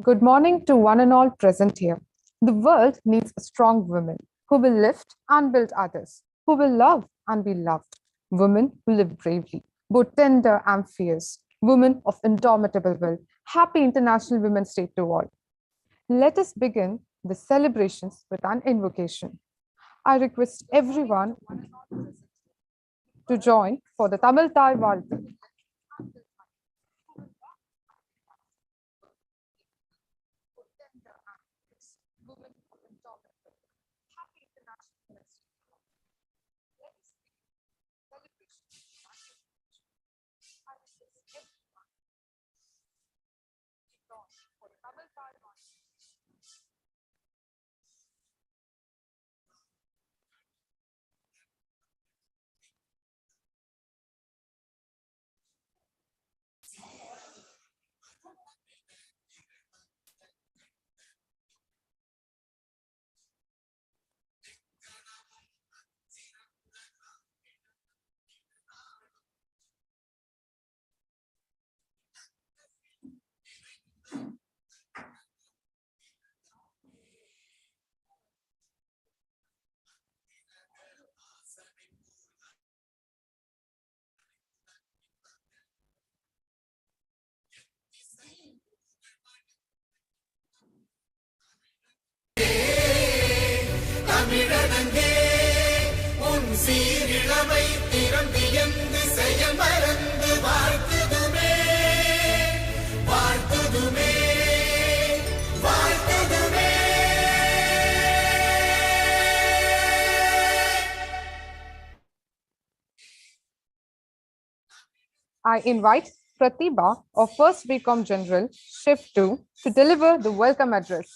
Good morning to one and all present here. The world needs strong women who will lift and build others, who will love and be loved, women who live bravely, both tender and fierce, women of indomitable will. Happy International Women's Day to all. Let us begin the celebrations with an invocation. I request everyone to join for the Tamil Thai வாழ்த்து. I invite Pratibha of First BCom General, Shift 2, to deliver the welcome address.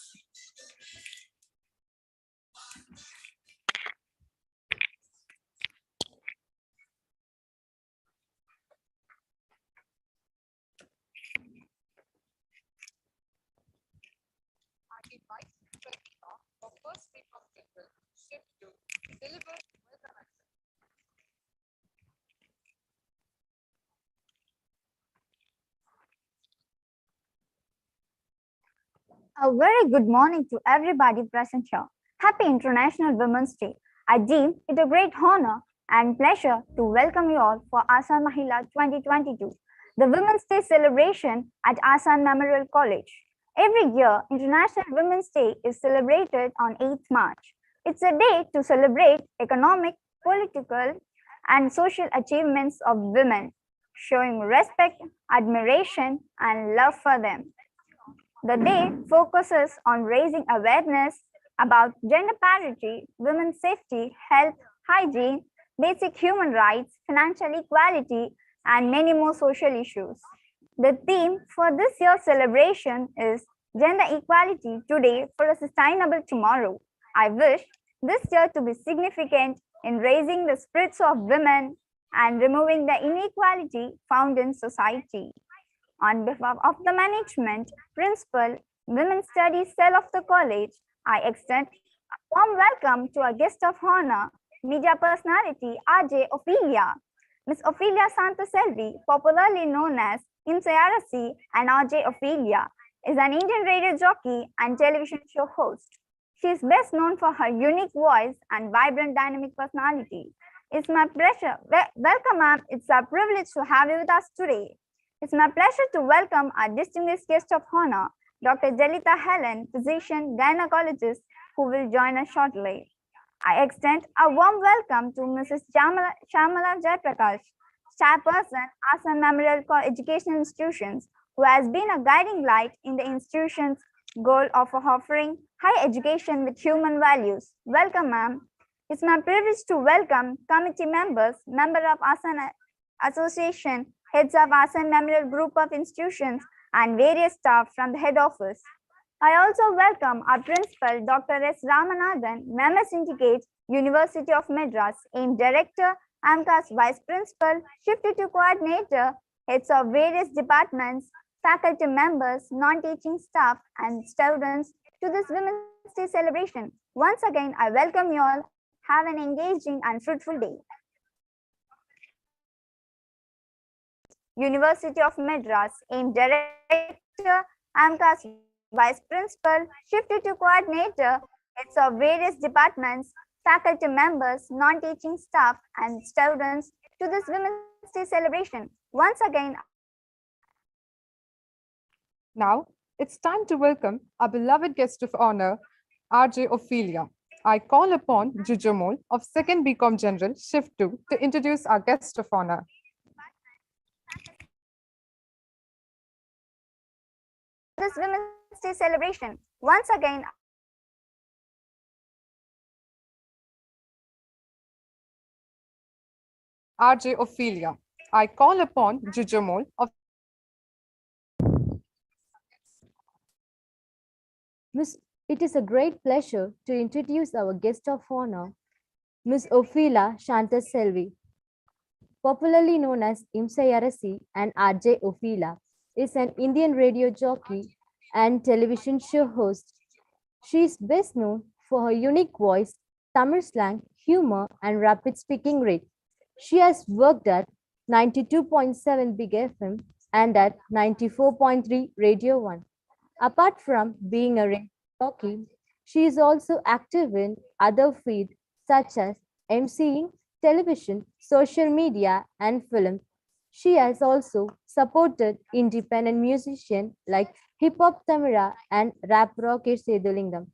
I invite Pratibha of First BCom General, Shift 2, to deliver the welcome address. A very good morning to everybody present here. Happy International Women's Day. I deem it a great honor and pleasure to welcome you all for Asan Mahila 2022, the Women's Day celebration at Asan Memorial College. Every year, International Women's Day is celebrated on 8th March. It's a day to celebrate economic, political, and social achievements of women, showing respect, admiration, and love for them. The day focuses on raising awareness about gender parity, women's safety, health, hygiene, basic human rights, financial equality, and many more social issues. The theme for this year's celebration is Gender Equality Today for a Sustainable Tomorrow. I wish this year to be significant in raising the spirits of women and removing the inequality found in society. On behalf of the management, principal, Women's Studies Cell of the college, I extend Warm welcome to our guest of honor, media personality RJ Ophelia. Miss Ophelia Santaselvi, popularly known as IMSARC and RJ Ophelia, is an Indian radio jockey and television show host. She is best known for her unique voice and vibrant dynamic personality. It's my pleasure. Welcome, ma'am. It's a privilege to have you with us today. It's my pleasure to welcome our distinguished guest of honor, Dr. Jalita Helen, physician, gynecologist, who will join us shortly. I extend a warm welcome to Mrs. Shamala Jaiprakash, chairperson, Asan Mahila Educational Institutions, who has been a guiding light in the institution's goal of offering high education with human values. Welcome, ma'am. It's my privilege to welcome committee members, member of Asan Association, heads of Asan Memorial Group of Institutions, and various staff from the head office. I also welcome our principal, Dr. S. Ramanathan, Member Syndicate, University of Madras, AIM Director, AMCAS Vice Principal, Shift 2 Coordinator, heads of various departments, faculty members, non-teaching staff, and students to this Women's Day celebration. Once again, I welcome you all. Have an engaging and fruitful day. University of Madras, AIM Director, AMCAS Vice Principal, Shift 2 Coordinator, heads of various departments, faculty members, non-teaching staff, and students to this Women's Day celebration. Once again, Now, it's time to welcome our beloved guest of honor, RJ Ophelia. I call upon Jujamol of 2nd BCom General, Shift 2, to introduce our guest of honor. this Women's Day celebration. Once again, RJ Ophelia. I call upon Jujamol of Miss, it is a great pleasure to introduce our guest of honor, Miss Ophelia Shantaselvi. Popularly known as IMSARC and RJ Ophelia, is an Indian radio jockey and television show host. She is best known for her unique voice, Tamil slang, humor, and rapid speaking rate. She has worked at 92.7 Big FM and at 94.3 Radio 1. Apart from being a radio jockey, she is also active in other fields such as emceeing, television, social media, and film. She has also supported independent musicians like Hip Hop Tamira and Rap Rocket Sedulingam.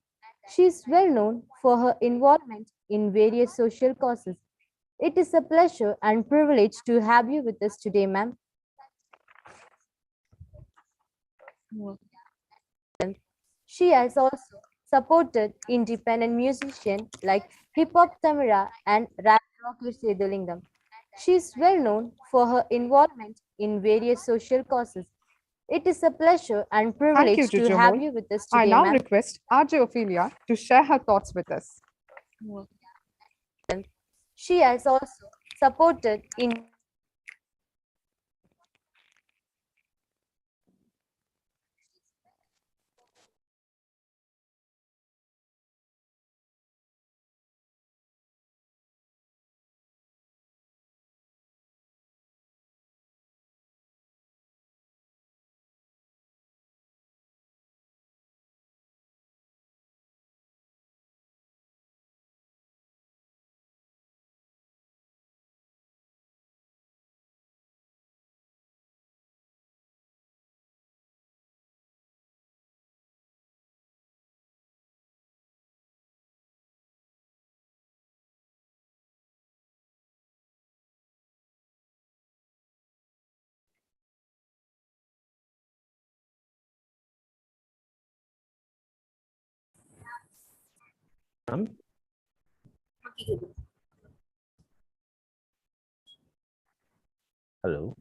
She is well known for her involvement in various social causes. It is a pleasure and privilege to have you with us today, ma'am. She has also supported independent musicians like Hip Hop Tamira and Rap Rocket Sedulingam. She is well known for her involvement in various social causes. It is a pleasure and Thank you, privilege to have Jujamol. you with us I today, now ma'am. request RJ Ophelia to share her thoughts with us. She has also supported in Hello.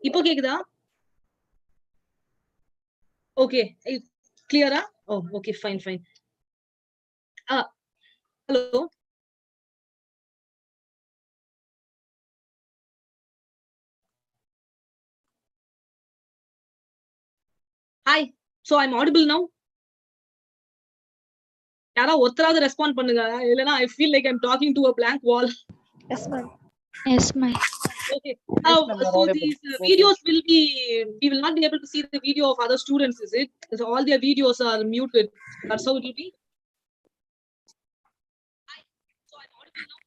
இப்போ கேக்குதா? Okay, clear? Oh, okay, fine. Hello. Hi. So I'm audible now. யாரா ஒருத்தராவது respond பண்ணுங்க, இல்லனா I feel like I'm talking to a blank wall. Yes, ma'am. Yes, ma'am. Okay. So these videos will be, we will not be able to see the video of other students, is it? So all their videos are muted. That's how it will be. So I'm audible now.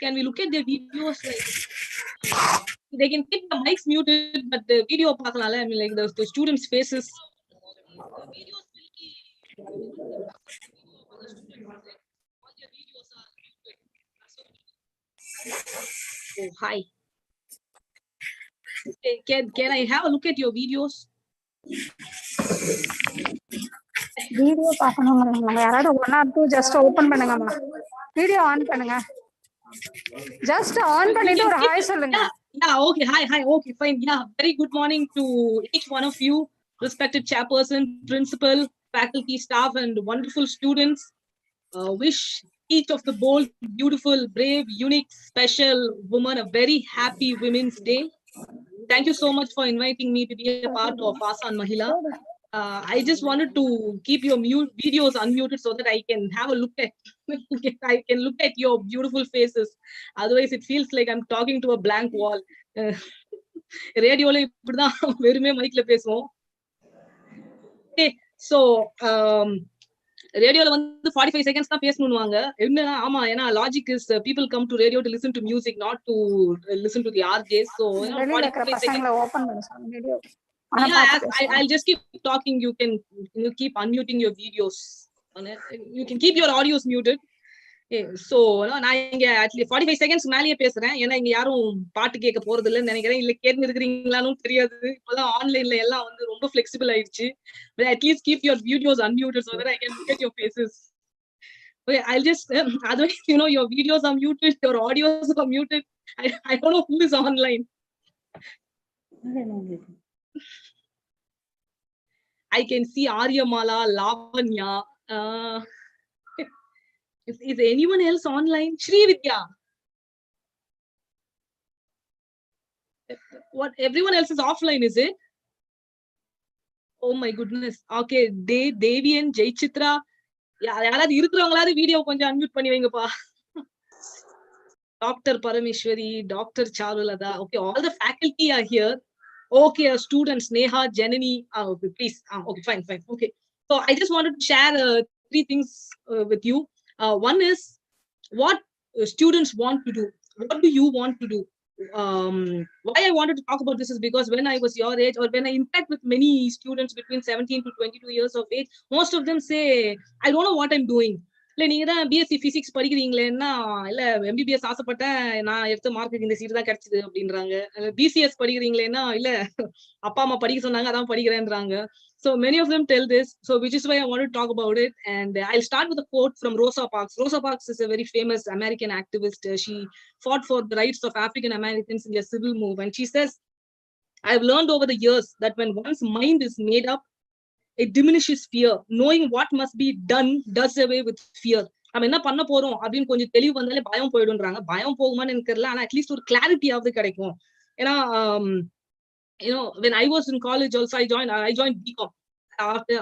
Can we look at their videos? Like, they can keep the mics muted, but the video பார்க்கலாம்ல. I mean, like the students' faces. Videos will be. Oh, hi. Can I have a look at your videos? Video பார்க்கணும்ங்கறீங்க, யாராவது 1 or 2 just open பண்ணுங்கம்மா. Video on பண்ணுங்க. Just on பண்ணிட்டு ஒரு hi சொல்லுங்க. Yeah, okay. Hi. Okay, fine. Yeah, very good morning to each one of you, respected chairperson, principal, faculty, staff, and wonderful students. Wish each of the bold, beautiful, brave, unique, special woman a very happy Women's Day. Thank you so much for inviting me to be a part of Asan Mahila. I just wanted to keep your videos unmuted so that I can have a look at I can look at your beautiful faces. Otherwise, it feels like I'm talking to a blank wall. ரேடியோல இப்படிதான் வெறுமே மைக்ல பேசுவோம். Okay, so ரேடியோல வந்து 45 seconds தான் பேசணும்னுவாங்க. என்னன்னா ஆமா, ஏன்னா logic is people come to radio to listen to music, not to listen to the RJs. So 45 seconds open பண்ணு sir video. Yeah, I'll just keep talking. You can keep unmuting your videos. You can keep your audios muted. So நான் இங்க at least 45 seconds மேலேயே பேசுறேன். ஏன்னா இங்க யாரும் பாட்டு கேட்க போறது இல்லைன்னு நினைக்கிறேன். இல்ல கேட்டு இருக்கிறீங்களான்னு தெரியாது. இப்பதான் ஆன்லைன்ல எல்லாம் வந்து ரொம்ப flexible ஆயிடுச்சு. But at least keep your videos unmuted so that I can look at your faces. Okay, I'll just otherwise your videos are muted, your audios are muted. I don't know who is online. I can see Aryamala, Lavanya. Is anyone else online? Shri Vidya. What? Everyone else is offline, is it? Oh my goodness. Okay, Devi and Jai Chitra. யாராவது இருக்கிறவங்களாவது video கொஞ்சம் unmute பண்ணி வைங்கப்பா. Dr. Parameshwari, Dr. Charulada. Okay, all the faculty are here. Okay, students, Neha, Janani. Okay, please. Okay, fine. Okay. So I just wanted to share 3 things with you. One is what students want to do. What do you want to do? Why I wanted to talk about this is because when I was your age, or when I interact with many students between 17 to 22 years of age, most of them say, I don't know what I'm doing. இல்ல நீங்க தான் BSc physics படிக்கிறீங்களேன்னா, இல்ல MBBS ஆசைப்பட்டேன், நான் எடுத்த மார்க்குக்கு இந்த seat தான் கிடைச்சது அப்படின்றாங்க. பிசிஎஸ் படிக்கிறீங்களேன்னா, இல்ல அப்பா அம்மா படிக்க சொன்னாங்க அதான் படிக்கிறேன்றாங்க. So many of them tell this, so which is why I want to talk about it. And I'll start with a quote from Rosa Parks. Rosa Parks is a very famous American activist. She fought for the rights of African Americans in their civil movement. And she says, I've learned over the years that when one's mind is made up, it diminishes fear. Knowing what must be done does away with fear. நம்ம என்ன பண்ண போறோம் அப்படின்னு கொஞ்சம் தெளிவு வந்தாலே பயம் போயிடும்ன்றாங்க. பயம் போகுமான்னு எனக்கு தெரியல, ஆனா அட்லீஸ்ட் ஒரு கிளாரிட்டியாவது கிடைக்கும். ஏன்னா when I was in college also, I joined BCom.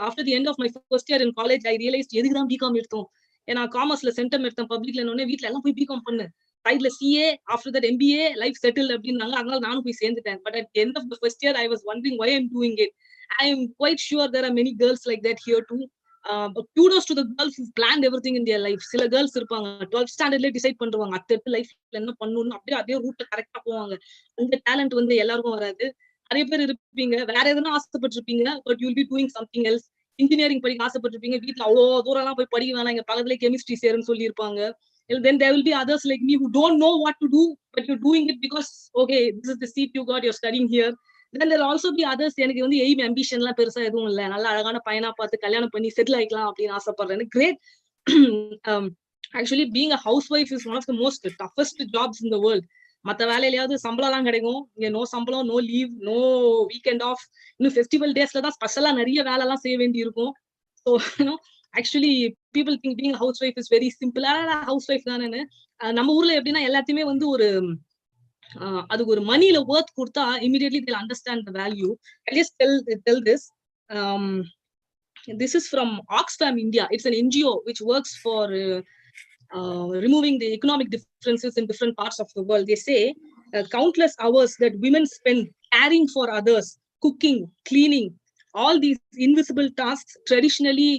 After the end of my first year in college, I realized எதுக்கு தான் BCom எடுத்தோம். ஏன்னா காமர்ஸ்ல சென்டம் எடுத்தேன், பப்ளிக்ல என்னோட வீட்டுல எல்லாம் போய் BCom பண்ணு, சைட்ல CA, after that MBA, life settled அப்படின்னாங்க. அதனால நானும் போய் சேர்ந்துட்டேன். But at the end of the first year, I was wondering why I'm doing it. I am quite sure there are many girls like that here too. But kudos to the girls who planned everything in their life. சில girls இருப்பாங்க 12th standardல decide பண்ணுவாங்க அடுத்த லைஃப்ல என்ன பண்ணணும்னு, அப்படியே அதே ரூட்ல கரெக்டா போவாங்க. அந்த டேலண்ட் வந்து எல்லாருக்கும் வராது. நிறைய பேர் இருப்பீங்க, வேற எதுனா ஆசைப்பட்டிருப்பீங்க, but you'll be doing something else. Engineering படிக்க ஆசைப்பட்டிருப்பீங்க, வீட்டுல அவ்வளவு தூரம் எல்லாம் போய் படிக்க வேணாம், இங்க பக்கத்துல கெமிஸ்ட்ரி சேருன்னு சொல்லியிருப்பாங்க. Then there will be others like me who don't know what to do, but you're doing it because okay, this is the seat you got, you're studying here. Then there'll also be others, எனக்கு வந்து aim ambition எல்லாம் பெருசா எதுவும் இல்ல, நல்ல அழகான பையனா பார்த்து கல்யாணம் பண்ணி செட்டில் ஆயிக்கலாம் அப்படின்னு ஆசைப்படுறேன். Great. Actually being a housewife is one of the most toughest jobs in the world. மத்த வேலையிலயாவது சம்பளம் எல்லாம் கிடைக்கும், இங்க நோ சம்பளம், no leave, no weekend off. இன்னும் ஃபெஸ்டிவல் டேஸ்ல தான் ஸ்பெஷலா நிறைய வேலை எல்லாம் செய்ய வேண்டி இருக்கும். So actually people think being house wife is very simple. House wife தானேன்னு. நம்ம ஊர்ல எப்படின்னா எல்லாத்தையுமே வந்து ஒரு அதுக்கு ஒரு மணில ஒர்த் கொடுத்தா immediately they'll understand the value. I just tell this. This is from Oxfam India. It's an NGO which works for removing the economic differences in different parts of the world. They say countless hours that women spend caring for others, cooking, cleaning, all these invisible tasks traditionally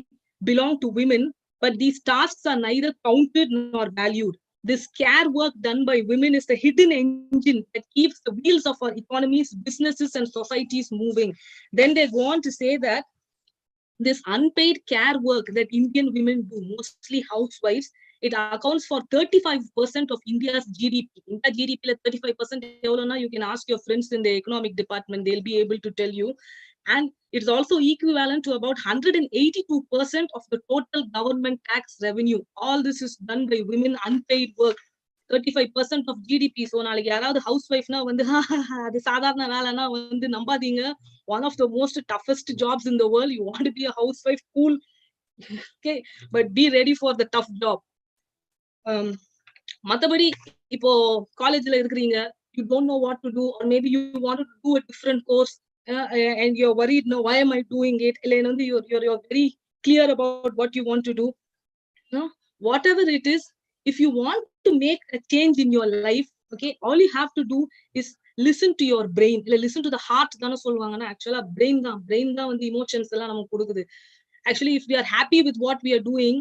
belong to women, but these tasks are neither counted nor valued. This care work done by women is the hidden engine that keeps the wheels of our economies, businesses, and societies moving. Then they go on to say that this unpaid care work that Indian women do, mostly housewives, it accounts for 35% of India's GDP. India GDP la 35% evolona, you can ask your friends in the economic department, they'll be able to tell you. And it's also equivalent to about 182% of the total government tax revenue. All this is done by women, unpaid work. 35% of GDP. So நாளைக்கு யாராவது house ஒய்ஃப்னா வந்து அது சாதாரண வேலைன்னா வந்து நம்பாதீங்க. One of the most toughest jobs in the world. You want to be a housewife, cool. Okay, but be ready for the tough job. மத்தபடி இப்போ காலேஜ்ல இருக்கிறீங்க, you don't know what to do, or maybe you want to do a different course, and you're worried, no, why am I doing it? Like, you're very clear about what you want to do. Whatever it is, if you want to make a change in your life, okay, all you have to do is listen to your brain. Listen to the heart தான சொல்வாங்கன்னா, actually brain தான் வந்து emotions எல்லாம் நமக்கு கொடுக்குது. Actually, if we are happy with what we are doing,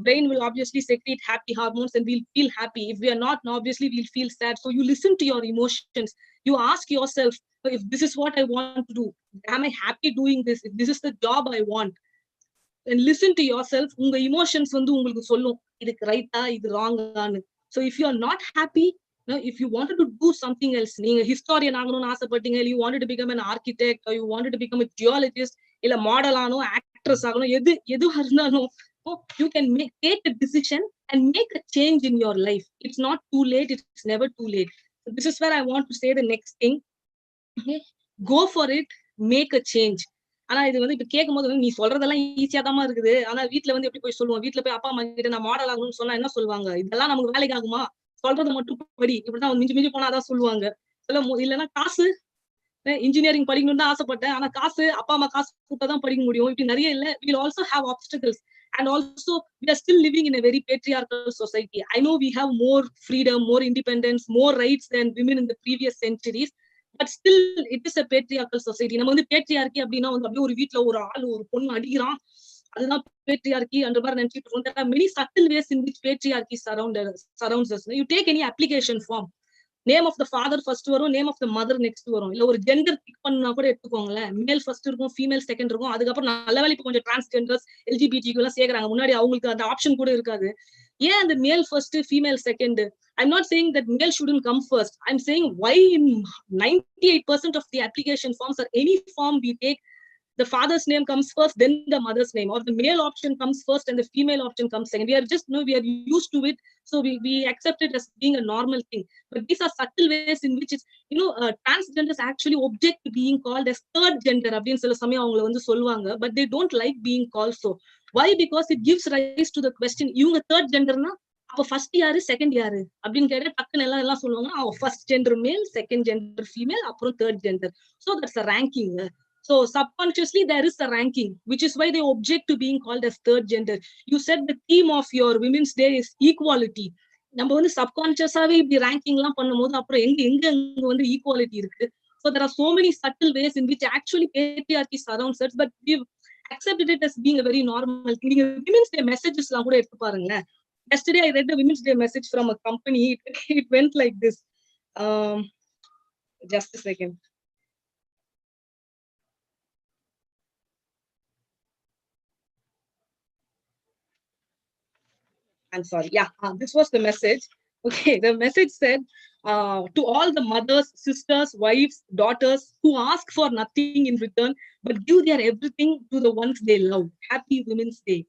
brain will obviously secrete happy hormones and we'll feel happy. If we are not, obviously we'll feel sad. So you listen to your emotions. You ask yourself, if this is what I want to do, am I happy doing this? If this is the job I want, and listen to yourself. உங்க emotions வந்து உங்களுக்கு சொல்லும் இதுக்கு ரைட்டா இது ராங்கான்னு. So if you are not happy, if you wanted to do something else, நீங்க historian ஆகணும்னு ஆசைப்பட்டீங்க, you wanted to become an architect, or you wanted to become a geologist, இல்ல மாடல் ஆகணும், ஆக்ட்ரஸ் ஆகணும், எதுவா இருந்தாலும் you can take a decision and make a change in your life. It's not too late. It's never too late. So this is where I want to say the next thing. Okay? Go for it. Make a change. ஆனா இது வந்து இப்ப கேட்கும் போது நீ சொல்றதெல்லாம் ஈஸியா தான் இருக்குது. ஆனா வீட்டுல வந்து எப்படி போய் சொல்லுவோம், வீட்டுல போய் அப்பா அம்மா கிட்ட நான் மாடல் ஆகணும்னு சொன்னா என்ன சொல்லுவாங்க, இதெல்லாம் நமக்கு வேலைக்கு ஆகுமா, சொல்றது மட்டும் படி, இப்படிதான் மிஞ்சி போனா அதான் சொல்லுவாங்க. இல்லைன்னா காசு, இன்ஜினியரிங் படிக்கணும்னு தான் ஆசைப்பட்டேன், ஆனா காசு அப்பா அம்மா காசு கூட்டதான் படிக்க முடியும், இப்படி நிறைய இல்ல. we'll also have obstacles, and also we are still living in a very patriarchal society. I know we have more freedom, more independence, more rights than women in the previous centuries, but still it is a patriarchal society. நம்ம வந்து patriarchy அப்படின்னா வந்து அப்படியே ஒரு வீட்டுல ஒரு ஆள் ஒரு பொண்ணு அடிக்கிறான், அதுதான் patriarchy அந்த மாதிரி நினைச்சிட்டு இருக்கோம். There are many subtle ways in which patriarchy surrounds us. You take any application form, name of the father first வரும், name of the mother next வரும். இல்ல ஒரு ஜெண்டர் பிக் பண்ணா கூட எடுத்துக்கோங்களேன், மேல் ஃபர்ஸ்ட் இருக்கும், ஃபீமேல் செகண்ட் இருக்கும். அதுக்கப்புறம் நல்ல வேலை இப்போ கொஞ்சம் டிரான்ஸ்ஜெண்டர்ஸ் எல்ஜிபிடி எல்லாம் சேர்க்கறாங்க, முன்னாடி அவங்களுக்கு அந்த ஆப்ஷன் கூட இருக்காது. ஏன் அந்த மேல் first female second? I'm not saying that male shouldn't come first. I'm saying why in 98% of the application forms or any form we take, the father's name comes first, then the mother's name, or the male option comes first and the female option comes second. We are just, we are used to it, so we accept it as being a normal thing. But these are subtle ways in which it's, transgenders actually object to being called as third gender அப்படின்னு சில சமயம் அவங்களை வந்து சொல்லுவாங்க, but they don't like being called so. Why? Because it gives rise to the question, இவங்க third genderனா அப்ப first யாரு second யாரு அப்படின்னு கேட்டா டக்குன்னு எல்லாம் சொல்லுவாங்க first gender male, second gender female, அப்புறம் third gender. So that's a ranking. So subconsciously there is a ranking, which is why they object to being called as third gender. You said the theme of your Women's Day is equality. நம்ம வந்து சப்கான்சியஸாவே இப்படி ranking எல்லாம் பண்ணும்போது அப்புறம் எங்க வந்து equality இருக்கு? So there are so many subtle ways in which actually patriarchy surrounds us, but we've accepted it as being a very normal thing. நீங்க Women's Day messages எல்லாம் கூட எடுத்து பாருங்களேன். Yesterday I read a Women's Day message from a company. It went like this. Just a second. I'm sorry. Yeah, this was the message. Okay, the message said, to all the mothers, sisters, wives, daughters who ask for nothing in return, but give their everything to the ones they love. Happy Women's Day.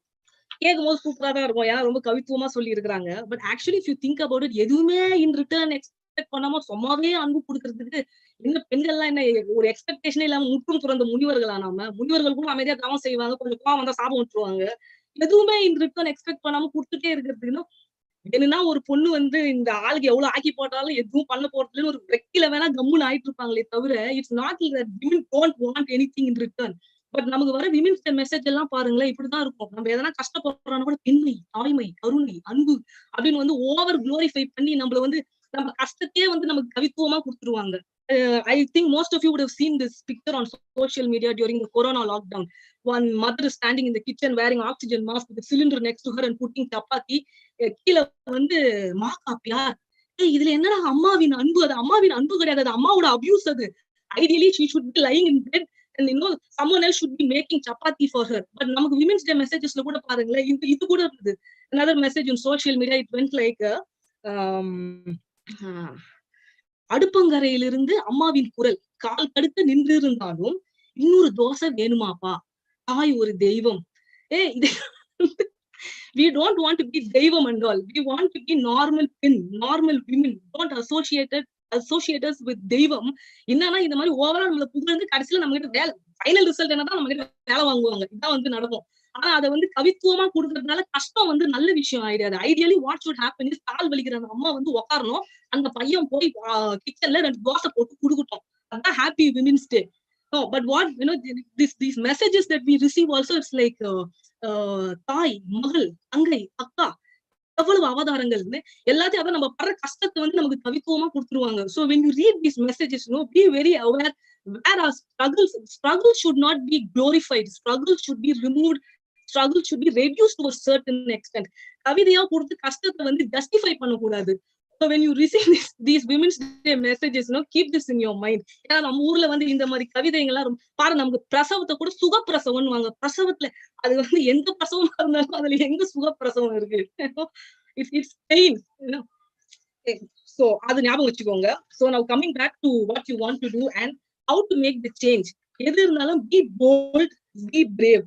கேட்கும்போது சூப்பரா தான் இருக்கும். ஏன்னா ரொம்ப கவித்துவமா சொல்லி இருக்கிறாங்க. But actually if you think about it, எதுவுமே in return expect பண்ணாம சும்மாவே அன்பு கொடுக்கறதுக்கு என்ன பெண்கள்லாம் என்ன ஒரு எக்ஸ்பெக்டேஷனே இல்லாம முற்றும் துறந்த முனிவர்களா? முனிவர்கள் கூட அமைதியா தவம் செய்வாங்க, கொஞ்சம் கோவம் வந்தா சாபம் விட்டுருவாங்க. எதுவுமே இன் ரிட்டர்ன் எக்ஸ்பெக்ட் பண்ணாம கொடுத்துட்டே இருக்கிறதுக்கு என்னன்னா ஒரு பொண்ணு வந்து இந்த ஆளுக்கு எவ்வளவு ஆக்கி போட்டாலும் எதுவும் பண்ண போறதுன்னு ஒரு வெக்கில வேணா கம்முன்னு ஆயிட்டு இருப்பாங்களே தவிர, it's not that women don't want anything in return. But நமக்கு வர விமென்ஸ் டே மெசேஜ் எல்லாம் பாருங்களேன், இப்படிதான் இருக்கும். நம்ம எதனா கஷ்டப்படுறோம்னா கூட பெண்மை, தாய்மை, கருணை, அன்பு அப்படின்னு வந்து ஓவர் குளோரிஃபை பண்ணி நம்மள வந்து நம்ம கஷ்டத்தையே வந்து நமக்கு கவித்துவமா கொடுத்துருவாங்க. I think most of you would have seen this picture on social media during the corona lockdown. One mother is standing in the kitchen wearing oxygen mask with a cylinder next to her and putting chapati. கீழே வந்து மா காப்பியா, இதுல என்னடா அம்மாவின் அன்பு? அது அம்மாவின் அன்பு கிடையாது, அது அம்மாவோட அபியூஸ். அது ideally she should be lying in bed and someone else should be making chapati for her. But நமக்கு விமென்ஸ் டே மெசேஜஸ்ல கூட பாருங்களேன், இது கூட இருக்குது. Another message on social media, it went like அடுப்பங்கரையிலிருந்து அம்மாவின் குரல் கால் தடுத்து நின்று இருந்தாலும் இன்னொரு தோசை வேணுமாப்பா, தாய் ஒரு தெய்வம். இது we don't want to be தெய்வம் and all. We want to be normal pin, normal women. Don't associate us with தெய்வம். என்னன்னா இந்த மாதிரி ஓவரா நம்மள புகழ்ந்து கடைசியில நம்ம கிட்ட வேலை, ஃபைனல் ரிசல்ட் என்னதான் நம்ம கிட்ட வேலை வாங்குவாங்க. இதான் வந்து நடக்கும். ஆனா அதை வந்து கவித்துவமா கொடுக்கறதுனால கஷ்டம் வந்து நல்ல விஷயம் ஆயிடாது. Ideally what should happen is, கால் வலிக்கிற அந்த அம்மா வந்து உட்காரணும், அந்த பையன் போய் கிச்சன்ல 2 தோசை போட்டு கொடுக்கட்டும். அதான் happy women's day. No, but what these messages that we receive also, it's like தாய், மகள், தங்கை, அக்கா, எவ்வளவு அவதாரங்கள்னு எல்லாத்தையும் அதான் நம்ம படுற கஷ்டத்தை வந்து நமக்கு கவித்துவமா கொடுத்துருவாங்க. So when you read these messages, be very aware where our struggles should not be glorified. Struggles should be removed. Struggle should be reduced to a certain extent. கவிதையா கொடுத்து கஷ்டத்தை வந்து ஜஸ்டிஃபை பண்ணக்கூடாது. So when you receive these women's day messages, keep this in your mind. ஏன்னா நம்ம ஊர்ல வந்து இந்த மாதிரி கவிதைகள்லாம் பாரு, நமக்கு பிரசவத்தை கூட சுகப்பிரசவம்னுவாங்க. பிரசவத்துல அது வந்து எந்த பிரசவமா இருந்தாலும் அதுல எங்க சுகப்பிரசவம் இருக்கு? It's pain. So அது ஞாபகம் வச்சுக்கோங்க. So now coming back to what you want to do and how to make the change. எது இருந்தாலும் be bold, be brave.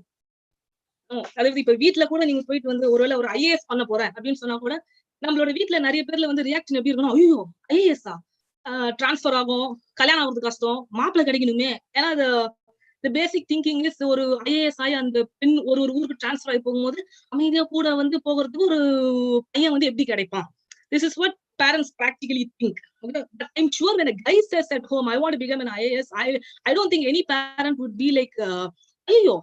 அதாவது இப்ப வீட்டுல கூட நீங்க போயிட்டு வந்து ஒருவேளை ஒரு ஐஏஎஸ் பண்ண போறேன் அப்படின்னு சொன்னா கூட நம்மளோட வீட்டுல நிறைய பேர்ல வந்து ரியாக்ஷன் எப்படி இருக்கணும்? ஐயோ ஐஏஎஸ்ஆ டிரான்ஸ்பர் ஆகும், கல்யாணம் ஆகுறது கஷ்டம், மாப்பிள்ளை கிடைக்கணுமே. ஏன்னா the basic thinking is ஒரு ஐஏஎஸ் ஆகி அந்த பெண் ஒரு ஊருக்கு டிரான்ஸ்பர் ஆகி போகும்போது அமைதியா கூட வந்து போகிறதுக்கு ஒரு பையன் வந்து எப்படி கிடைப்பான்? This is what parents practically think. Okay? But I'm sure when a guy says at home, I want to become an IAS, I don't think any parent would be like, ஐயோ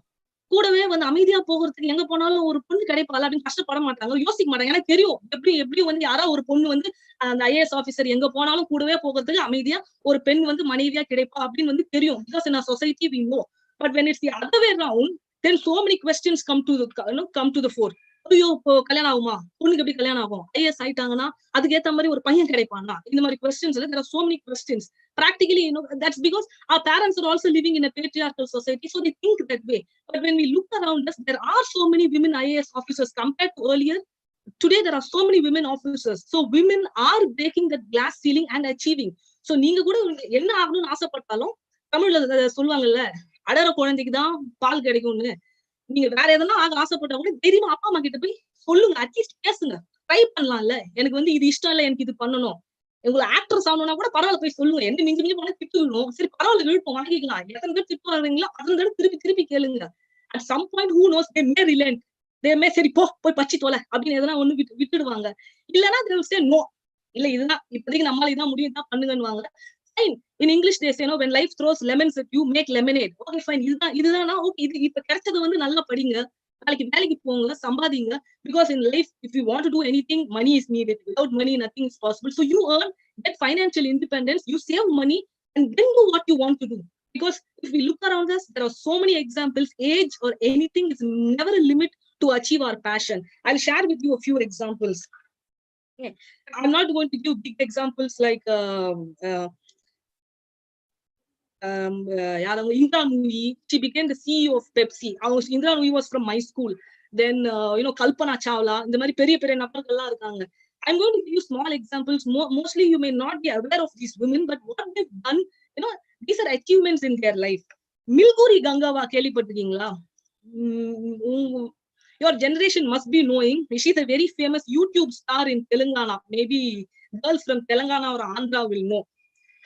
கூடவே வந்து அமைதியா போகிறதுக்கு எங்க போனாலும் ஒரு பொண்ணு கிடைப்பாள் அப்படின்னு கஷ்டப்பட மாட்டாங்க, யோசிக்க மாட்டாங்க. ஏன்னா தெரியும் எப்படி வந்து யாரா ஒரு பொண்ணு வந்து அந்த ஐஏஎஸ் ஆபீசர் எங்க போனாலும் கூடவே போகிறதுக்கு அமைதியா ஒரு பெண் வந்து மனைவியா கிடைப்பா அப்படின்னு வந்து தெரியும். Because in our society we know. But when it's the other way around, then so many questions come to the fore. ஐயோ இப்போ கல்யாணம் ஆகுமா, பொண்ணுக்கு எப்படி கல்யாணம் ஆகும், ஐஏஎஸ் ஆயிட்டாங்கன்னா அதுக்கு ஏத்த மாதிரி ஒரு பையன் கிடைப்பானா, இந்த மாதிரி questions. There are so many questions. Practically, that's because our parents are also living in a patriarchal society, so they think that way. But when we look around us, there are so many women IAS officers compared to earlier. Today there are so many women officers. So women are breaking that glass ceiling and achieving. So நீங்க கூட என்ன ஆகணும்னு ஆசைப்பட்டாலும் தமிழ்ல சொல்லுவாங்கல்ல, அடற குழந்தைக்கு தான் பால் கிடைக்கும்னு. நீங்க வேற எதனா ஆக ஆசைப்பட்டா கூட தைரியமா அப்பா அம்மா கிட்ட போய் சொல்லுங்க, அட்லீஸ்ட் பேசுங்க, ட்ரை பண்ணலாம்ல. எனக்கு வந்து இது இஷ்டம் இல்ல, எனக்கு இது பண்ணணும். உங்களை ஆக்ட்ரஸ் ஆகணும்னா கூட பரவாயில்ல போய் சொல்லுங்க. என்ன மிஞ்சி போனா திட்டு விழும், சரி பரவாயில்ல விழுப்போம், வாங்கிக்கலாம். எத்தனை பேர் திட்டு வாங்குறீங்களோ அத்தனை தடவை திருப்பி கேளுங்க. At some point, who knows, they may relent. they may சரி போய் பச்சி தோலை அப்படின்னு எதனா ஒண்ணு விட்டுடுவாங்க. இல்லைன்னா they will say no. இல்ல இதுதான் இப்போதைக்கு நம்மளால இதான் முடியும் தான் பண்ணுங்கன்னுவாங்க. Fine. In English they say, when life throws lemons at you, make lemonade. Okay, fine. இதுதானா ஓகே, இது இப்ப கிடைச்சது வந்து நல்லா படிங்க, நாளைக்கு வேலைக்கு போங்க, சம்பாதிங்க. Because in life, if you want to do anything, money is needed. Without money, nothing is possible. So you earn, get financial independence, you save money, and then do what you want to do. Because if we look around us, there are so many examples. Age or anything is never a limit to achieve our passion. I'll share with you a few examples. Okay. I'm not going to give big examples like Indra Nui. She became the CEO of Pepsi. Indra Nui was from my school. Then Kalpana Chawla. இந்த மாதிரி பெரிய பெரிய நபர்கள்லாம் இருக்காங்க. I'm going to give you small examples. Mostly you may not be aware of these women, but what they've done, these are achievements in their life. Milguri Gangawa கேள்விப்பட்டிருக்கீங்களா? Your generation must be knowing. She's a very famous YouTube star in Telangana. Maybe girls from Telangana or Andhra will know.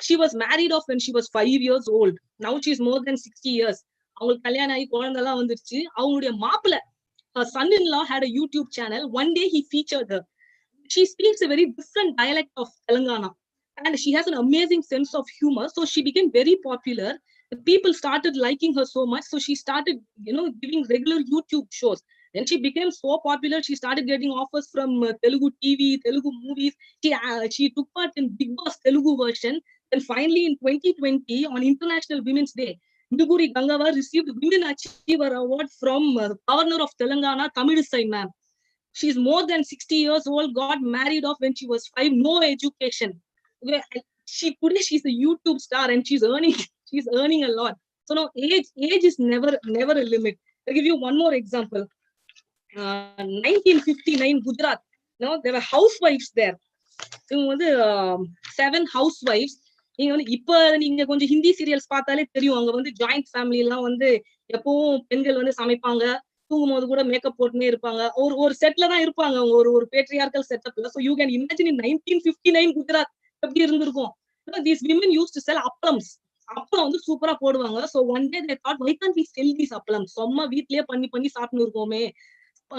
She was married off when she was 5 years old. Now she's more than 60 years. அவங்களுக்கு கல்யாணம் ஆகி குழந்தைலாம் வந்துருச்சு. அவங்களுடைய மாப்பிள்ளை, her son-in-law, had a YouTube channel. One day he featured her. She speaks a very different dialect of Telangana, and she has an amazing sense of humor. So she became very popular. The people started liking her so much. So she started, giving regular YouTube shows. Then she became so popular. She started getting offers from Telugu TV, Telugu movies. She took part in Big Boss Telugu version. And finally, in 2020, on International Women's Day, Milguri Gangawa received Women Achiever Award from Governor of Telangana, Tamilisai ma'am. She's more than 60 years old, got married off when she was 5, no education. Today she's a YouTube star and she's earning a lot. So no, age is never a limit. I'll give you one more example. 1959 Gujarat. There were housewives there. இவங்க வந்து 7 housewives. நீங்க வந்து இப்ப நீங்க கொஞ்சம் Hindi serials பார்த்தாலே தெரியும். அவங்க வந்து ஜாயிண்ட் ஃபேமிலி எல்லாம் வந்து எப்பவும் பெண்கள் வந்து சமைப்பாங்க, தூங்கும் போது கூட மேக்கப் போட்டுனே இருப்பாங்க. ஒரு செட்ல தான் இருப்பாங்க அவங்க, ஒரு பேட்ரியார்கல் செட்டப்ல. So you can imagine in 1959 Gujarat எப்படி இருந்திருக்கும். These women used to sell appams. அப்பளம் வந்து சூப்பரா போடுவாங்க. So one day they thought, why can't we sell these appams? சும்மா வீட்லயே பண்ணி சாப்பிட்டு இருக்கோமே,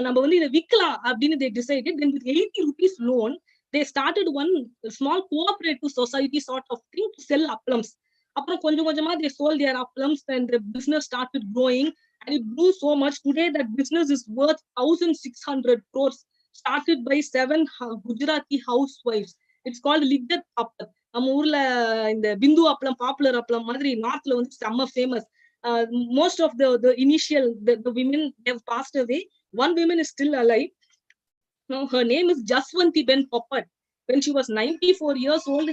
நம்ம வந்து இதை விற்கலாம் அப்படின்னு they decided. Then with 80 rupees loan, they started one small cooperative society sort of thing to sell appams. அப்புறம் கொஞ்சம் கொஞ்சமா they sold their appams and the business started growing and it grew so much. Today that business is worth 1,600 crores, started by 7 Gujarati housewives. It's called Ligdat Appam. நம்ம ஊர்ல இந்த பிந்து அப்பளம், popular அப்பளம் மாதிரி நார்த்ல வந்து செம்ம famous. Most of the initial the women have passed away. One woman is still alive. Now her name is Jaswanti Ben Popat. When she was 94 years old,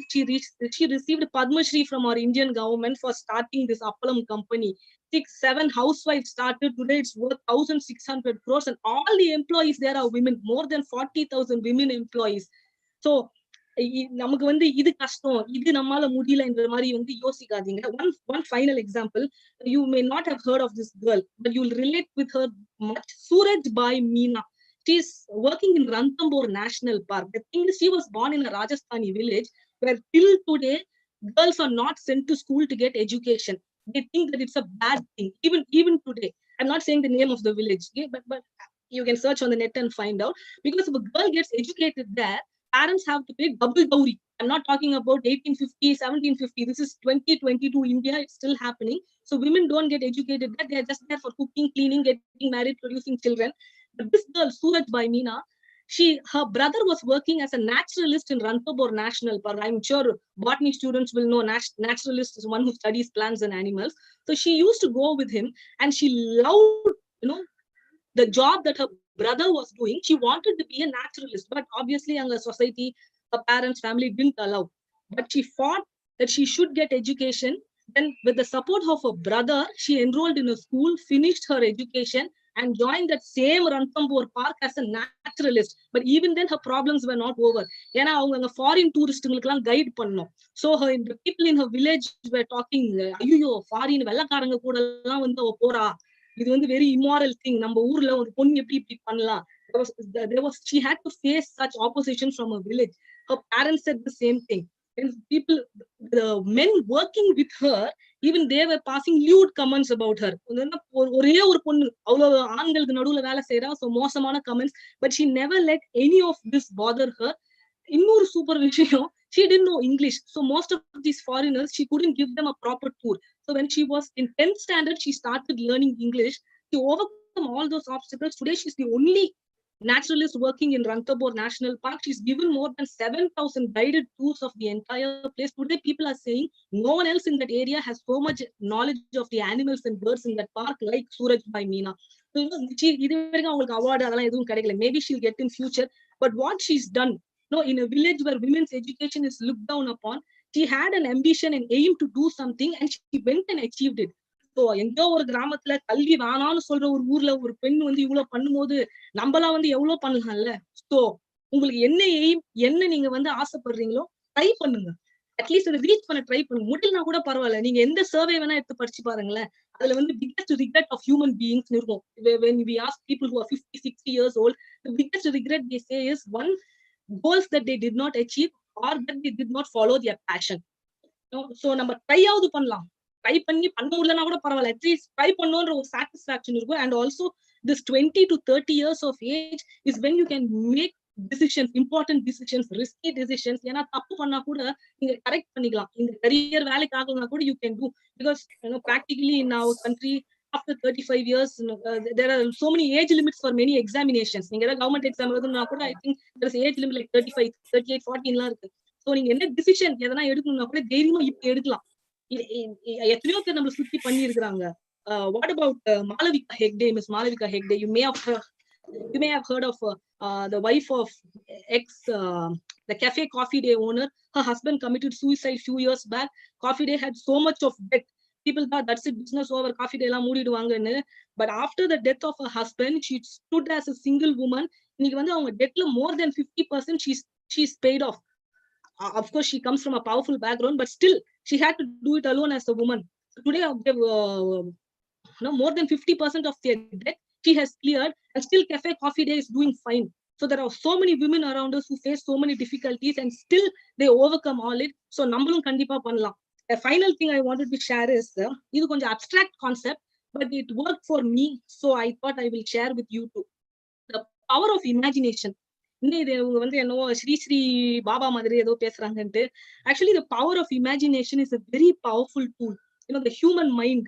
she received Padma Shri from our Indian government for starting this appalam company. 6-7 housewives started. Today it's worth 1,600 crores and all the employees there are women. More than 40,000 women employees. So நமக்கு வந்து இது கஷ்டம், இது நம்மால முடியலன்ற மாதிரி வந்து யோசிக்காதீங்க. One final example, you may not have heard of this girl, but you'll relate with her much. Suraj Bai Meena. She's working in Ranthambore National Park. The thing is, she was born in a Rajasthani village where till today girls are not sent to school to get education. They think that it's a bad thing. Even today, I'm not saying the name of the village, okay? But you can search on the net and find out. Because if a girl gets educated there, parents have to pay double dowry. I'm not talking about 1850, 1750. This is 2022 India. It's still happening. So women don't get educated there. They're just there for cooking, cleaning, getting married, producing children. But this girl, Suraj Bai Meena, her brother was working as a naturalist in Ranthambore National Park. I'm sure botany students will know naturalist is one who studies plants and animals. So she used to go with him and she loved, the job that her brother was doing. She wanted to be a naturalist, but obviously in the society, her parents, family didn't allow. But she fought that she should get education. Then with the support of her brother, she enrolled in a school, finished her education and joined that same Ranthambore Park as a naturalist. But even then her problems were not over. ஏன்னா அவங்க foreign டூரிஸ்டுங்களுக்குலாம் guide பண்ணோம். So the people in her village were talking, ஐயோ foreign வெள்ளக்காரங்க கூட எல்லாம் வந்து அவ போறா, இது வந்து வெரி இம்மாரல் திங், நம்ம ஊர்ல ஒரு பொண்ணு எப்படி இப்படி பண்ணலாம். She had to face such opposition from her village. Her parents said the same thing. And the men working with her even they were passing lewd comments about her. ஒரே ஒரு பொண்ணு அவ்வளவு ஆண்களுக்கு நடுவுல வேலை செய்யறா, so மோசமான comments, but she never let any of this bother her. இன்னொரு சூப்பர் விஷயம், she didn't know English, so most of these foreigners, she couldn't give them a proper tour. So when she was in 10th standard, she started learning English. She overcome all those obstacles. Today she's the only naturalist working in Ranthambore National Park. She's given more than 7,000 guided tours of the entire place. Today people are saying no one else in that area has so much knowledge of the animals and birds in that park like Suraj by Meena. So இது வரைக்கும் அவங்களுக்கு award அதெல்லாம் எதுவும் கிடைக்கல. Maybe she'll get in future, but what she's done, no, in a village where women's education is looked down upon, she had an ambition and aim to do something, and she went and achieved it. So எங்கோ ஒரு கிராமத்துல கல்வி வேணாம்னு சொல்ற ஒரு ஊர்ல ஒரு பெண் வந்து இவ்வளவு பண்ணும்போது நம்மளாம் வந்து எவ்வளவு பண்ணலாம்ல. ஸோ உங்களுக்கு என்ன எய்ம், என்ன நீங்க வந்து ஆசைப்படுறீங்களோ ட்ரை பண்ணுங்க. அட்லீஸ்ட் அதை ரீச் பண்ண ட்ரை பண்ணுங்க. முடியலனா கூட பரவாயில்ல, நீங்க எந்த சர்வே வேணா எடுத்து படிச்சு பாருங்களேன். அதுல வந்து biggest regret of human beings இருக்கும். When we ask people who are 50, 60 years old, the biggest regret they say is one, goals that they did not achieve or that they did not follow their passion. So நம்ம ட்ரையாவது பண்ணலாம். Try பண்ணி பண்ண முடியலனா கூட பரவாயில்ல, at least try பண்ணோன்ற ஒரு satisfaction இருக்கும். And also this 20 to 30 years of age is when you can make decisions, important decisions, risky decisions. ஏன்னா தப்பு பண்ணா கூட நீங்க கரெக்ட் பண்ணிக்கலாம். இந்த கரியர் வேலைக்கு ஆகலனா கூட you can do, because practically in our country after 35 years there are so many age limits for many examinations. நீங்க ஏதாவது கவர்மெண்ட் எக்ஸாம் எழுதுனா கூட I think there is age limit like 35, 38, 40 லாம் இருக்கு. சோ நீங்க என்ன டிசிஷன் எதனா எடுக்கணும்னா கூட தைரியமா இப்ப எடுக்கலாம். எத்தனையோ பேர் நம்மள சுத்தி பண்ணி இருக்காங்க. What about Malavika Hegde, Miss Malavika Hegde? You may have heard of the wife of the cafe Coffee Day owner. Her husband committed suicide few years back. Coffee Day had so much of debt. People thought that's it, business over, Coffee Day la moodiduvaanga. But after the death of her husband, she stood as a single woman. இன்னைக்கு வந்து அவங்க டெட்ல more than 50% she's paid off. Of course, she comes from a powerful background, but still she had to do it alone as a woman. So today, more than 50% of their debt she has cleared, and still Cafe Coffee Day is doing fine. So there are so many women around us who face so many difficulties, and still they overcome all it. So நம்மளும் கண்டிப்பா பண்ணலாம். A final thing I wanted to share is இது கொஞ்சம் abstract concept, but it worked for me, so I thought I will share with you too. The power of imagination. இது இவங்க வந்து என்னவோ ஸ்ரீ பாபா மாதிரி ஏதோ பேசுறாங்கன்ட்டு. Actually, the power of imagination is a very powerful tool. The human mind,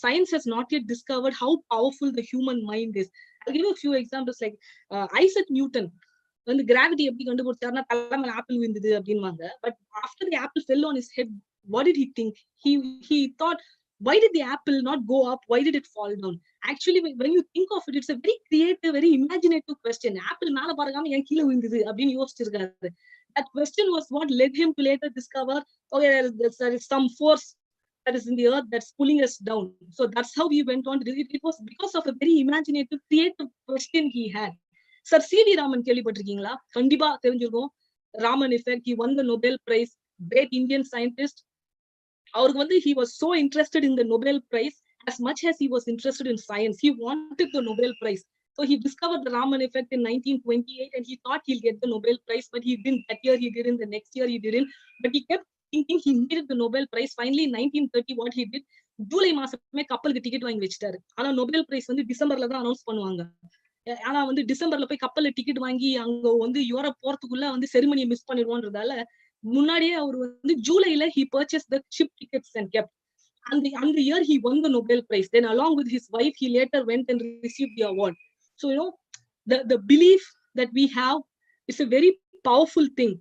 science has not yet discovered how powerful the human mind is. I'll give you a few examples. Like Isaac Newton, when the gravity எப்படி கண்டுபிடிச்சாருன்னா தலை மேல apple விழுந்தது அப்படின்வாங்க. But after the apple fell on his head, what did he think? He thought, why did the apple not go up? Why did it fall down? Actually, when you think of it, it's a very creative, very imaginative question. Apple மேல பறக்காம ஏன் கீழே விழுந்தது அப்படின்னு யோசிச்சிருக்காரு. That question was what led him to later discover, okay, there is some force that is in the earth that's pulling us down. So that's how he went on to do it. It was because of a very imaginative, creative question he had. Sir C.V. Raman கேள்விப்பட்டிருக்கீங்களா? கண்டிப்பா தெரிஞ்சிருக்கும். Raman effect. He won the Nobel Prize. Great Indian scientist. அவருக்கு வந்து he was so interested in the Nobel Prize as much as he was interested in science. He wanted the Nobel Prize. So he discovered the Raman effect in 1928, and he thought he'll get the Nobel Prize, but he didn't. That year he didn't. The next year he didn't. But he kept thinking he needed the Nobel Prize. Finally, in 1930, what he did, July மாசமே கப்பலுக்கு ticket வாங்கி வச்சுட்டாரு. ஆனா Nobel prize வந்து டிசம்பர்ல தான் announce பண்ணுவாங்க. ஆனா வந்து டிசம்பர்ல போய் கப்பல்ல டிக்கெட் வாங்கி அங்க வந்து யூரோப் போறதுக்குள்ள வந்து செரிமனியை மிஸ் பண்ணிடுவோன்றதால முன்னாடியே அவர் வந்து ஜூலைல he purchased the ship tickets and kept. And the year he won the Nobel Prize. Then along with his wife, he later went and received the award. So the belief that we have is a very powerful thing.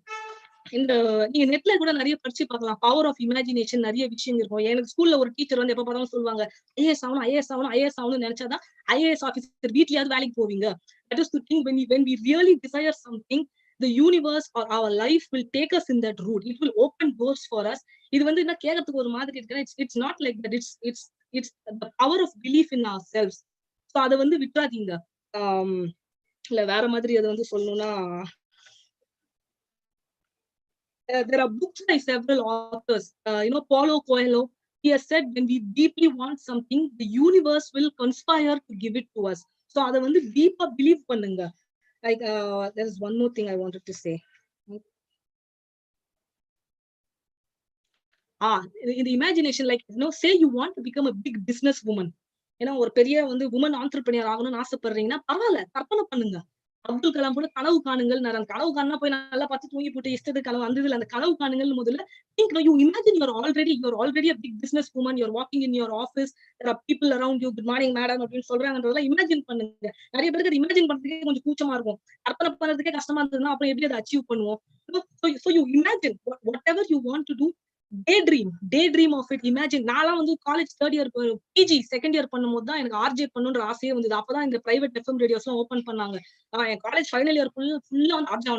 இந்த நீங்க நெட்ல கூட நிறைய படிச்சு பார்க்கலாம். Power of imagination நிறைய விஷயம் இருக்கும். எனக்கு ஸ்கூல்ல ஒரு டீச்சர் வந்து எப்ப பார்த்தாலும் சொல்லுவாங்க, ஐஏஎஸ் ஆகணும் ஐஏஎஸ் ஆகணும் ஐஏஎஸ் ஆகணும்னு நினைச்சாதான் ஐஏஎஸ் ஆஃபீஸர் வீட்லயாவது வேலைக்கு போவீங்க. That is the thing. When we really desire something, the universe or our life will take us in that route. It will open doors for us. இது வந்து என்ன கேட்கறதுக்கு ஒரு மாதிரி இருக்கு. It's not like that. It's the power of belief in ourselves. So அதை வந்து விட்டுறாதீங்க. இல்ல வேற மாதிரி அதை வந்து சொல்லணும்னா, there are books by several authors. Paulo Coelho, he has said, when we deeply want something, the universe will conspire to give it to us. So அதை வந்து deeper believe பண்ணுங்க. Like there is one more thing I wanted to say. in the imagination, like, say you want to become a big business woman. ஒரு பெரிய woman entrepreneur ஆகணும்னு ஆசைப்படுறீங்கன்னா பரவாயில்ல, கற்பனை பண்ணுங்க. அப்துல் கலாம் கூட கனவு காணுங்கள், நான் கனவு காணா போய் நல்லா பார்த்து தூங்கி போட்டு இஷ்டத்து கனவு அந்த இதுல அந்த கனவு காணுங்கள் முதல்ல think. You imagine you're already a big business woman. You're walking in your office, there are people around you. Good morning madam அப்படின்னு சொல்றாங்கன்றதெல்லாம் இமேஜின் பண்ணுங்க. நிறைய பேருக்கு அது இமேஜின் பண்றதுக்கே கொஞ்சம் கூச்சமா இருக்கும், கற்பனை பண்றதுக்கே கஷ்டமா இருந்ததுன்னா அப்புறம் எப்படி அதை அச்சீவ் பண்ணுவோம்? So you imagine whatever you want to do. Daydream of it. Imagine. நான்லாம் college third year PG second year பண்ணும்போது தான் எனக்கு ஆர்ஜே பண்ணுன்ற ஆசையே வந்தது. அப்பதான் இந்த பிரைவேட் எஃப்எம் ரேடியோஸ் எல்லாம் ஓபன் பண்ணாங்க. என் காலேஜ் ஃபைனல் இயர் ஃபுல்லா ஆர்ஜே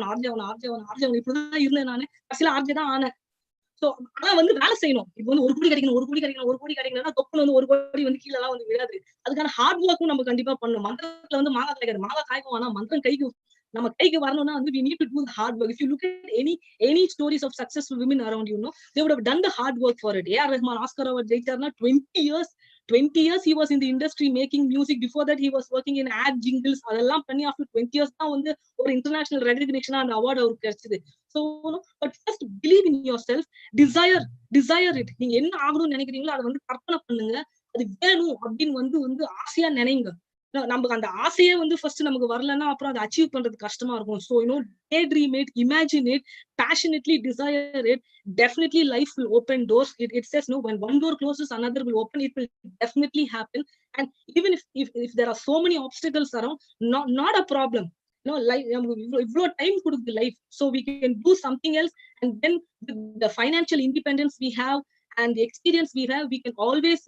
இப்படிதான் இருந்தேன் நானு. கடைசியில ஆர்ஜே தான் ஆனேன். சோ ஆனா வேலை செய்யணும். இப்போ ஒரு கோடி கிடைக்கணும் தொப்புன்னு 1 கோடி கீழே எல்லாம் விழாது. அதுக்கான ஹார்ட் ஒர்க்கும் நம்ம கண்டிப்பா பண்ணணும். மந்திரத்துல மாங்காய் கிடைக்காது, மாங்காய் காய்க்கும். ஆனா மந்திரம் கைக்கு நம்ம கைக்கு வரணும்னா we need to do the hard work. If you look at any stories of successful women around you, they would have done the hard work for it. A.R. Rahman Oscar award ஜெயிச்சார்னா 20 years he was in the industry making music. Before that he was working in ad jingles. அதெல்லாம் பண்ணி after 20 years தான் ஒரு international recognition அந்த award அவருக்கு கிடைச்சது. So but first believe in yourself, desire it. நீங்க என்ன ஆகணும்னு நினைக்கிறீங்களோ அதை கற்பனை பண்ணுங்க. அது வேணும் அப்படின்னு ஆசையா நினைங்க. நமக்கு அந்த ஆசையே ஃபர்ஸ்ட் நமக்கு வரலன்னா அப்புறம் அதை அச்சீவ் பண்றது கஷ்டமா இருக்கும். So daydream it, imagine it, passionately desire it. Definitely life will open doors. It says no, when one door closes another will open. It will definitely happen. And even if there are so many obstacles around, not a problem. Life இவ்ளோ time கொடுக்குது life, so we can do something else. And then with the financial independence we have and the experience we have, we can always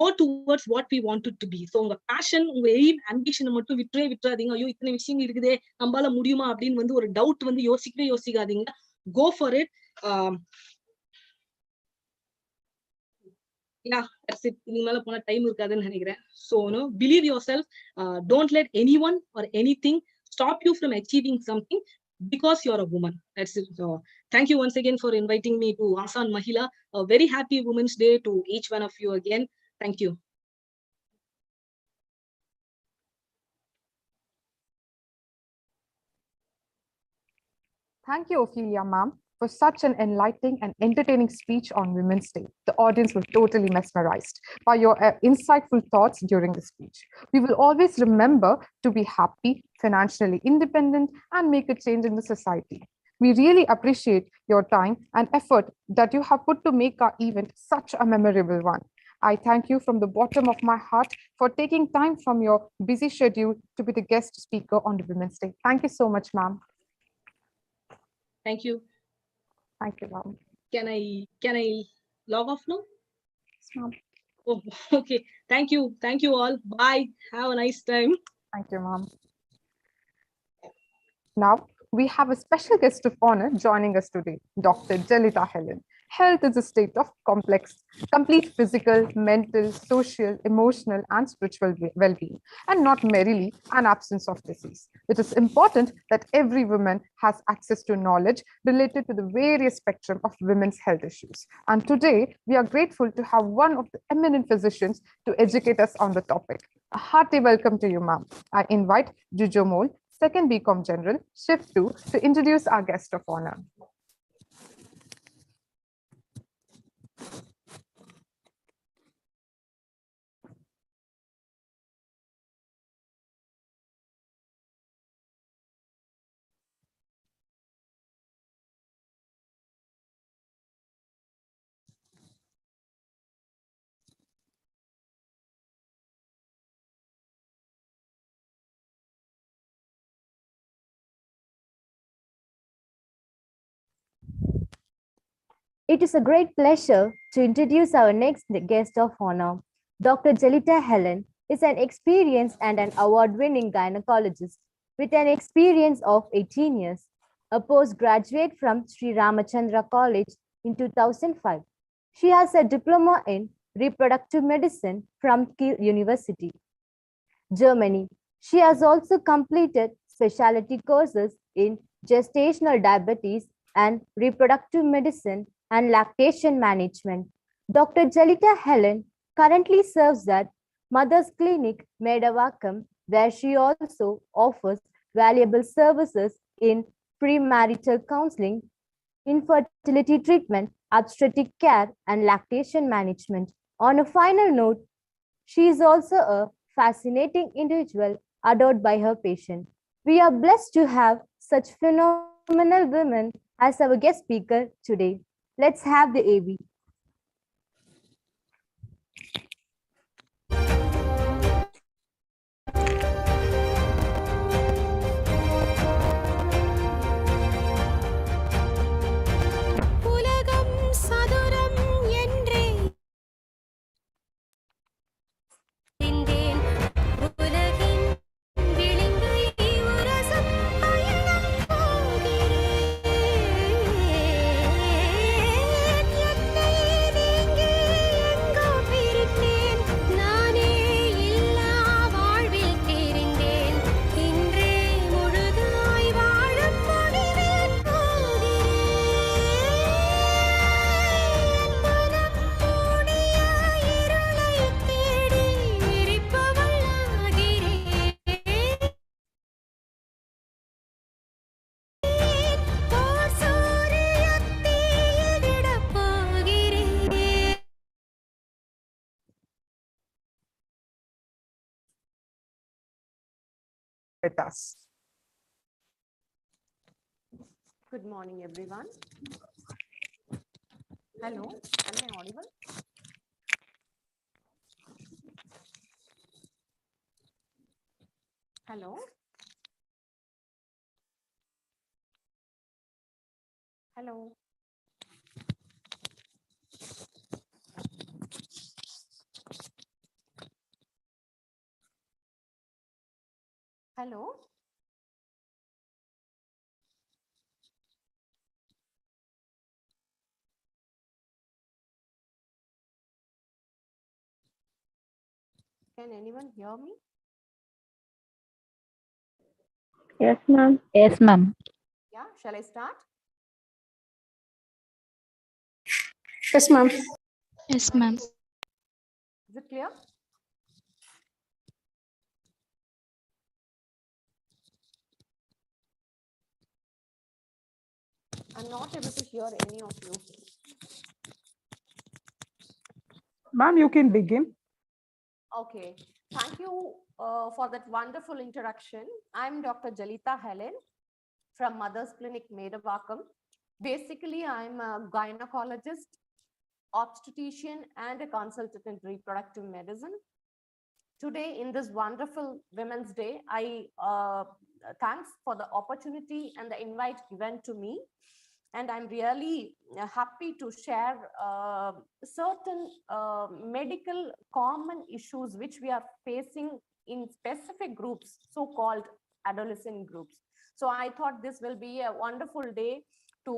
go towards what we want it to be. So உங்க passion, உங்க aim, ambition மட்டும் விட்டுறாதீங்க. ஐயோ இத்தனை விஷயம் இருக்குதே நம்மளால முடியுமா அப்படின்னு ஒரு டவுட் யோசிக்காதீங்க. Go for it. Yeah, that's it. இதுக்கு மேல போனா டைம் இருக்காதுன்னு நினைக்கிறேன். So believe yourself. Don't let anyone or anything stop you from achieving something because you're a woman. That's it. So thank you once again for inviting me to Asan Mahila. A very happy Women's Day to each one of you again. Thank you. Thank you, Ophelia ma'am, for such an enlightening and entertaining speech on Women's Day. The audience was totally mesmerized by your insightful thoughts during the speech. We will always remember to be happy, financially independent, and make a change in the society. We really appreciate your time and effort that you have put to make our event such a memorable one. I thank you from the bottom of my heart for taking time from your busy schedule to be the guest speaker on the Women's Day. Thank you so much, ma'am. Thank you. Thank you, ma'am. Can I log off now? Yes, ma'am. Oh, okay. Thank you all. Bye. Have a nice time. Thank you, ma'am. Now, we have a special guest of honor joining us today, Dr. Jalita Helen. Health is a state of complete physical, mental, social, emotional, and spiritual well-being, and not merely an absence of disease. It is important that every woman has access to knowledge related to the various spectrum of women's health issues. And today, we are grateful to have one of the eminent physicians to educate us on the topic. A hearty welcome to you, ma'am. I invite Jujo Mole, Second BCom General, Shift 2, to introduce our guest of honor. It is a great pleasure to introduce our next guest of honor. Dr. Jalita Helen is an experienced and an award-winning gynecologist with an experience of 18 years, a postgraduate from Sri Ramachandra College in 2005. She has a diploma in reproductive medicine from Kiel University, Germany. She has also completed specialty courses in gestational diabetes and reproductive medicine and lactation management. Dr. Jalita Helen currently serves at Mother's Clinic, Medavakkam, where she also offers valuable services in premarital counseling, infertility treatment, obstetric care, and lactation management. On a final note, she is also a fascinating individual adored by her patient. We are blessed to have such phenomenal women as our guest speaker today. Let's have the AB. உலகம் சதுரம் என்றே அறிந்தேன். உலகின் விளிம்பை உரசும் பயணம் போகிறேன். என்னை நீங்கி எங்கோ பிரிந்தேன். நானே இல்லா வாழ்வில் தெரிந்தேன். இன்றே முழுதாய் வாழும் முடிவில் போகிறேன். மனம் மூடிய இருளை தேடி எரிப்பவள் ஆகிறேன். போர் சூரியத்தீயில் விடப் போகிறேன். with us. Good morning, everyone. Hello, am I audible? Hello. Hello. Hello. Can anyone hear me? Yes, ma'am. Yes, ma'am. Yeah, shall I start? Yes, ma'am. Yes, ma'am. Is it clear? I'm not able to hear any of you. Ma'am, you can begin. Okay, thank you for that wonderful introduction. I'm Dr. Jalita Helen from Mother's Clinic, Medavakkam. Basically, I'm a gynecologist, obstetrician, and a consultant in reproductive medicine. Today, in this wonderful Women's Day, I thanks for the opportunity and the invite given to me. And I'm really happy to share certain medical common issues which we are facing in specific groups, so-called adolescent groups. So I thought this will be a wonderful day to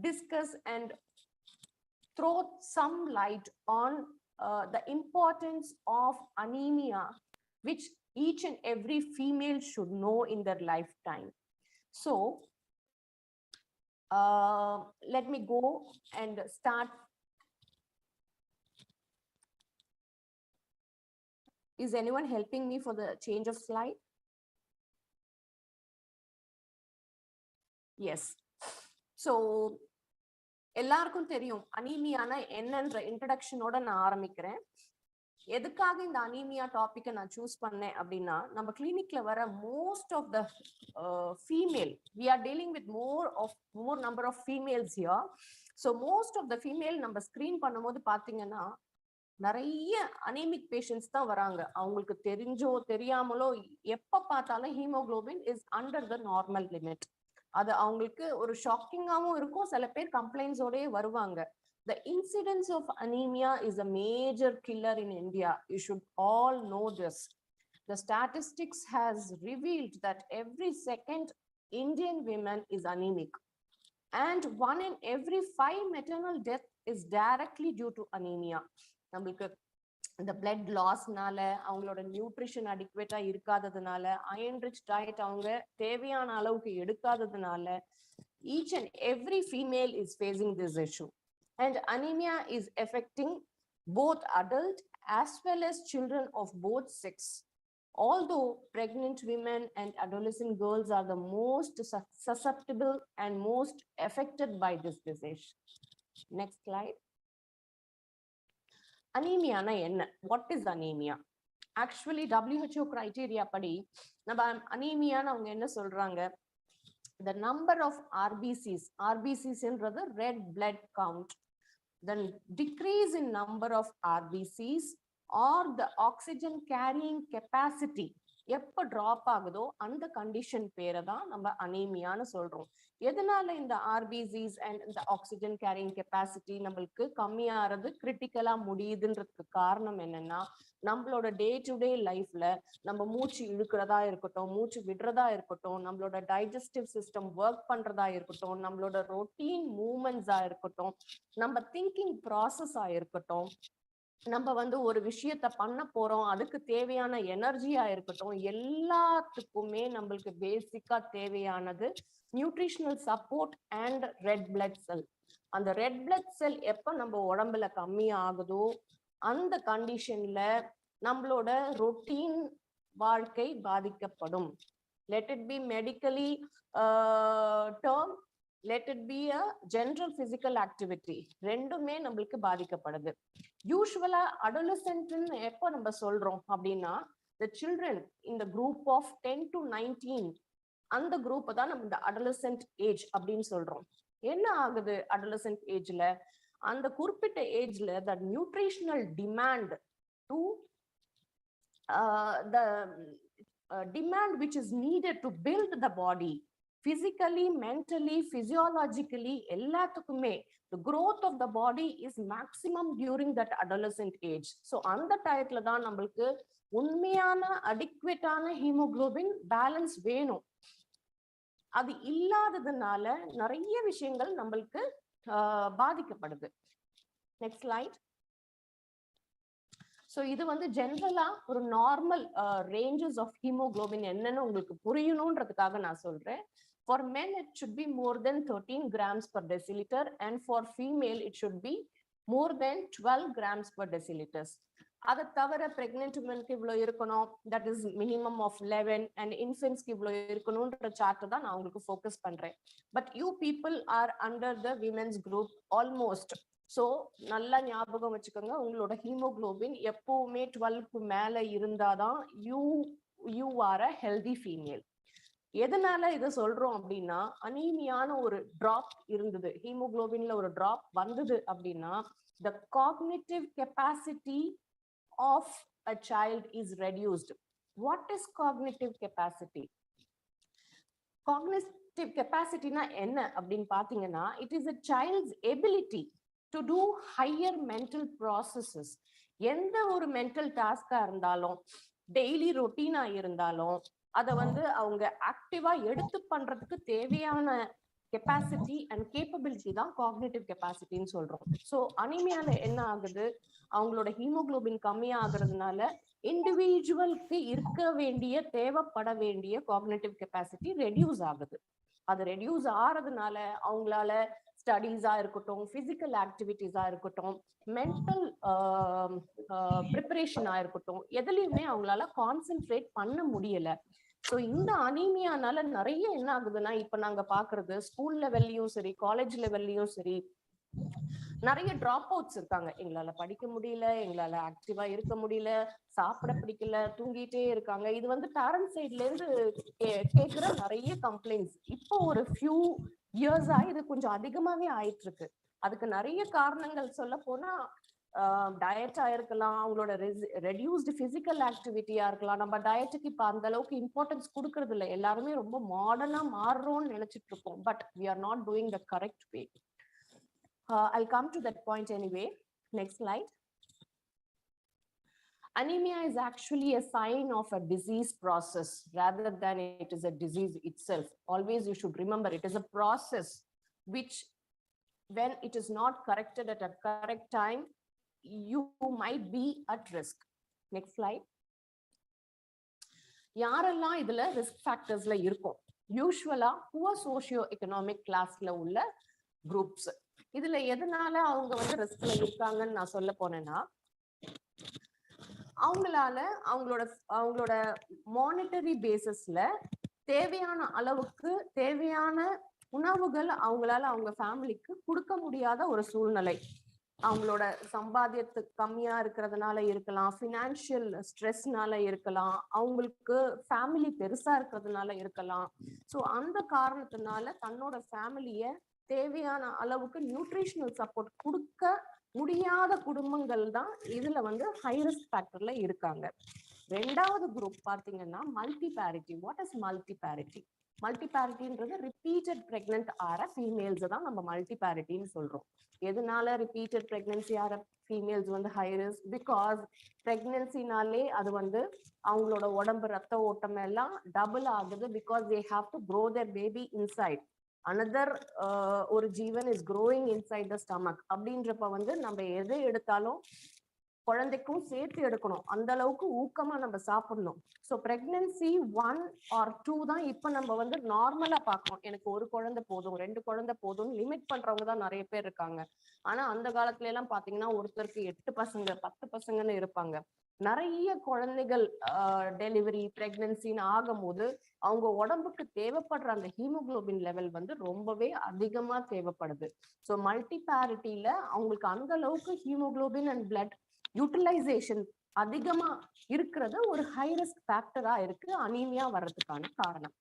discuss and throw some light on the importance of anemia, which each and every female should know in their lifetime. So let me go and start. Is anyone helping me for the change of slide? Yes. So எல்லாருக்கும் தெரியும் அனீமியானா என்னன்ற இன்ட்ரடக்ஷனோட நான் ஆரம்பிக்கிறேன். எதுக்காக இந்த anaemia டாபிக்கை நான் choose பண்ணேன் அப்படின்னா, நம்ம கிளினிக்ல வர most of the female, we are dealing with more number of females here. So most of the female நம்ம ஸ்கிரீன் பண்ணும்போது பார்த்தீங்கன்னா நிறைய அனீமிக் பேஷண்ட்ஸ் தான் வராங்க. அவங்களுக்கு தெரிஞ்சோ தெரியாமலோ எப்ப பார்த்தாலும் haemoglobin is under the normal limit. அது அவங்களுக்கு ஒரு ஷாக்கிங்காகவும் இருக்கும். சில பேர் கம்ப்ளைண்ட்ஸோடய வருவாங்க. The incidence of anemia is a major killer in India. You should all know this. The statistics has revealed that every second Indian woman is anemic. And 1 in every 5 maternal death is directly due to anemia. நம்மளுக்கு இந்த blood லாஸ்னால, அவங்களோட nutrition அடிக்வேட்டா இருக்காததுனால, iron rich diet அவங்க தேவையான அளவுக்கு எடுக்காததுனால, each and every female is facing this issue. And anemia is affecting both adult as well as children of both sex. Although pregnant women and adolescent girls are the most susceptible and most affected by this disease. Next slide. அனீமியானா என்ன? What is anaemia? Actually WHO criteria படி நம்ம அனீமியான்னு அவங்க என்ன சொல்றாங்க? the number of RBCs ன்றது red blood count, then decrease in number of RBCs or the oxygen carrying capacity எப்ப drop ஆகுதோ அந்த கண்டிஷன் பேரை தான் நம்ம அனீமியான்னு சொல்றோம். எதனால இந்த ஆர்பிசிஸ் அண்ட் இந்த ஆக்சிஜன் கேரிங் கெப்பாசிட்டி நம்மளுக்கு கம்மியாகிறது கிரிட்டிக்கலா முடியுதுன்றதுக்கு காரணம் என்னன்னா, நம்மளோட டே டு டே லைஃப்ல நம்ம மூச்சு இழுக்கிறதா இருக்கட்டும், மூச்சு விடுறதா இருக்கட்டும், நம்மளோட டைஜஸ்டிவ் சிஸ்டம் ஒர்க் பண்றதா இருக்கட்டும், நம்மளோட ரொட்டீன் மூவ்மெண்ட்ஸா இருக்கட்டும், நம்ம திங்கிங் ப்ராசஸா இருக்கட்டும், நம்ம வந்து ஒரு விஷயத்த பண்ண போறோம், அதுக்கு தேவையான எனர்ஜியா இருக்கட்டும், எல்லாத்துக்குமே நம்மளுக்கு பேசிக்கா தேவையானது nutritional support and red blood cell. அந்த ரெட் பிளட் செல் எப்ப நம்ம உடம்புல கம்மி ஆகுதோ அந்த கண்டிஷன்ல நம்மளோட ரொட்டீன் வாழ்க்கை பாதிக்கப்படும். Let it B medically term, let it be a general physical activity, ரெண்டுமே நம்மளுக்கு பாதிக்கப்படுது. யூசுவலா adolescent எப்போ நம்ம சொல்றோம் அப்படின்னா, the children in the group of 10 to 19 அந்த குரூப் தான் நம்ம இந்த adolescent age அப்படின்னு சொல்றோம். என்ன ஆகுது adolescent ஏஜ்ல? அந்த குறிப்பிட்ட ஏஜ்ல the nutritional demand to the demand which is needed to build the body physically, mentally, physiologically, எல்லாத்துக்குமே the growth of the body is maximum during that adolescent age. So அந்த டயத்துல தான் நம்மளுக்கு உண்மையான அடிக்வேட்டான ஹீமோகுளோபின் பேலன்ஸ் வேணும். அது இல்லாததுனால நிறைய விஷயங்கள் நம்மளுக்கு பாதிக்கப்படுது. Next slide. ஸோ இது வந்து ஜென்ரலா ஒரு நார்மல் ரேஞ்சஸ் ஆஃப் ஹீமோகுளோபின் என்னன்னு உங்களுக்கு புரியணுன்றதுக்காக நான் சொல்றேன். For men, it should be more than 13 grams per deciliter, and for female, it should be more than 12 grams per deciliter. அதை தவிர பிரெக்னென்ட் உமனுக்கு இவ்வளோ இருக்கணும், that is minimum of 11, and இன்ஃபென்ட்ஸ்க்கு இவ்வளோ இருக்கணும்ன்ற சார்ட் தான் நான் உங்களுக்கு ஃபோக்கஸ் பண்றேன். But you people are under the women's group almost. So நல்லா ஞாபகம் வச்சுக்கோங்க, உங்களோட ஹீமோகுளோபின் எப்பவுமே 12க்கு மேல இருந்தாதான் you are a healthy female. எதனால இதை சொல்றோம் அப்படின்னா, அனீமியான ஒரு டிராப் இருந்தது, ஹீமோகுளோபின்ல ஒரு டிராப் வந்தது அப்படின்னா, the cognitive capacity of a child is reduced. What is cognitive capacity? Cognitive capacity na enna அப்படின்னு பாத்தீங்கன்னா, it is a child's ability to do higher mental processes. எந்த ஒரு மென்டல் டாஸ்கா இருந்தாலும், டெய்லி ரொட்டீனா இருந்தாலும், அதை வந்து அவங்க ஆக்டிவா எடுத்து பண்றதுக்கு தேவையான கெப்பாசிட்டி அண்ட் கேப்பபிலிட்டி தான் காக்னிட்டிவ் கெப்பாசிட்டின்னு சொல்றோம். ஸோ அனிமியால என்ன ஆகுது, அவங்களோட ஹீமோகுளோபின் கம்மியா ஆகுறதுனால இண்டிவிஜுவலுக்கு இருக்க வேண்டிய தேவைப்பட வேண்டிய காக்னிட்டிவ் கெப்பாசிட்டி ரெடியூஸ் ஆகுது. அது ரெடியூஸ் ஆறதுனால அவங்களால ஸ்டடீஸா இருக்கட்டும், பிசிக்கல் ஆக்டிவிட்டிஸா இருக்கட்டும், மென்டல் ப்ரிப்பரேஷனா இருக்கட்டும், எதுலையுமே அவங்களால கான்சென்ட்ரேட் பண்ண முடியல. ஸோ இந்த அனீமியானால நிறைய என்ன ஆகுதுன்னா, இப்ப நாங்க பாக்குறது ஸ்கூல் லெவல்லையும் சரி, காலேஜ் லெவல்லையும் சரி, நிறைய டிராப் அவுட்ஸ் இருக்காங்க. எங்களால படிக்க முடியல, எங்களால ஆக்டிவா இருக்க முடியல, சாப்பிட பிடிக்கல, தூங்கிட்டே இருக்காங்க. இது வந்து பேரண்ட் சைட்ல இருந்து கேட்கிற நிறைய கம்ப்ளைண்ட்ஸ். இப்போ ஒரு ஃபியூ இயர்ஸா இது கொஞ்சம் அதிகமாவே ஆயிட்டு இருக்கு. அதுக்கு நிறைய காரணங்கள் சொல்ல போனா, டயட்டா இருக்கலாம், அவங்களோட ரெடியூஸ்டு பிசிக்கல் ஆக்டிவிட்டியா இருக்கலாம். நம்ம டயட்டுக்கு இப்ப அந்த அளவுக்கு இம்பார்ட்டன்ஸ் கொடுக்கறது இல்லை. எல்லாருமே ரொம்ப மாடர்னா மாறுறோம்னு நினைச்சிட்டு இருக்கோம். But we are not doing the correct way. I'll come to that point anyway. Next slide. Anemia is actually a sign of a disease process rather than it is a disease itself. Always you should remember, it is a process which, when it is not corrected at a correct time, you might be at risk. Next slide. யாரெல்லாம் இதுல risk ஃபேக்டர்ஸ்ல இருக்கும்? யூஸ்வலா poor socio economic கிளாஸ்ல உள்ள groups. இதுல எதனால அவங்க வந்து ரிஸ்க்ல இருக்காங்கன்னு நான் சொல்ல போனேன்னா, அவங்களால அவங்களோட மானிட்டரி பேசிஸ்ல தேவையான அளவுக்கு தேவையான உணவுகள் அவங்களால அவங்க ஃபேமிலிக்கு கொடுக்க முடியாத ஒரு சூழ்நிலை, அவங்களோட சம்பாத்தியத்துக்கு கம்மியா இருக்கிறதுனால இருக்கலாம், ஃபினான்ஷியல் ஸ்ட்ரெஸ்னால இருக்கலாம், அவங்களுக்கு ஃபேமிலி பெருசா இருக்கிறதுனால இருக்கலாம். ஸோ அந்த காரணத்தினால தன்னோட ஃபேமிலிய தேவையான அளவுக்கு நியூட்ரிஷனல் சப்போர்ட் கொடுக்க முடியாத குடும்பங்கள் தான் இதுல வந்து ஹை ரிஸ்க் ஃபேக்டர்ல இருக்காங்க. ரெண்டாவது குரூப் பாத்தீங்கன்னா multi parity. What is multi parity? Multi பேரிட்டின்றது ரிப்பீட்டட் பிரெக்னென்ட் ஆற ஃபீமேல்ஸ் தான் நம்ம மல்டி பேரிட்டின்னு சொல்றோம். எதனால ரிப்பீட்டட் பிரெக்னன்சி ஆற ஃபீமேல்ஸ் வந்து ஹை ரிஸ்க்? பிகாஸ் பிரெக்னன்சினாலே அது வந்து அவங்களோட உடம்பு ரத்த ஓட்டம் எல்லாம் டபுள் ஆகுது. Because they have to grow their baby inside another ஒரு ஜீவன் is growing inside the stomach. அப்படின்றப்ப வந்து நம்ம எதை எடுத்தாலும் குழந்தைக்கும் சேர்த்து எடுக்கணும், அந்த அளவுக்கு ஊக்கமா நம்ம சாப்பிடணும். ஸோ பிரெக்னன்சி 1 or 2 தான் இப்ப நம்ம வந்து நார்மலா பார்க்கணும். எனக்கு ஒரு குழந்தை போதும், 2 குழந்தை போதும் லிமிட் பண்றவங்க தான் நிறைய பேர் இருக்காங்க. ஆனா அந்த காலத்துல எல்லாம் பாத்தீங்கன்னா ஒருத்தருக்கு 8 பசங்க 10 பசங்கன்னு இருப்பாங்க. நிறைய குழந்தைகள் டெலிவரி பிரெக்னன்சின்னு ஆகும்போது அவங்க உடம்புக்கு தேவைப்படுற அந்த ஹீமோகுளோபின் லெவல் வந்து ரொம்பவே அதிகமா தேவைப்படுது. ஸோ மல்டி பேரிட்டியில அவங்களுக்கு அந்த அளவுக்கு ஹீமோகுளோபின் அண்ட் பிளட் யூட்டிலைசேஷன் அதிகமா இருக்கிறது ஒரு ஹை ரிஸ்க் ஃபேக்டரா இருக்கு அனீமியா வர்றதுக்கான காரணம்.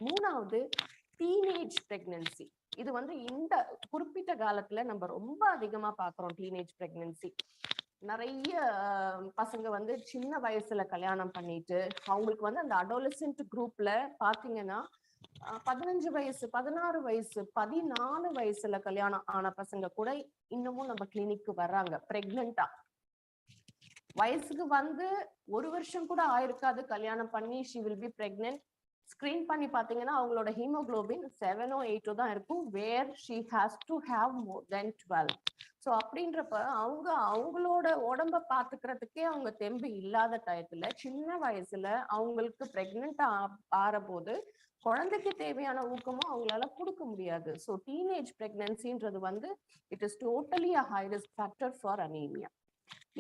மூணாவது டீனேஜ் பிரெக்னன்சி. இது வந்து இந்த குறிப்பிட்ட காலத்துல நம்ம ரொம்ப அதிகமா பாக்குறோம். டீனேஜ் பிரெக்னன்சி நிறைய பசங்க வந்து சின்ன வயசுல கல்யாணம் பண்ணிட்டு அவங்களுக்கு வந்து அந்த அடோலசென்ட் குரூப்ல பாத்தீங்கன்னா 15 வயசு 16 வயசு 14 வயசுல கல்யாணம் ஆன பசங்க கூட இன்னமும் நம்ம கிளினிக்கு வர்றாங்க பிரெக்னெண்டா. வயசுக்கு வந்து 1 வருஷம் கூட ஆயிருக்காது கல்யாணம் பண்ணி she will be pregnant. Screen பண்ணி பாத்தீங்கன்னா அவங்களோட ஹீமோகுளோபின் 7 or 8 தான் இருக்கும், where she has to have more then 12. So அப்படின்றப்ப அவங்க அவங்களோட உடம்ப பாத்துக்கிறதுக்கே அவங்க தெம்பு இல்லாத டயத்துல சின்ன வயசுல அவங்களுக்கு பிரெக்னென்ட் ஆற போது குழந்தைக்கு தேவையான ஊக்கமும் அவங்களால கொடுக்க முடியாது. ஸோ டீனேஜ் பிரெக்னன்சின்றது வந்து it is totally a high risk factor for anaemia.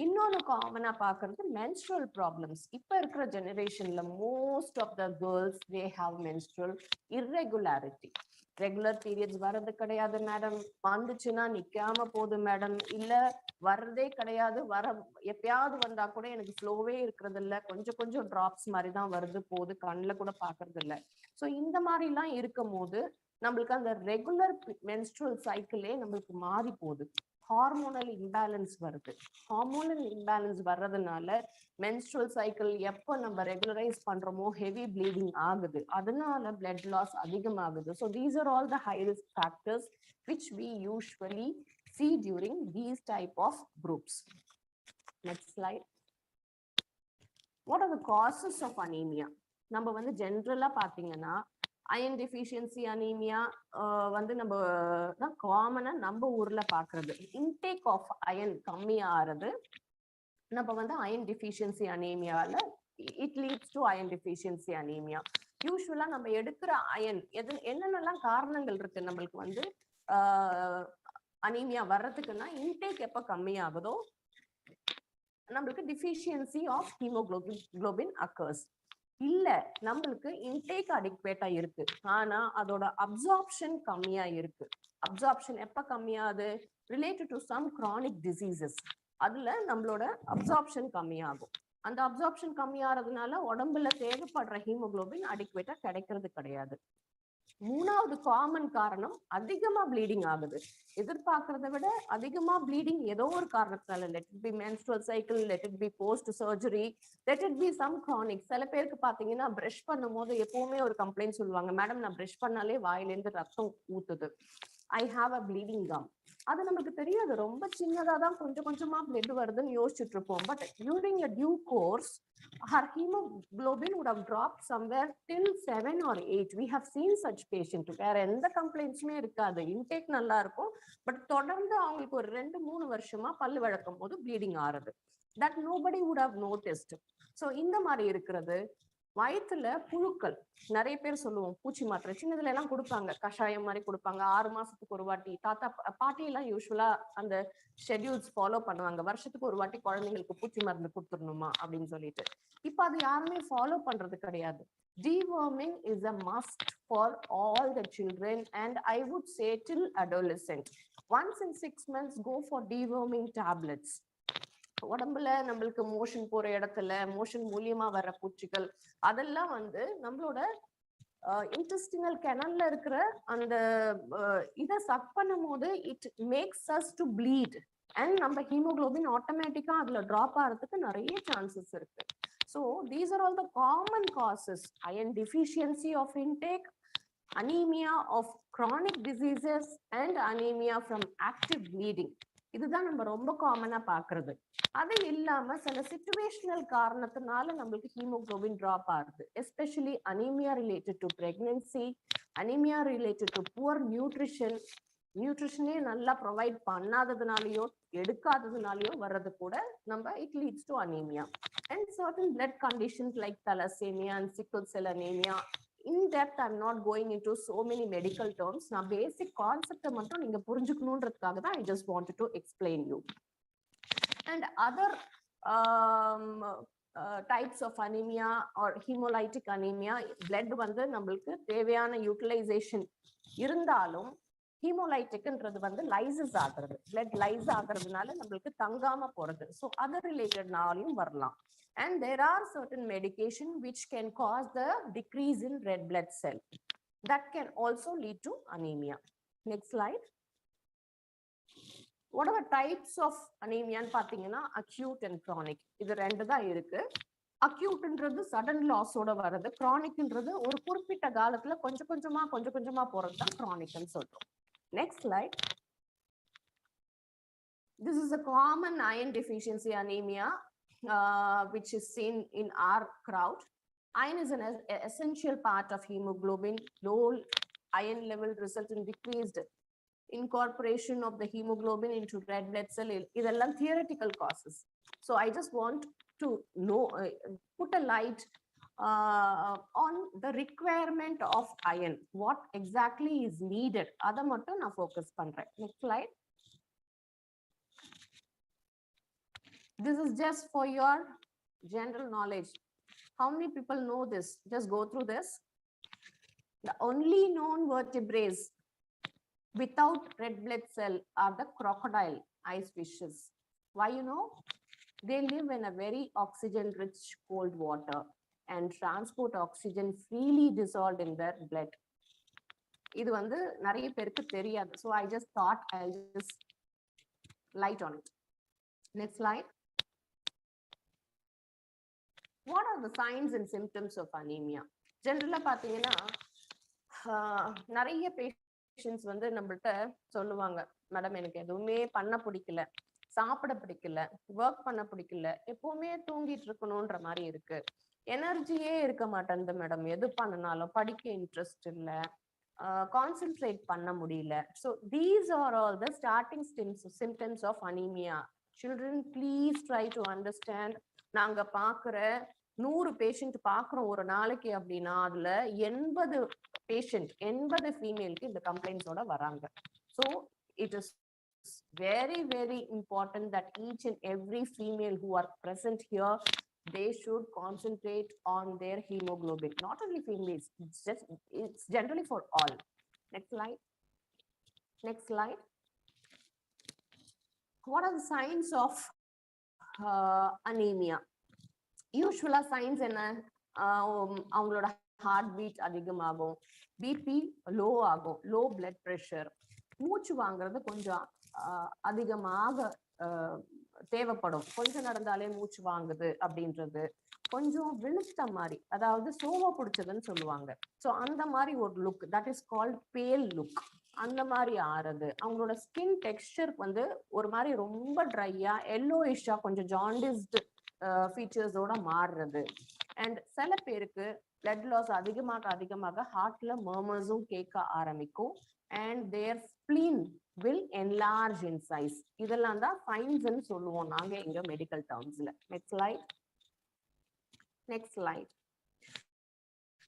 இன்னொன்னு காமனா பாக்குறது மென்ஸ்ட்ரல் ப்ராப்ளம்ஸ். இப்ப இருக்கிற ஜெனரேஷன்ல most of the girls they have menstrual irregularity. Regular periods வர்றது கிடையாது மேடம், வந்துச்சுன்னா நிக்காம போகுது மேடம், இல்ல வர்றதே கிடையாது, எப்பயாவது வந்தா கூட எனக்கு ஃப்ளோவே இருக்கிறது இல்ல, கொஞ்சம் கொஞ்சம் டிராப்ஸ் மாதிரி தான் வருது போகுது, கண்ணுல கூட பாக்குறது இல்ல. ஸோ இந்த மாதிரி எல்லாம் இருக்கும் போது நம்மளுக்கு அந்த ரெகுலர் மென்ஸ்ட்ரல் சைக்கிளே நம்மளுக்கு மாறி போகுது. ஹார்மோனல் இம்பேலன்ஸ் வருது. ஹார்மோனல் இம்பேலன்ஸ் வர்றதுனால மென்ஸ்ட்ரல் சைக்கிள் எப்போ நம்ம ரெகுலரைஸ் பண்றோமோ ஹெவி ப்ளீடிங் ஆகுது, அதனால பிளட் லாஸ் அதிகமாகுது. So these are all the high risk factors which we usually see during these type of groups. Next slide. What are the causes of anemia? நம்ம வந்து ஜென்ரலா பாத்தீங்கன்னா அயன் டெஃபிஷியன்சி அனீமியா வந்து நம்ம காமனா நம்ம ஊர்ல பாக்குறது. இன்டேக் ஆஃப் அயன் கம்மியாகிறது நம்ம வந்து அயன் டெஃபிஷியன்சி அனீமியால it leads to iron deficiency anaemia. யூஸ்வலா நம்ம எடுக்கிற அயன் என்னென்னலாம் காரணங்கள் இருக்கு நம்மளுக்கு வந்து அனீமியா வர்றதுக்குன்னா இன்டேக் எப்ப கம்மியாகுதோ நம்மளுக்கு டிஃபிஷியன்சி ஆஃப் ஹீமோகுளோபின் அக்கர்ஸ். இல்ல நம்மளுக்கு இன்டேக் அடிக்வேட்டா இருக்கு, ஆனா அதோட அப்சார்ப்ஷன் கம்மியா இருக்கு. அப்சார்ப்ஷன் எப்ப கம்மியாகுது? Related to some chronic diseases. அதுல நம்மளோட அப்சார்ப்ஷன் கம்மியாகும். அந்த அப்சார்ப்ஷன் கம்மியாகிறதுனால உடம்புல தேவைப்படுற ஹீமோகுளோபின் அடிக்வேட்டா கிடைக்கிறது கிடையாது. மூணாவது காமன் காரணம் அதிகமா ப்ளீடிங் ஆகுது. எதிர்பார்க்கறத விட அதிகமா ப்ளீடிங் ஏதோ ஒரு காரணத்தால, let it be menstrual cycle, let it be post surgery, let it be some chronic. சில பேருக்கு பாத்தீங்கன்னா பிரஷ் பண்ணும் போது எப்பவுமே ஒரு கம்ப்ளைண்ட் சொல்லுவாங்க, மேடம் நான் பிரஷ் பண்ணாலே வாயிலேருந்து ரத்தம் ஊத்துது, I have a bleeding gum. அது நமக்கு தெரியாது, ரொம்ப சின்னதா தான் கொஞ்சம் கொஞ்சமா பிளட் வருதுன்னு யோசிச்சுட்டு இருப்போம். But during a due course her hemoglobin would have dropped somewhere till 7 or 8. We have seen such patient. வேற எந்த கம்ப்ளைண்ட்ஸுமே இருக்காது, இன்டேக் நல்லா இருக்கும், பட் தொடர்ந்து அவங்களுக்கு ஒரு 2-3 வருஷமா பல்லு வழக்கும் போது ப்ளீடிங் ஆறுது. that nobody would have noticed. So இந்த மாதிரி இருக்கிறது. வயிற்றுல புழுக்கள், நிறைய பேர் சொல்லுவோம் பூச்சி மாத்திரை சின்னதுல எல்லாம் கொடுப்பாங்க, கஷாயம் மாதிரி கொடுப்பாங்க, 6 மாசத்துக்கு ஒரு வாட்டி. தாத்தா பாட்டி எல்லாம் யூஸ்வலா அந்த ஷெட்யூல்ஸ் ஃபாலோ பண்ணுவாங்க, வருஷத்துக்கு ஒரு வாட்டி குழந்தைங்களுக்கு பூச்சி மருந்து கொடுத்துடணுமா அப்படின்னு சொல்லிட்டு. இப்ப அது யாருமே ஃபாலோ பண்றது கிடையாது. Deworming is a must for all the children, and I would say till adolescent. Once in 6 months, go for deworming tablets. உடம்புல நம்மளுக்கு மோஷன் போற இடத்துல மோஷன் மூலியமா வர பூச்சிகள் அதெல்லாம் வந்து நம்மளோட இன்டெஸ்டினல் கெனல்ல இருக்கிற அந்த இதை சக் பண்ணும் போது it makes us to bleed and நம்ம ஹீமோகுளோபின் ஆட்டோமேட்டிக்கா அதுல டிராப் ஆகிறதுக்கு நிறைய சான்சஸ் இருக்கு. So these are all the common causes: iron deficiency of intake, anaemia of chronic diseases and anemia from active bleeding. இதுதான் நம்ம ரொம்ப காமனா பாக்குறது. அது இல்லாம சில சிச்சுவேஷனல் காரணத்தினால நம்மளுக்கு ஹீமோகுளோபின் டிராப் ஆகுது. Especially anaemia related to pregnancy, anaemia related to poor நியூட்ரிஷனே நல்லா ப்ரொவைட் பண்ணாததுனாலயோ எடுக்காததுனாலயோ வர்றது கூட நம்ம it leads to anaemia. And certain blood conditions like thalassaemia and sickle cell anaemia. In depth, I'm not going into so many medical terms. நான் basic concept மட்டும் நீங்க புரிஞ்சுக்கணும்ன்றதுக்காக தான் I just wanted to explain you. And other types of anemia or hemolytic anemia, blood வந்து நம்மளுக்கு தேவையான utilisation இருந்தாலும் ஹீமோலைட்டிக்ன்றது வந்து lysis ஆகுறது, பிளட் லைஸ் ஆகுறதுனால நம்மளுக்கு தங்காம போறது. ஸோ அதர் ரிலேட்டட்னாலையும் வரலாம். And there are certain medication which can cause the decrease in red blood cell. That can also lead to anemia. Next slide. What are the types of anemia? பாத்தீங்கன்னா acute and chronic. இது ரெண்டு தான் இருக்கு. அக்யூட்ன்றது sudden லாஸோட வர்றது, chronic-ன்றது ஒரு குறிப்பிட்ட காலத்துல கொஞ்சம் கொஞ்சமா போறது தான் chronic-ன்னு சொல்றோம். Next slide. This is a common iron deficiency anemia. Which is seen in our crowd. Iron is an essential part of hemoglobin. Low iron level results in decreased incorporation of the hemoglobin into red blood cell. Idallam theoretical causes. So I just want to know, put a light on the requirement of iron. What exactly is needed? Adha mattum na focus pandren. Next slide. This is just for your general knowledge. How many people know this? Just go through this. The only known vertebrates without red blood cell are the crocodile ice fishes. Why you know? They live in a very oxygen rich cold water and transport oxygen freely dissolved in their blood. இது வந்து நிறைய பேருக்கு தெரியாது. So I just thought I'll just light on it. Next slide. What are the signs and symptoms of anemia? Generally பாத்தீங்கன்னா நிறைய patients வந்து நம்மள்ட்ட சொல்லுவாங்க, மேடம் எனக்கு எதுவுமே பண்ண பிடிக்கல, சாப்பிட பிடிக்கல, ஒர்க் பண்ண பிடிக்கல, எப்பவுமே தூங்கிட்டு இருக்கணும்ன்ற மாதிரி இருக்கு, எனர்ஜியே இருக்க மாட்டேங்குது மேடம், எது பண்ணனாலும் படிக்க இன்ட்ரெஸ்ட் இல்லை, கான்சென்ட்ரேட் பண்ண முடியல. So these are all the starting symptoms of anaemia. Children, please try to understand. நாங்க பாக்குற 100 பேஷண்ட் பாக்குறோம் ஒரு நாளைக்கு அப்படின்னா அதுல 80 ஃபீமேலுக்கு இந்த கம்ப்ளைண்ட்ஸோட வராங்க. So it is very very important that each and every female who are present here, they should concentrate on their hemoglobin. Not only females, it's generally for all. Next slide. Next slide. What are the signs of anemia? Usually signs என்ன, அவங்களோட heart beat அதிகமாகும், BP low ஆகும், low blood pressure, மூச்சு வாங்குறது கொஞ்சம் அதிகமாக தேவைப்படும், கொஞ்சம் நடந்தாலே மூச்சு வாங்குது அப்படின்றது, கொஞ்சம் விழுத்த மாதிரி, அதாவது சோவா பிடிச்சதுன்னு சொல்லுவாங்க. ஸோ அந்த மாதிரி ஒரு லுக், தட் இஸ் கால்ட் பேல் லுக், அந்த மாதிரி ஆறுது. அவங்களோட ஸ்கின் டெக்ஸ்டர் வந்து ஒரு மாதிரி ரொம்ப ட்ரையா எல்லோயிஷா கொஞ்சம் ஜாண்டிஸ்டு ஃபீச்சர்ஸோட மாறுறது. அண்ட் சில பேருக்கு பிளட் லாஸ் அதிகமாக ஹார்ட்ல மர்மர்ஸும் கேட்க ஆரம்பிக்கும். And their spleen will enlarge in size. இதெல்லாம் தான் சைன்ஸ்ன்னு சொல்லுவோம் நாங்க எங்க மெடிக்கல் டேர்ம்ஸ்ல. Next slide. Next slide.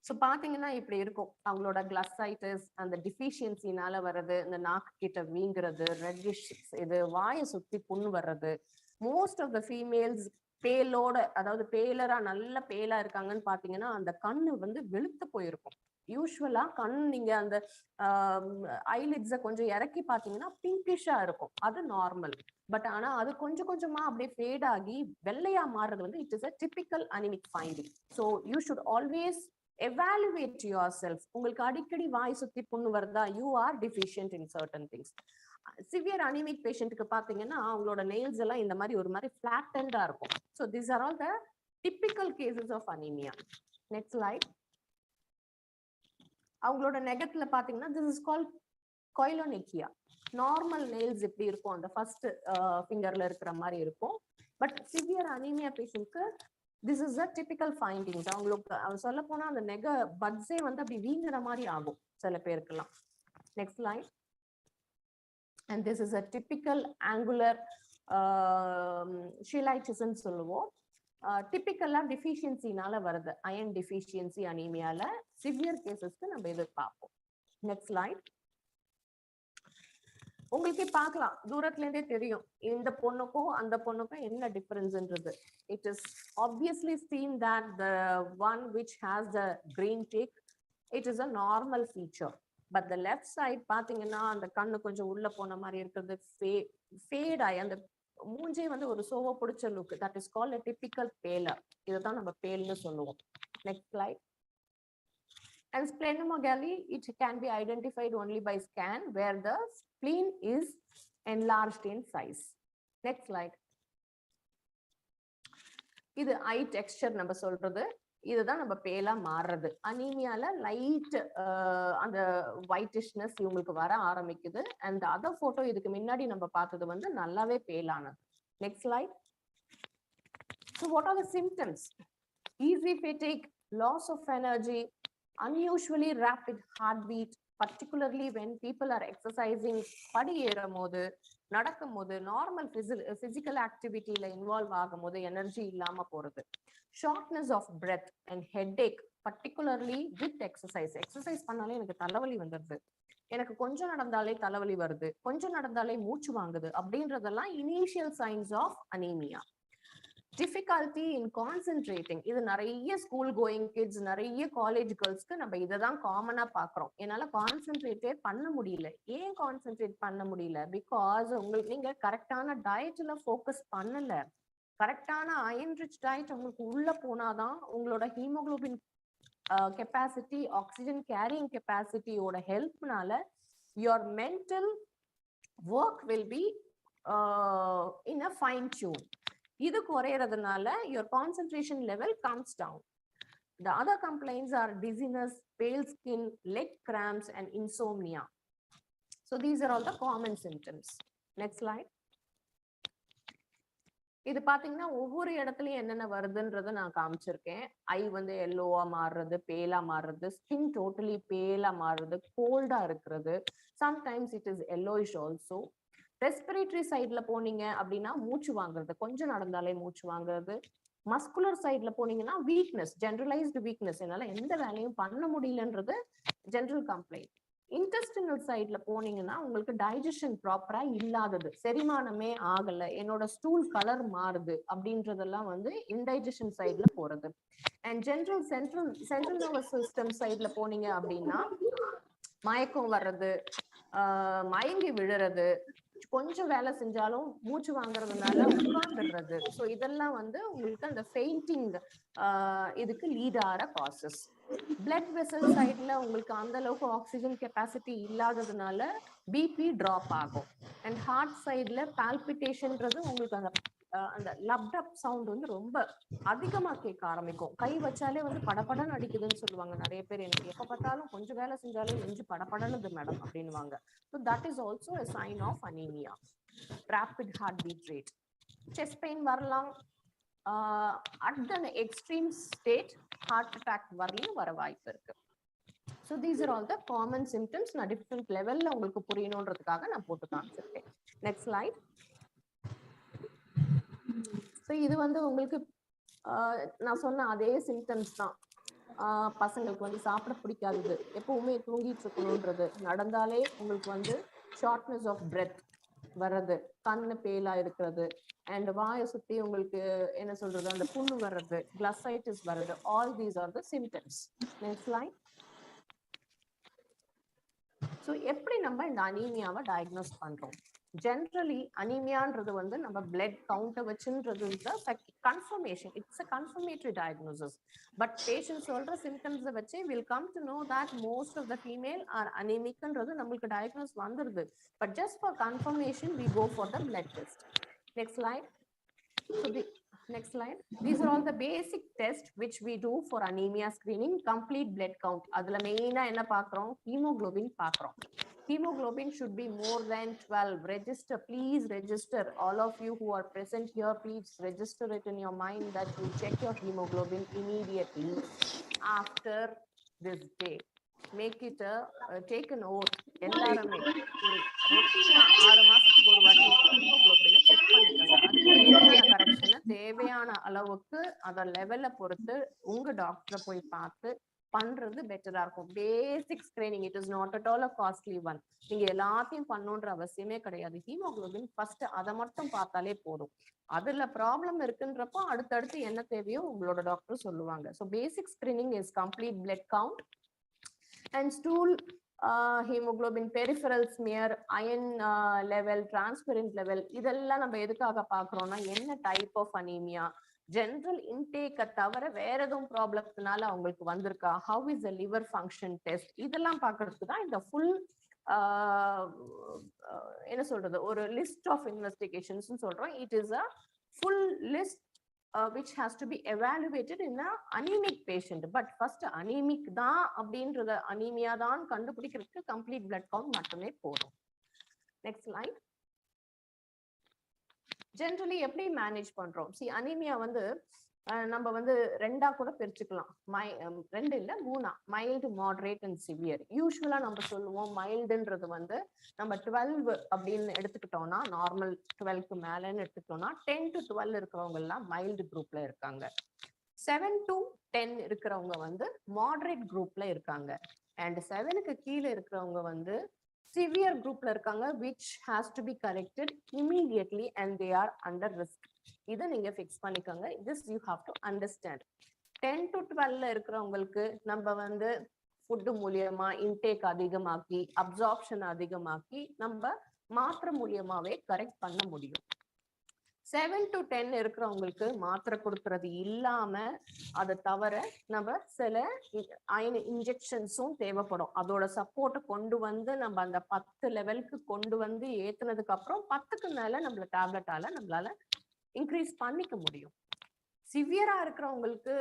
So பார்த்தீங்கன்னா இப்படி இருக்கும் அவங்களோட கிளசைட்டிஸ், அந்த டிஃபிஷியன்சினால வர்றது, இந்த நாக்கு கிட்ட வீங்குறது, ரெட்டிஷ், இது வாயை சுற்றி புண் வர்றது. மோஸ்ட் ஆஃப் த ஃபீமேல்ஸ் பேலோட, அதாவது பேலரா நல்ல பேலா இருக்காங்கன்னு பார்த்தீங்கன்னா அந்த கண்ணு வந்து வெளுத்து போயிருக்கும். யூஸ்வலா கண் நீங்க அந்த ஐலிட்ஸை கொஞ்சம் இறக்கி பார்த்தீங்கன்னா பிங்கிஷா இருக்கும், அது நார்மல். பட் ஆனா அது கொஞ்சம் கொஞ்சமா அப்படியே ஃபேட் ஆகி வெள்ளையா மாறுறது வந்து it is a typical anaemic finding. So you should always evaluate your self. உங்களுக்கு அடிக்கடி வாய் சுத்தி புண்ணு வருதா, you are deficient in certain things. Severe anaemic பேஷண்ட்டுக்கு பார்த்தீங்கன்னா அவங்களோட நெயில்ஸ் எல்லாம் இந்த மாதிரி ஒரு மாதிரி ஃபிளாட்டண்டா இருக்கும். So this are all the typical cases of anaemia. Next slide. அவங்களோட நெகத்துல பாத்தீங்கன்னா this is call koilonychia. Normal nails எப்படி இருக்கும், அந்த ஃபர்ஸ்ட் ஃபிங்கர்ல இருக்கிற மாதிரி இருக்கும். பட் சிவியர் அனீமியா பேஷண்ட்க்கு this is a typical findings. அவங்களுக்கு சொல்ல போனா அந்த நெக பட்ஸே வந்து அப்படி வீங்குற மாதிரி ஆகும் சில பேருக்குலாம். Next line. And this is a typical angular ஷிலைட்டிஸ்ன்னு சொல்லுவோம். டிபிக்கலா டிஃபிஷியன்சினால வருது, அயன் டிஃபிஷியன்சி அனீமியால. சிவியர் கேசஸ்க்கு நம்ம எதிர்பார்ப்போம். Next slide. உங்களுக்கே பார்க்கலாம், தூரத்துல இருந்தே தெரியும் இந்த பொண்ணுக்கும் அந்த பொண்ணுக்கும் என்ன டிஃபரன்ஸ்ன்றது. It is obviously seen that the one which has the green tick it is a normal feature. But the left side பாத்தீங்கன்னா அந்த கண்ணு கொஞ்சம் உள்ள போன மாதிரி இருக்கிறது, ஃபேட் ஆகி அந்த மூஞ்சே வந்து ஒரு சோவ பிடிச்ச look. That is called a typical paler. இதுதான் நம்ம பேல்னு சொல்லுவோம். Next slide. And splenomegaly, it can be identified only by scan where the spleen is enlarged in size. Next slide. இது ஐ டெக்ஸ்சர் நம்ம சொல்றது, இதுதான் நம்ம பேலா மாறுறது. அனீமியால லைட் அந்த ஒயிட்டிஷ்னஸ் இவங்களுக்கு வர ஆரம்பிக்குது. அண்ட் அதர் போட்டோ இதுக்கு முன்னாடி நம்ம பார்த்தது வந்து நல்லாவே பேலானது. Next slide. So what are the symptoms? Easy fatigue, loss of energy, unusually rapid heartbeat, particularly when people are exercising, படி ஏறும் போது, நடக்கும் போது, நார்மல் பிசிக்கல் ஆக்டிவிட்டியில இன்வால்வ் ஆகும் போது எனர்ஜி இல்லாம போறது. Shortness of breath and headache, particularly with exercise. Exercise பண்ணாலே எனக்கு தலைவலி வந்துடுது, எனக்கு கொஞ்சம் நடந்தாலே தலைவலி வருது, கொஞ்சம் நடந்தாலே மூச்சு வாங்குது அப்படின்றதெல்லாம் initial signs of anaemia. Difficulty in concentrating, இது நிறைய ஸ்கூல் கோயிங் கிட்ஸ், நிறைய காலேஜ் கேர்ள்ஸ்க்கு நம்ம இதை தான் காமனா பாக்குறோம். என்னால கான்சென்ட்ரேட்டே பண்ண முடியல. ஏன் கான்சென்ட்ரேட் பண்ண முடியல? பிகாஸ் உங்களுக்கு நீங்க கரெக்டான டயட்ல ஃபோக்கஸ் பண்ணல. கரெக்டான அயன் ரிச் டயட் உங்களுக்கு உள்ள போனாதான் உங்களோட ஹீமோகுளோபின் கெப்பாசிட்டி, ஆக்சிஜன் கேரிங் கெப்பாசிட்டியோட ஹெல்ப்னால your mental work will be in a fine tune. இது குறையறதுனால your concentration level comes down. The other complaints are dizziness, pale skin, leg cramps and insomnia. So these are all the common symptoms. Next slide. இது பாத்தீங்கன்னா ஒவ்வொரு இடத்துலயும் என்னென்ன வருதுன்றத நான் காமிச்சிருக்கேன். ஐ வந்து எல்லோவா மாறுறது, பேலா மாறுறது, ஸ்கின் டோட்டலி பேலா மாறுறது, கோல்டா இருக்கிறது. Sometimes it is yellowish also. Respiratory சைட்ல போனீங்க அப்படின்னா மூச்சு வாங்குறது, கொஞ்சம் நடந்தாலே மூச்சு வாங்குறது. மஸ்குலர் சைட்ல போனீங்கன்னா வீக்னஸ், ஜெனரலைஸ்டு வீக்னஸ், என்னால எந்த வேலையும் பண்ண முடியலன்றது ஜெனரல் கம்ப்ளைண்ட். இன்டெஸ்டினல் சைட்ல போனீங்கன்னா உங்களுக்கு டைஜஷன் ப்ராப்பரா இல்லாதது, செரிமானமே ஆகல, என்னோட ஸ்டூல் கலர் மாறுது அப்படின்றதெல்லாம் வந்து இன்டைஜஷன் சைட்ல போறது. அண்ட் சென்ட்ரல் நர்வஸ் சிஸ்டம் சைட்ல போனீங்க அப்படின்னா மயக்கம் வர்றது, மயங்கி விழுறது, கொஞ்சம் வேலை செஞ்சாலும் மூச்சு வாங்குறதுனால உட்கார்ந்துடுறது. ஸோ இதெல்லாம் வந்து உங்களுக்கு அந்த ஃபெயிண்டிங் இதுக்கு லீட் ஆகிற காசஸ். பிளட் வெசல் சைட்ல உங்களுக்கு அந்த அளவுக்கு ஆக்சிஜன் கெப்பாசிட்டி இல்லாததுனால பிபி டிராப் ஆகும். அண்ட் ஹார்ட் சைட்ல பால்பிட்டேஷன்ன்றது உங்களுக்கு அந்த லப்டப் சவுண்ட் வந்து ரொம்ப அதிகமா கேட்க ஆரம்பிக்கும். கை வச்சாலே வந்து படபடன்னு அடிக்குதுன்னு சொல்லுவாங்க நிறைய பேர். எனக்கு எப்ப பார்த்தாலும் கொஞ்சம் வேலை செஞ்சாலே நெஞ்சு படபடனுது மேடம் அப்படின்வாங்க. So that is also a sign of anemia. Rapid heartbeat rate. Chest pain வரலாம். At the extreme state heart attack வரலையும் வர வாய்ப்பு இருக்கு. So these are all the common symptoms. நான் different levelல உங்களுக்கு புரியணுன்றதுக்காக நான் போட்டு காமிச்சிருக்கேன். Next slide. ஸோ இது வந்து உங்களுக்கு நான் சொன்ன அதே சிம்டம்ஸ் தான். பசங்களுக்கு வந்து சாப்பிட பிடிக்காதது, எப்பவுமே தூங்கிட்டு இருக்கணும்ன்றது, நடந்தாலே உங்களுக்கு வந்து ஷார்ட்னஸ் ஆஃப் பிரெத் வர்றது, கண்ணு பேலா இருக்கிறது, அண்ட் வாயை சுத்தி உங்களுக்கு என்ன சொல்றது அந்த புண்ணு வர்றது, கிளசைட்டிஸ் வர்றது, all these are the symptoms. Next line. So எப்படி நம்ம இந்த அனீமியாவை டயக்னோஸ் பண்றோம்? ஜென்ரலி அனீமியான்றது வந்து நம்ம பிளட் கவுண்ட்டை வச்சுன்றது confirmation, it's a confirmatory diagnosis. But patient சொல்ற சிம்டம்ஸை வச்சு will come to know that most of the female are அனீமிக்ன்றது நம்மளுக்கு டயக்னோஸ் வந்துருது. But just for confirmation we go for the blood test. Next slide. So next slide. These are all the basic tests which we do for anemia screening. Complete blood count. அதுல மெயினா என்ன பார்க்கிறோம்? hemoglobin பார்க்கிறோம். Hemoglobin should be more than 12. Register, please register. All of you who are present here, please register it in your mind that you check your hemoglobin immediately after this day. Make it a take an oath. எல்லாருமே ஒரு ரொட்டீனா 6 மாசத்துக்கு ஒரு வாட்டி ஹீமோகுளோபினை check பண்ணிக்கோங்க. அதுக்கு தேவையான கரெக்ஷனை தேவையான அளவுக்கு அத லெவலை பொறுத்து உங்க டாக்டரை போய் பார்த்து பண்றது பெட்டரா இருக்கும். Basic screening, it is not at all a costly one. நீங்க எல்லாத்தையும் பண்ணணுன்ற அவசியமே கிடையாது. ஹீமோகுளோபின் ஃபர்ஸ்ட் அதை மட்டும் பார்த்தாலே போதும். அதுல ப்ராப்ளம் இருக்குன்றப்போ அடுத்தடுத்து என்ன தேவையோ உங்களோட டாக்டர் சொல்லுவாங்க. So basic screening is complete blood count and stool, hemoglobin, peripheral smear, iron level, transparent level. இதெல்லாம் நம்ம எதுக்காக பார்க்கறோம்னா என்ன டைப் ஆஃப் அனீமியா, ஜெனரல் இன்டேக்கை தவிர வேற எதுவும் ப்ராப்ளத்தினால அவங்களுக்கு வந்திருக்கா, how is the liver function test, இதெல்லாம் பார்க்கறதுக்கு தான் இந்த ஃபுல் என்ன சொல்றது ஒரு லிஸ்ட் ஆஃப் இன்வெஸ்டிகேஷன்ஸ் சொல்றோம். It is a full list which has to be evaluated in a anemic patient. But first anemic தான் அப்படின்றத அனீமியா தான் கண்டுபிடிக்கிறதுக்கு கம்ப்ளீட் பிளட் கவுண்ட் மட்டுமே போதும். Next slide. ஜென்ரலி எப்படி மேனேஜ் பண்றோம்? சி அனீமியா வந்து நம்ம வந்து ரெண்டா கூட பிரிச்சுக்கலாம். ரெண்டு இல்ல மூணா, மைல்டு, மாடரேட் அண்ட் சிவியர். யூஸ்வலா நம்ம சொல்லுவோம் மைல்டுன்றது வந்து நம்ம 12 அப்படின்னு எடுத்துக்கிட்டோம்னா, நார்மல் 12க்கு மேலன்னு எடுத்துக்கிட்டோம்னா 10 to 12 இருக்கிறவங்க எல்லாம் மைல்டு குரூப்ல இருக்காங்க. 7 to 10 இருக்கிறவங்க வந்து மாடரேட் குரூப்ல இருக்காங்க. அண்ட் 7க்கு கீழே இருக்கிறவங்க வந்து சிவியர் குரூப்ல இருக்காங்க, which has to be corrected immediately and they are under risk. இதை நீங்க ஃபிக்ஸ் பண்ணிக்கோங்க. this you have to understand. 10 to 12ல இருக்கிறவங்களுக்கு நம்ம வந்து ஃபுட்டு மூலியமா இன்டேக் அதிகமாக்கி அப்சார்ப்ஷன் அதிகமாக்கி நம்ம மாத்திரை மூலியமாவே கரெக்ட் பண்ண முடியும். 7 to 10 இருக்கிறவங்களுக்கு மாத்திரை கொடுக்கறது இல்லாம அதை தவிர நம்ம சில அயன் இன்ஜெக்ஷன்ஸும் தேவைப்படும். அதோட சப்போர்ட்டை கொண்டு வந்து நம்ம அந்த 10 லெவலுக்கு கொண்டு வந்து ஏத்துனதுக்கு அப்புறம் 10க்கு மேல நம்மள டேப்லெட்டால நம்மளால இன்க்ரீஸ் பண்ணிக்க முடியும். சிவியரா இருக்கிறவங்களுக்கு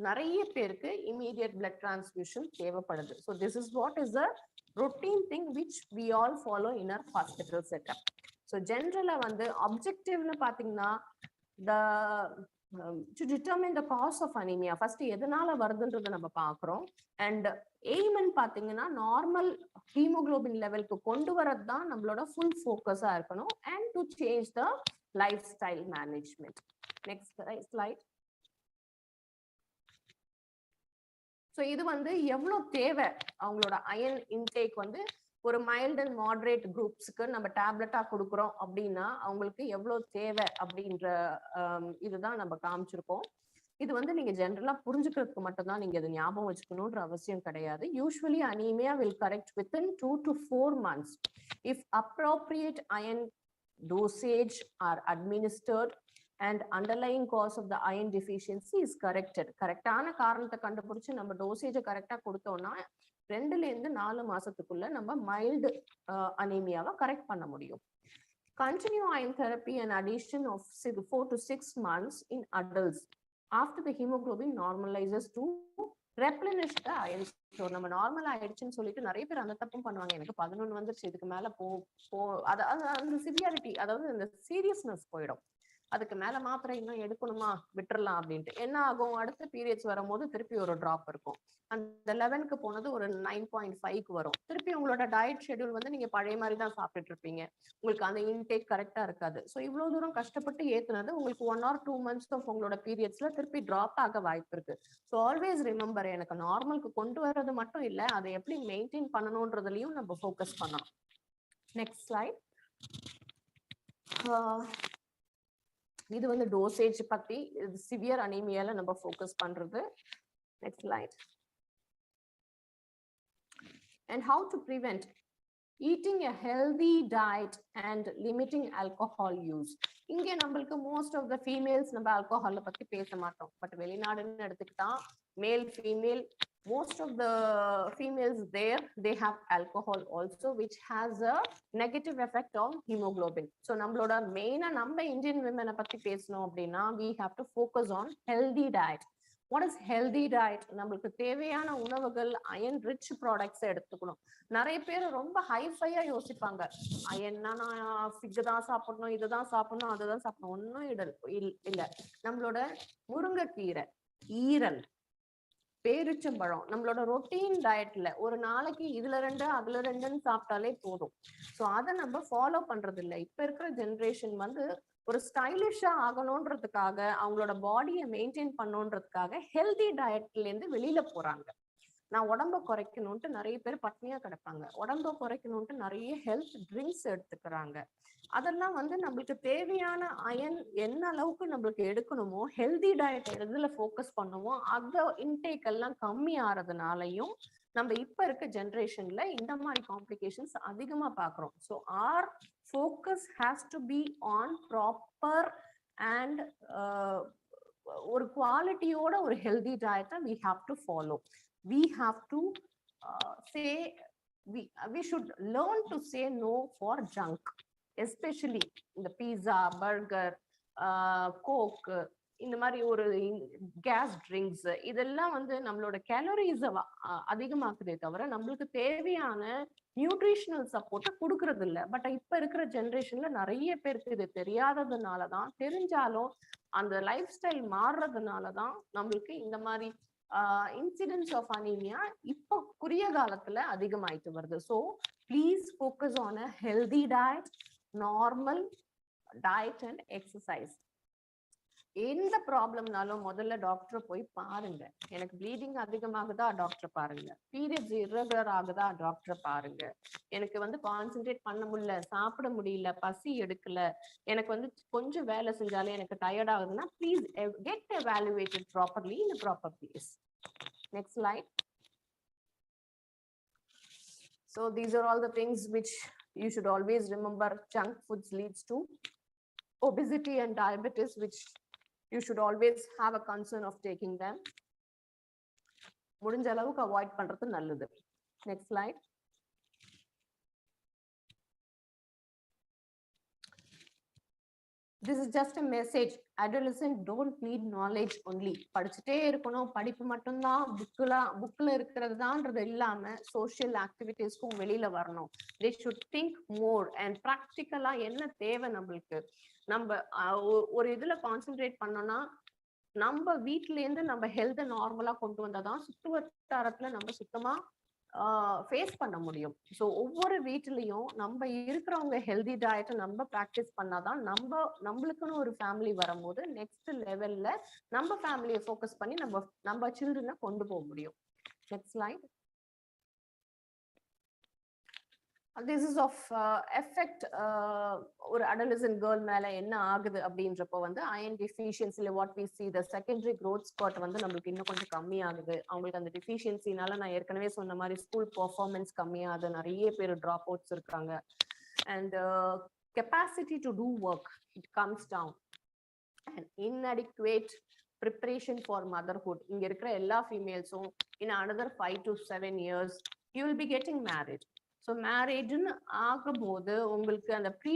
நிறைய பேருக்கு இமீடியட் பிளட் டிரான்ஸ்ஃபியூஷன் தேவைப்படுது. So this is what is a routine thing which we all follow in our hospital setup. So ஜென்ரலா வந்து அப்ஜெக்டிவ்னு பாத்தீங்கன்னா to determine the cause of anaemia, first எதனால வருதுன்றதை நம்ம பாக்குறோம். அண்ட் எய்ம்னு பாத்தீங்கன்னா நார்மல் ஹீமோகுளோபின் லெவலுக்கு கொண்டு வரது தான் நம்மளோட ஃபுல் ஃபோக்கஸா இருக்கணும். And to change the life style management. Next slide. So இது வந்து எவ்வளவு தேவை அவங்களோட அயன் இன்டேக் வந்து ஒரு மைல்டு அண்ட் மாடரேட் குரூப்ஸ்க்கு நம்ம டேப்லெட்டா கொடுக்குறோம் அப்படின்னா அவங்களுக்கு எவ்வளவு தேவை அப்படின்ற இதுதான் நம்ம காமிச்சிருக்கோம். இது வந்து நீங்க ஜென்ரலா புரிஞ்சுக்கிறதுக்கு மட்டும்தான் நீங்க இது ஞாபகம் வச்சுக்கணும்ன்ற அவசியம் கிடையாது. Usually anaemia will correct within 2 to 4 months if appropriate iron dosage are administered and underlying cause of the iron deficiency is corrected. கரெக்டான காரணத்தை கண்டுபிடிச்சு நம்ம டோசேஜை கரெக்டா கொடுத்தோம்னா 2 to 4 மாசத்துக்குள்ள நம்ம மைல்டு அனீமியாவை கரெக்ட் பண்ண முடியும். Continue iron therapy and addition of 4 to 6 months in adults after the hemoglobin normalizes to replenish the iron store. நம்ம நார்மல் ஆயிடுச்சுன்னு சொல்லிட்டு நிறைய பேர் அந்த தப்பும் பண்ணுவாங்க. எனக்கு 11 வந்துருச்சு, இதுக்கு மேல அந்த சிவியாரிட்டி, அதாவது அந்த சீரியஸ்னஸ் போயிடும். அதுக்கு மேல மாத்திரை இன்னும் எடுக்கணுமா, விட்டுறலாம் அப்படின்ட்டு என்ன ஆகும், அடுத்த பீரியட்ஸ் வரும்போது திருப்பி ஒரு டிராப் இருக்கும். அந்த 11க்கு போனது ஒரு 9.5க்கு வரும். திருப்பி உங்களோட டயட் ஷெட்யூல் வந்து நீங்க பழைய மாதிரி தான் சாப்பிட்டுட்டு இருப்பீங்க. உங்களுக்கு அந்த இன்டேக் கரெக்டா இருக்காது. ஸோ இவ்வளவு தூரம் கஷ்டப்பட்டு ஏத்துனது உங்களுக்கு 1 or 2 months ஆஃப் உங்களோட பீரியட்ஸ்ல திருப்பி டிராப் ஆக வாய்ப்பு இருக்கு. ஸோ ஆல்வேஸ் ரிமெம்பர், எனக்கு நார்மலுக்கு கொண்டு வர்றது மட்டும் இல்லை, அதை எப்படி மெயின்டைன் பண்ணணும்ன்றதுலயும் நம்ம ஃபோக்கஸ் பண்ணணும். Next slide. இது வந்து டோசேஜ் பத்தி, சிவியர் அனீமியால நம்ம ஃபோக்கஸ் பண்றது. Next slide. And how to prevent? Eating a healthy diet and limiting alcohol use. இங்கே நம்மளுக்கு most of the females நம்ம alcohol பத்தி பேச மாட்டோம். பட் வெளிநாடுன்னு எடுத்துக்கிட்டா male female most of the females there they have alcohol also which has a negative effect on hemoglobin. So நம்மளோட மெயினா நம்ம இந்தியன் விமனை பத்தி பேசணும் அப்படின்னா we have to focus on healthy diet. What is healthy diet? நம்மளுக்கு தேவையான உணவுகள் iron rich products எடுத்துக்கணும். நிறைய பேர் ரொம்ப ஹைஃபையா யோசிப்பாங்க, அயன்னா நான் ஃபிக் தான் சாப்பிடணும், இதுதான் சாப்பிடணும், அதுதான் சாப்பிடணும். ஒன்னும் இல்ல. நம்மளோட முருங்கைக்கீரை, ஈரல், பேரிச்சம்பழம் நம்மளோட ரொட்டீன் டயட்ல ஒரு நாளைக்கு இதுல 2 அதுல 2ன்னு சாப்பிட்டாலே போதும். ஸோ அதை நம்ம ஃபாலோ பண்றது இல்லை. இப்ப இருக்கிற ஜென்ரேஷன் வந்து ஒரு ஸ்டைலிஷா ஆகணும்ன்றதுக்காக அவங்களோட பாடியை மெயின்டைன் பண்ணணுன்றதுக்காக ஹெல்தி டயட்ல இருந்து வெளியில போறாங்க. நான் உடம்ப குறைக்கணும்ட்டு நிறைய பேர் பட்னியா கிடப்பாங்க. உடம்ப குறைக்கணும்ட்டு நிறைய ஹெல்த் ட்ரிங்க்ஸ் எடுத்துக்கிறாங்க. அதெல்லாம் வந்து நம்மளுக்கு தேவையான அயன் என்ன அளவுக்கு நம்மளுக்கு எடுக்கணுமோ ஹெல்தி டயட் எதுல ஃபோக்கஸ் பண்ணுமோ அந்த இன்டேக் எல்லாம் கம்மி ஆறதுனாலையும் நம்ம இப்ப இருக்க ஜென்ரேஷன்ல இந்த மாதிரி காம்ப்ளிகேஷன்ஸ் அதிகமா பாக்குறோம். So our focus has to be on proper and ஒரு குவாலிட்டியோட ஒரு ஹெல்தி டயட்டை we have to follow. We have to say we should learn to say no for junk, especially இந்த pizza, burger, coke, இந்த மாதிரி ஒரு கேஸ் ட்ரிங்க்ஸ் இதெல்லாம் வந்து நம்மளோட கேலரிஸை அதிகமாக்குதே தவிர நம்மளுக்கு தேவையான நியூட்ரிஷனல் சப்போர்ட்டை கொடுக்கறது இல்லை. பட் இப்ப இருக்கிற ஜென்ரேஷன்ல நிறைய பேருக்கு இது தெரியாததுனாலதான், தெரிஞ்சாலும் அந்த லைஃப் ஸ்டைல் மாறுறதுனாலதான் நம்மளுக்கு இந்த மாதிரி இன்சிடென்ட்ஸ் ஆஃப் அனீமியா இப்போ குறுகிய காலத்துல அதிகமாயிட்டு வருது. So please focus on a healthy diet, normal diet and exercise. எந்த ப்ராப்ளம்னாலும் முதல்ல டாக்டரை போய் பாருங்க. எனக்கு ப்ளீடிங் அதிகமாகுதா, டாக்டரை பாருங்க. பீரியட்ஸ் இர்ரெகுலர் ஆகுதா, டாக்டரை பாருங்க. எனக்கு வந்து கான்சென்ட்ரேட் பண்ண முடியல, சாப்பிட முடியல, பசி எடுக்கல, எனக்கு வந்து கொஞ்சம் வேலை செஞ்சாலே எனக்கு டயர்ட் ஆகுதுன்னா please get evaluated properly in proper place. Next slide. So these are all the things which you should always remember. Junk foods leads to obesity and diabetes, which you should always have a concern of taking them. முடிஞ்ச அளவுக்கு avoid பண்றது நல்லது. Next slide. This is just a message. Adolescent don't need knowledge only. படிச்சுட்டே இருக்கணும், படிப்பு மட்டும்தான் புக்ல இருக்கிறது தான்ன்றது இல்லாம சோஷியல் ஆக்டிவிட்டிஸ்க்கும் வெளியில வரணும். They should think more and practically என்ன தேவை நம்மளுக்கு. நம்ம ஒரு இதுல கான்சென்ட்ரேட் பண்ணோம்னா நம்ம வீட்ல இருந்து நம்ம ஹெல்த் நார்மலா கொண்டு வந்தாதான் சுற்று வட்டாரத்துல நம்ம சுத்தமா ஃபேஸ் பண்ண முடியும். ஸோ ஒவ்வொரு வீட்லயும் நம்ம இருக்கிறவங்க ஹெல்தி டயட்டை நம்ம ப்ராக்டிஸ் பண்ணாதான் நம்மளுக்குன்னு ஒரு ஃபேமிலி வரும்போது நெக்ஸ்ட் லெவல்ல நம்ம ஃபேமிலியை ஃபோக்கஸ் பண்ணி நம்ம சில்ட்ரனை கொண்டு போக முடியும். Next slide. This is of effect ஒரு adolescent girl மேல என்ன ஆகுது அப்படின்றப்போ வந்து iron deficiency what we see the secondary growth spurt வந்து நம்மளுக்கு இன்னும் கொஞ்சம் கம்மி ஆகுது. அவங்களுக்கு அந்த deficiencyனால நான் ஏற்கனவே சொன்ன மாதிரி ஸ்கூல் பெர்ஃபார்மன்ஸ் கம்மியாகுது, நிறைய பேர் ட்ராப் அவுட்ஸ் இருக்காங்க. and capacity to do work it comes down and inadequate preparation for motherhood. இங்க இருக்கிற எல்லா ஃபீமேல்ஸும் in another 5 to 7 years you will be getting married. So மேரேஜ்னு ஆகும்போது உங்களுக்கு அந்த ப்ரீ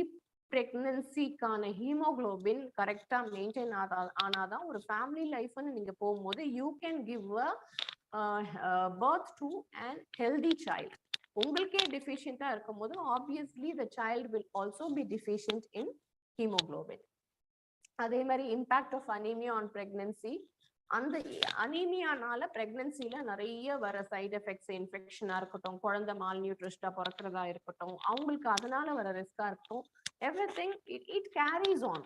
ப்ரெக்னன்சிக்கான ஹீமோக்ளோபின் கரெக்டா மெயின்டைன் ஆனாதான் ஒரு ஃபேமிலி லைஃப்னு நீங்க போகும்போது you can give a birth to and healthy child. உங்களுக்கே டெஃபிஷியண்டா இருக்கும் போது obviously the child will also be deficient in haemoglobin. அதே மாதிரி impact of anaemia on pregnancy. அந்த அனீமியானால பிரெக்னன்சில நிறைய வர சைடு எஃபெக்ட்ஸ், இன்ஃபெக்ஷனா இருக்கட்டும், குழந்தை மால் நியூட்ரிஸ்டா பிறக்கிறதா இருக்கட்டும், அவங்களுக்கு அதனால வர ரிஸ்கா இருக்கட்டும், everything it carries on.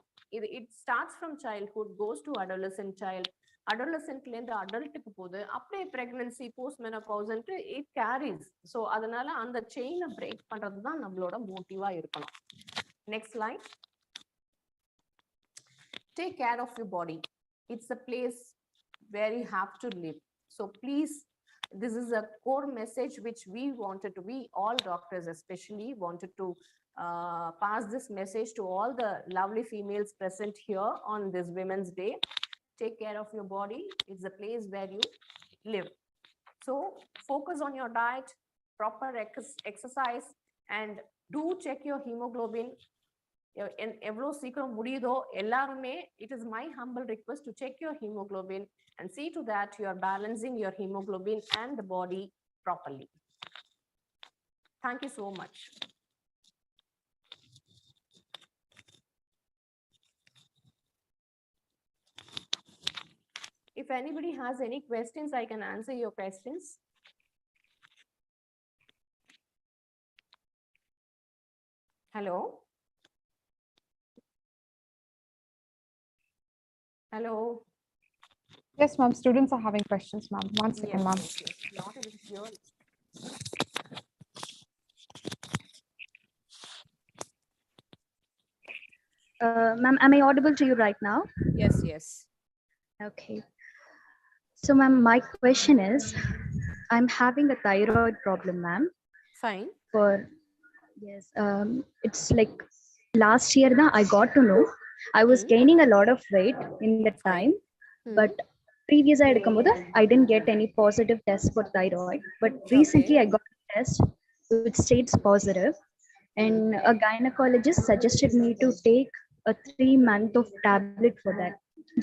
It starts from childhood goes to adolescent child, அடோலசன்ட்ல இருந்து அடல்ட்டுக்கு போகுது, அப்படியே பிரெக்னன்சி போஸ்ட் மெனோபாஸ்ன்ட்டு இட் கேரிஸ். ஸோ அதனால அந்த செயினை பிரேக் பண்றது தான் நம்மளோட மோட்டிவா இருக்கணும். Next line. Take care of your body. It's a place where you have to live. So please This is a core message which we all doctors especially wanted to pass this message to all the lovely females present here on this Women's Day. Take care of your body. It's the place where you live. So focus on your diet, proper exercise, and do check your hemoglobin. எவ்வளோ சீக்கிரம் முடியுதோ எல்லாருமே, it is my humble request to check your hemoglobin and see to that you are balancing your hemoglobin and the body properly. Thank you so much. If anybody has any questions, I can answer your questions. Hello? Hello? Yes, ma'am. Students are having questions, ma'am. One second, ma'am. Not able to hear. Ma'am, am I audible to you right now? Yes, yes. Okay. So, ma'am, my question is, I'm having a thyroid problem, ma'am. Fine. Yes, it's like last year na I got to know I was gaining a lot of weight in that time, but previous I didn't get any positive test for thyroid, but recently I got a test which states positive, and a gynecologist suggested me to take a 3 month of tablet for that.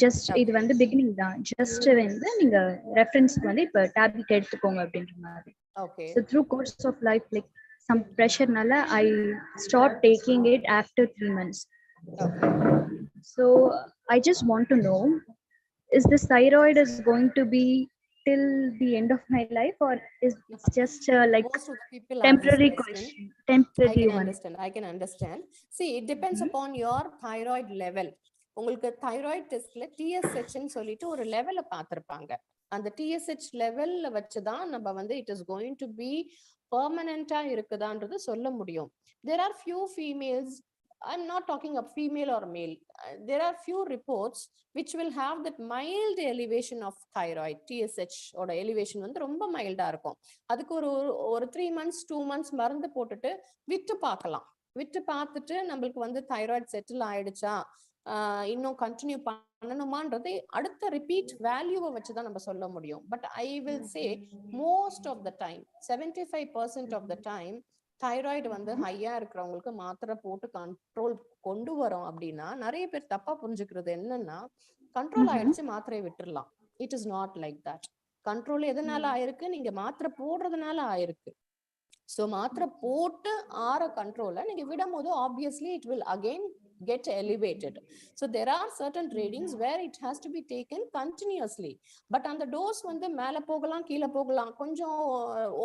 Just இது வந்து beginning தான், just வந்து நீங்க ரெஃபரன்ஸ்க்கு வந்து இப்ப tablet எடுத்துக்கோங்க அப்படின்ற மாதிரி. Okay. So through course of life, like some pressure nala I stopped taking it after 3 months. Okay. So I just want to know, is this thyroid is going to be till the end of my life, or is it's just like Most of the people temporary ask this question. question, temporary I can one? understand. I can understand. See, it depends upon your thyroid level. உங்களுக்கு thyroid டெஸ்ட்ல டிஎஸ்ஹெச்ன்னு சொல்லிட்டு ஒரு லெவலை பார்த்துருப்பாங்க. அந்த TSH லெவல்ல வச்சுதான் நம்ம வந்து it is going to be பெர்மனண்டா இருக்குதான்றது சொல்ல முடியும். There are few females, I'm not talking of female or male. There are few reports which will have that mild elevation of thyroid. TSH ஓட elevation வந்து ரொம்ப மைல்டா இருக்கும். அதுக்கு ஒரு 3 months 2 months மருந்து போட்டுட்டு விட்டு பார்க்கலாம். விட்டு பார்த்துட்டு நம்மளுக்கு வந்து தைராய்டு செட்டில் ஆயிடுச்சா, இன்னும் கண்டினியூ பண்ணணுமான்றது அடுத்த ரிப்பீட் வேல்யூவை வச்சுதான் நம்ம சொல்ல முடியும். But I will say most of the time 75% of the time thyroid வந்து ஹையா இருக்கிறவங்களுக்கு மாத்திரை போட்டு கண்ட்ரோல் கொண்டு வரோம் அப்படின்னா, நிறைய பேர் தப்பா புரிஞ்சுக்கிறது என்னன்னா, கண்ட்ரோல் ஆயிடுச்சு மாத்திரையை விட்டுறலாம். It is not like that. Control எதனால ஆயிருக்கு? நீங்க மாத்திரை போடுறதுனால ஆயிருக்கு. So மாத்திரை போட்டு ஆற கண்ட்ரோல நீங்க விடும் போது obviously it will again get elevated. So there are certain readings where it has to be taken continuously. But அந்த டோஸ் வந்து மேல போகலாம் கீழே போகலாம். கொஞ்சம்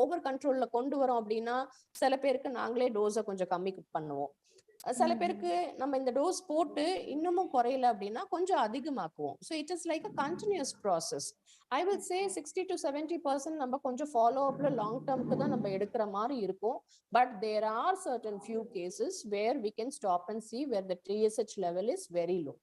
ஓவர் கண்ட்ரோல்ல கொண்டு வரோம் அப்படின்னா சில பேருக்கு நாங்களே டோஸை கொஞ்சம் கம்மி பண்ணுவோம். சில பேருக்கு நம்ம இந்த டோஸ் போட்டு இன்னமும் குறையல அப்படின்னா கொஞ்சம் அதிகமாக்குவோம். So it is like a continuous process. I will say 60 to 70% நம்ம கொஞ்சம் ஃபாலோ அப்ல லாங் டேர்ம்க்கு தான் நம்ம எடுக்கிற மாதிரி இருக்கும். But there are certain few cases where we can stop and see where the TSH level is very low.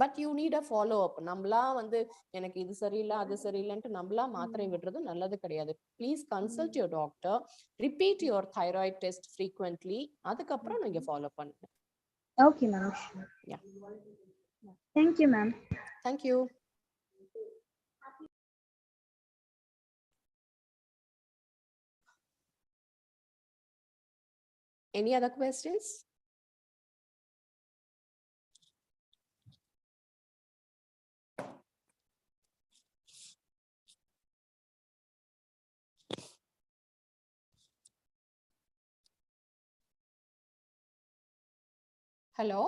But you need a follow up. நம்மளா வந்து எனக்கு இது சரியில்லை அது சரியில்லைன்ட்டு நம்மளா மாத்திரை விடுறது நல்லது கிடையாது. Please consult your doctor, repeat your thyroid test frequently, அதுக்கப்புறம் நீங்க ஃபாலோ பண்ணுங்க. Okay, ma'am. Yeah. Thank you, ma'am. Thank you. Any other questions? Hello.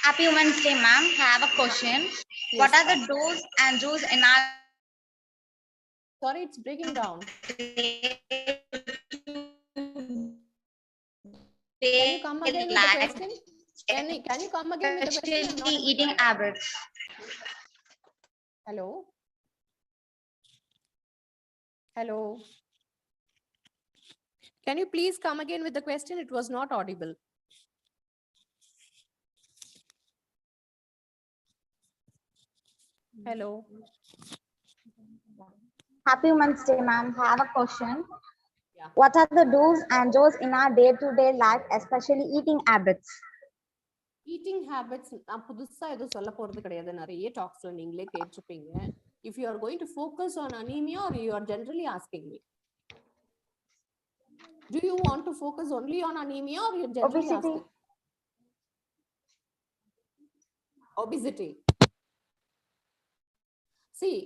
Happy Women's Day, ma'am. I have a question. Yes, What are the ma'am. do's and do's in our Sorry, it's breaking down. Can you come again with the life, question? Can you come again with the question? I'm not especially able to eating understand. habits? Hello. Hello. Can you please come again with the question? It was not audible. Hello. Happy Women's Day, ma'am. Have a question. Yeah. What are the do's and don'ts in our day-to-day life, especially eating habits? Eating habits நான் புதுசா எதுவும் சொல்ல போறது கிடையாது. நிறைய டாக்ஸ்ல நீங்களே கேட்டிருப்பீங்க. If you are going to focus on anaemia are you are generally asking me? Do you want to focus only on anemia or you're generally Obesity. asking? Obesity. See,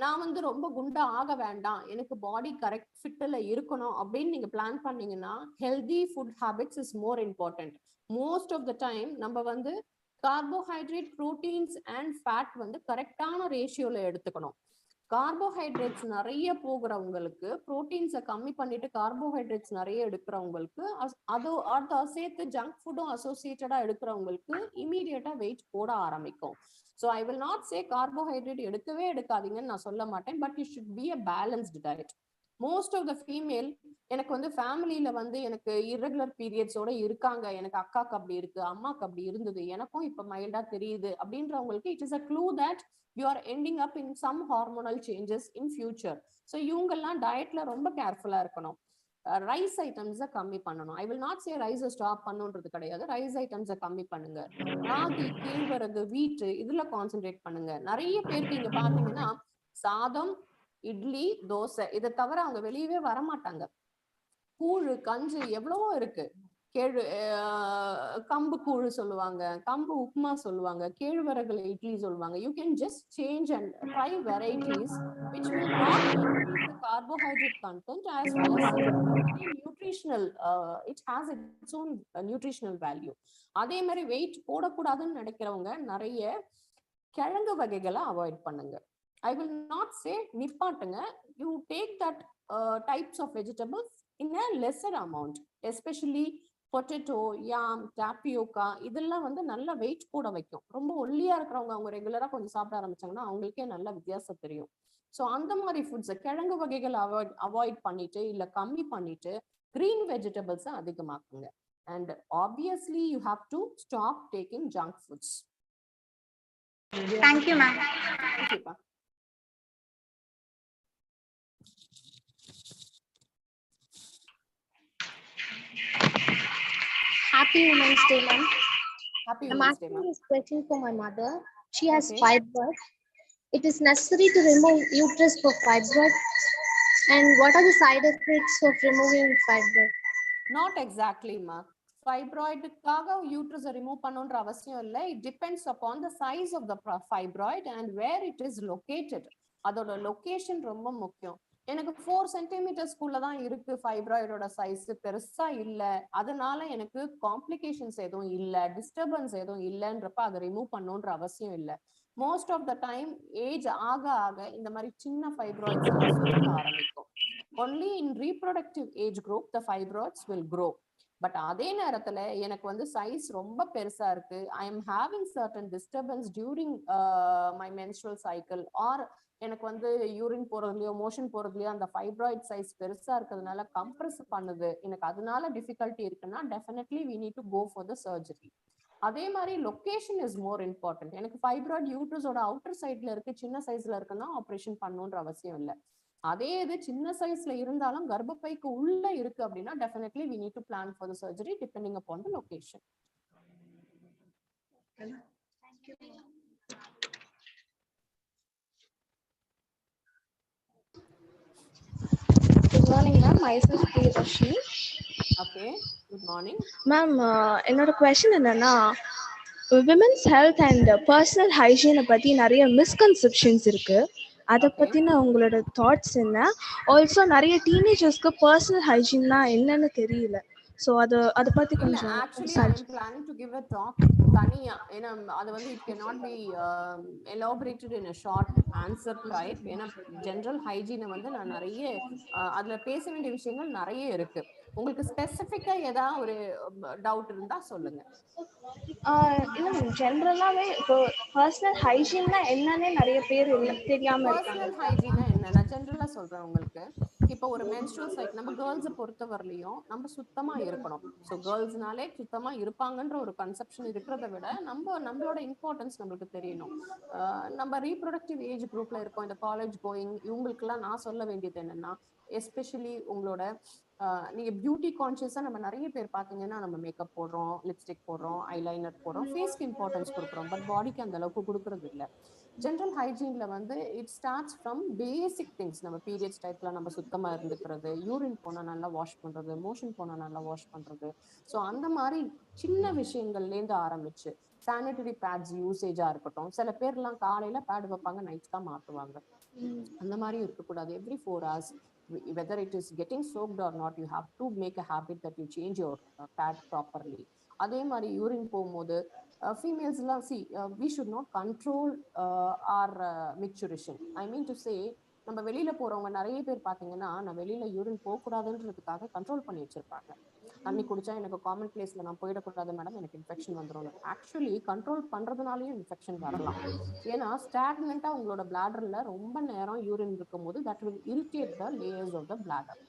நான் வந்து ரொம்ப குண்டா ஆக வேண்டாம், எனக்கு பாடி கரெக்ட் ஃபிட்ல இருக்கணும் அப்படின்னு நீங்க பிளான் பண்ணீங்கன்னா healthy food habits is more important. Most of the time நம்ம வந்து கார்போஹைட்ரேட், ப்ரோட்டீன்ஸ் அண்ட் ஃபேட் வந்து கரெக்டான ரேஷியோல எடுத்துக்கணும். கார்போஹைட்ரேட்ஸ் நிறைய போகிறவங்களுக்கு, ப்ரோட்டீன்ஸை கம்மி பண்ணிட்டு கார்போஹைட்ரேட்ஸ் நிறைய எடுக்கிறவங்களுக்கு, அதை சேர்த்து ஜங்க் ஃபுட்டும் அசோசியேட்டடா எடுக்கிறவங்களுக்கு இமீடியட்டா வெயிட் போட ஆரம்பிக்கும். So I will not say carbohydrate எடுக்கவே எடுக்காதீங்கன்னு நான் சொல்ல மாட்டேன், but you should be a balanced diet. Most of the female எனக்கு வந்து ஃபேமிலியில வந்து எனக்கு இர்ரெகுலர் பீரியட்ஸோட இருக்காங்க, எனக்கு அக்காக்கு அப்படி இருக்கு, அம்மாக்கு அப்படி இருந்தது, எனக்கும் இப்ப மைல்டா தெரியுது அப்படின்றவங்களுக்கு it is a clue that you are ending up in some hormonal changes in future. So இவங்கெல்லாம் டயட்ல ரொம்ப கேர்ஃபுல்லா இருக்கணும். ரைஸ் ஐட்டம்ஸை கம்மி பண்ணணும். ஐ வில் நாட் சே ரைஸை ஸ்டாப் பண்ணுன்றது கிடையாது, ரைஸ் ஐட்டம்ஸை கம்மி பண்ணுங்க. ராகி, கேழ்வரகு, வீட்டு இதுல கான்சென்ட்ரேட் பண்ணுங்க. நிறைய பேருக்கு இங்க பாத்தீங்கன்னா சாதம், இட்லி, தோசை இதை தவிர அவங்க வெளியவே வரமாட்டாங்க. கூழு, கஞ்சு எவ்வளவோ இருக்கு. கம்பு கூழு சொல்லுவாங்க, கம்பு உப்புமா சொல்லுவாங்க, கேழ்வரகுல இட்லி சொல்லுவாங்க. You can just change and try varieties which will not increase the carbohydrate content as well as it will be very nutritional. It has its own nutritional value. அதே மாதிரி வெயிட் போடக்கூடாதுன்னு நினைக்கிறவங்க நிறைய கிழங்கு வகைகளை அவாய்ட் பண்ணுங்க. I will not say நிப்பாட்டுங்க. You take that types of vegetables in a lesser amount, especially potato, யாம், டாப்பியோக்கா இதெல்லாம் வந்து நல்ல வெயிட் போட வைக்கும். ரொம்ப ஒல்லியா இருக்கிறவங்க அவங்க ரெகுலரா கொஞ்சம் சாப்பிட ஆரம்பிச்சாங்கன்னா அவங்களுக்கே நல்ல வித்தியாசம் தெரியும். ஸோ அந்த மாதிரி ஃபுட்ஸை கிழங்கு வகைகள் அவாய்ட் பண்ணிட்டு இல்ல கம்மி பண்ணிட்டு கிரீன் வெஜிடபிள்ஸை அதிகமாக்குங்க. And obviously you have to stop taking junk foods. Thank you ma'am. ஓகேப்பா. Happy Women's Day, ma'am. Happy I'm Women's Day, asking ma'am. this question for my mother. She has Okay. fibroid. It is necessary to remove uterus for fibroid. And what are the side effects of removing fibroid? Not exactly, ma. ஃபைப்ராய்டுக்காக யூட்ரஸை remove பண்ணுன்ற அவசியம் இல்லை. It depends upon the size of the fibroid and where it is located. அதோட location ரொம்ப முக்கியம். எனக்கு 4 சென்டிமீட்டர்ஸ்குள்ள தான் இருக்கு, ஃபைப்ராய்டோட சைஸ் பெருசா இல்லை, அதனால எனக்கு காம்ப்ளிகேஷன்ஸ் எதுவும் இல்லை, டிஸ்டர்பன்ஸ் எதுவும் இல்லைன்றப்ப அதை ரிமூவ் பண்ணுன்ற அவசியம் இல்லை. Most of the time age ஆக ஆக இந்த மாதிரி சின்ன ஃபைப்ராய்ட்ஸ் எல்லாம் சுருங்க ஆரம்பிக்கும். Only in reproductive age group the fibroids will grow. But அதே நேரத்துல எனக்கு வந்து சைஸ் ரொம்ப பெருசா இருக்கு, I am having certain disturbance during my menstrual cycle, or எனக்கு வந்து யூரின் போறதுலயோ மோஷன் போறதுலயோ அந்த ஃபைப்ராய்ட் சைஸ் பெருசா இருக்கிறதுனால கம்ப்ரஸ் பண்ணுது, எனக்கு அதனால டிஃபிகல்ட்டி இருக்குன்னா definitely we need to go for the surgery. அதே மாதிரி லொகேஷன் இஸ் மோர் இம்பார்ட்டன்ட். எனக்கு ஃபைப்ராய்ட் யூட்ரஸோட அவுட்டர் சைட்ல இருக்கு, சின்ன சைஸ்ல இருக்குன்னா ஆப்ரேஷன் பண்ணணுன்ற அவசியம் இல்லை. அதே இது சின்ன சைஸ்ல இருந்தாலும் கர்ப்பப்பைக்கு உள்ள இருக்கு அப்படின்னா definitely we need to plan for the surgery depending upon the location. Good morning, ma'am. Myself Priyadarshini. Okay, good morning. Ma'am, என்னோட கொஸ்டின் என்னன்னா, விமென்ஸ் ஹெல்த் அண்ட் பர்சனல் ஹைஜீனை பற்றி நிறைய மிஸ்கன்செப்ஷன்ஸ் இருக்கு. அதை பற்றின உங்களோட தாட்ஸ் என்ன? ஆல்சோ நிறைய டீனேஜர்ஸ்க்கு பர்சனல் ஹைஜீன்னா என்னன்னு தெரியல. ஸோ அதை பற்றி கொஞ்சம் actually I am planning to give a talk தனியா. ஏன்னா அது வந்து it can not be elaborated in a short answer type. ஏன்னா ஜென்ரல் ஹைஜீனை வந்து நான் நிறைய அதுல பேச வேண்டிய விஷயங்கள் நிறைய இருக்கு. உங்களுக்கு ஸ்பெசிஃபிக்கா ஏதாவது ஒரு டவுட் இருந்தா சொல்லுங்க. இல்லை மேம், ஜென்ரலாகவே இப்போ பர்சனல் ஹைஜீன்னா என்னன்னே நிறைய பேர் தெரியாம இருக்காங்க. பர்சனல் ஹைஜீனா என்ன நான் ஜென்ரலா சொல்றேன் உங்களுக்கு. இப்போ ஒரு மென்ஸ்ட்ரல் சைக்கிள் நம்ம கேர்ள்ஸை பொறுத்த வரலையும் நம்ம சுத்தமா இருக்கணும். ஸோ கேர்ள்ஸ்னாலே சுத்தமா இருப்பாங்கன்ற ஒரு கன்செப்ஷன் இருக்கிறத விட நம்மளோட இம்பார்ட்டன்ஸ் நம்மளுக்கு தெரியணும். நம்ம ரீப்ரொடக்டிவ் ஏஜ் குரூப்ல இருக்கோம், இந்த காலேஜ் கோயிங் இவங்களுக்குலாம் நான் சொல்ல வேண்டியது என்னன்னா, எஸ்பெஷலி உங்களோட நீங்க பியூட்டி கான்சியஸா நம்ம நிறைய பேர் பாத்தீங்கன்னா நம்ம மேக்கப் போடுறோம், லிப்ஸ்டிக் போடுறோம், ஐலைனர் போடுறோம், ஃபேஸ்க்கு இம்பார்ட்டன்ஸ் கொடுக்குறோம், பட் பாடிக்கு அந்த அளவுக்கு கொடுக்கறது இல்லை. ஜென்ரல் ஹைஜீன்ல வந்து it starts from basic things. நம்ம பீரியட்ஸ் டைப்ல நம்ம சுத்தமா இருந்துக்கிறது, யூரின் போனா நல்லா வாஷ் பண்றது, மோஷன் போனா நல்லா வாஷ் பண்றது. ஸோ அந்த மாதிரி சின்ன விஷயங்கள்லேருந்து ஆரம்பிச்சு சானிட்டரி பேட்ஸ் யூசேஜா இருக்கட்டும். சில பேர்லாம் காலையில பேட் வைப்பாங்க, நைட் தான் மாத்துவாங்க. அந்த மாதிரி இருக்கக்கூடாது. Every 4 hours, whether it is getting soaked or not, you have to make a habit that you change your pad properly. அதே மாதிரி யூரின் போகும்போது ஃபீமேல்ஸ்லாம் we should not control our micturition. I mean to say, நம்ம வெளியில போறவங்க நிறைய பேர் பாத்தீங்கன்னா நான் வெளியில யூரின் போகக்கூடாதுன்றதுக்காக கண்ட்ரோல் பண்ணி வச்சிருப்பாங்க. தண்ணி குடிச்சா எனக்கு காமன் பிளேஸ்ல நான் போயிடக்கூடாது மேடம், எனக்கு இன்ஃபெக்ஷன் வந்துடும். ஆக்சுவலி கண்ட்ரோல் பண்றதுனாலயும் இன்ஃபெக்ஷன் வரலாம். ஏன்னா ஸ்டாக்னண்டா உங்களோட பிளாடர்ல ரொம்ப நேரம் யூரின் இருக்கும் போது that will irritate the layers of the bladder.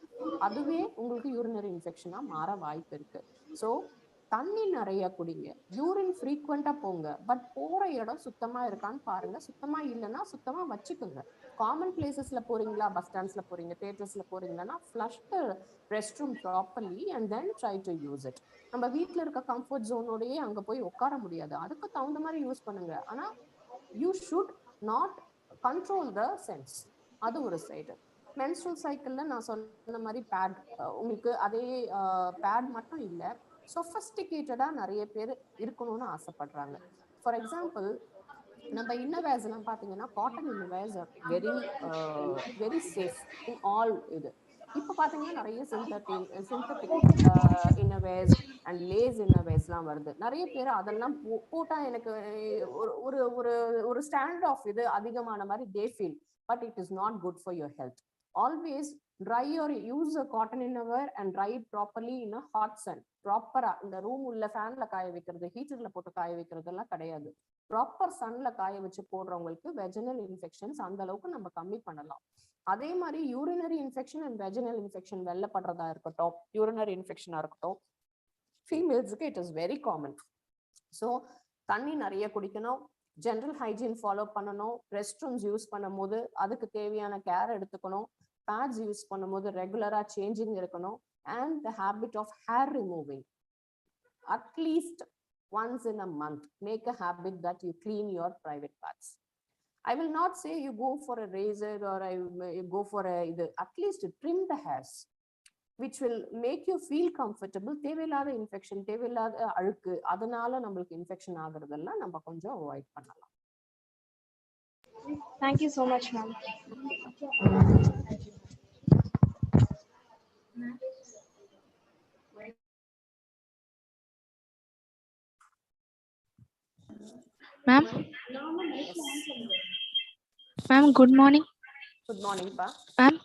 அதுவே உங்களுக்கு யூரினரி இன்ஃபெக்ஷனா மாற வாய்ப்பு இருக்கு. ஸோ தண்ணி நிறைய குடிங்க, யூரின் ஃப்ரீக்வெண்டா போங்க, பட் போற இடம் சுத்தமா இருக்கான்னு பாருங்க. சுத்தமா இல்லைன்னா சுத்தமா வச்சுக்கோங்க. காமன் பிளேசஸ்ல போறீங்களா, பஸ் ஸ்டாண்ட்ஸ்ல போறீங்க, தியேட்டர்ஸ்ல போறீங்கன்னா flush the rest room properly and then try to use it. நம்ம வீட்டில் இருக்க கம்ஃபர்ட் ஜோனோடயே அங்க போய் உட்கார முடியாது, அதுக்கு தகுந்த மாதிரி யூஸ் பண்ணுங்க. ஆனா you should not control the sense. அது ஒரு சைடு. மென்ஸ்ட்ரல் சைக்கிள்ல நான் சொன்ன மாதிரி பேட், உங்களுக்கு அதே பேட் மட்டும் இல்லை, சொஃபஸ்டிகேட்டடா நிறைய பேர் இருக்கணும்னு ஆசைப்படுறாங்க. ஃபார் எக்ஸாம்பிள், நம்ம இன்னவேர்ஸ் எல்லாம் பாத்தீங்கன்னா cotton இன்னவேர்ஸ் are very safe in all. இது இப்போ பாத்தீங்கன்னா நிறைய சிந்தட்டிக் இன்னவேர்ஸ் அண்ட் லேஸ் இன்னவேர்ஸ்லாம் வருது. நிறைய பேர் அதெல்லாம் போட்டா எனக்கு ஒரு ஒரு ஒரு ஒரு ஸ்டாண்டர்ட் ஆஃப் இது அதிகமான மாதிரி they feel, but it is not good for your health. Always dry or use a cotton innerwear and dry it properly in a hot sun. ப்ராப்பரா இந்த ரூம் உள்ள ஃபேன்ல காய வைக்கிறது, ஹீட்டர்ல போட்டு காய வைக்கிறதெல்லாம் கிடையாது. ப்ராப்பர் சன்ல காய வச்சு போடுறவங்களுக்கு வெஜினல் இன்ஃபெக்ஷன்ஸ் அந்த அளவுக்கு நம்ம கம்மி பண்ணலாம். அதே மாதிரி urinary infection and vaginal infection வெள்ளப்படுறதா இருக்கட்டும், யூரினரி இன்ஃபெக்ஷனா இருக்கட்டும், ஃபீமேல்ஸுக்கு it is very common. So தண்ணி நிறைய குடிக்கணும், ஜென்ரல் ஹைஜீன் ஃபாலோ பண்ணணும், ரெஸ்ட் ரூம்ஸ் யூஸ் பண்ணும் போது அதுக்கு தேவையான கேர் எடுத்துக்கணும், பேட்ஸ் யூஸ் பண்ணும்போது ரெகுலரா சேஞ்சிங் இருக்கணும், and the habit of hair removing at least once in a month. Make a habit that you clean your private parts. I will not say you go for a razor or you go for a at least trim the hairs, which will make you feel comfortable. தேவையில்லாத infection, தேவையில்லாத அழுக்கு, அதனால நம்மளுக்கு infection ஆகுறதெல்லாம் நம்ம கொஞ்சம் avoid பண்ணலாம். Thank you so much, ma'am. Ma'am. Yes. Ma'am, good morning. Good morning pa. Ma'am,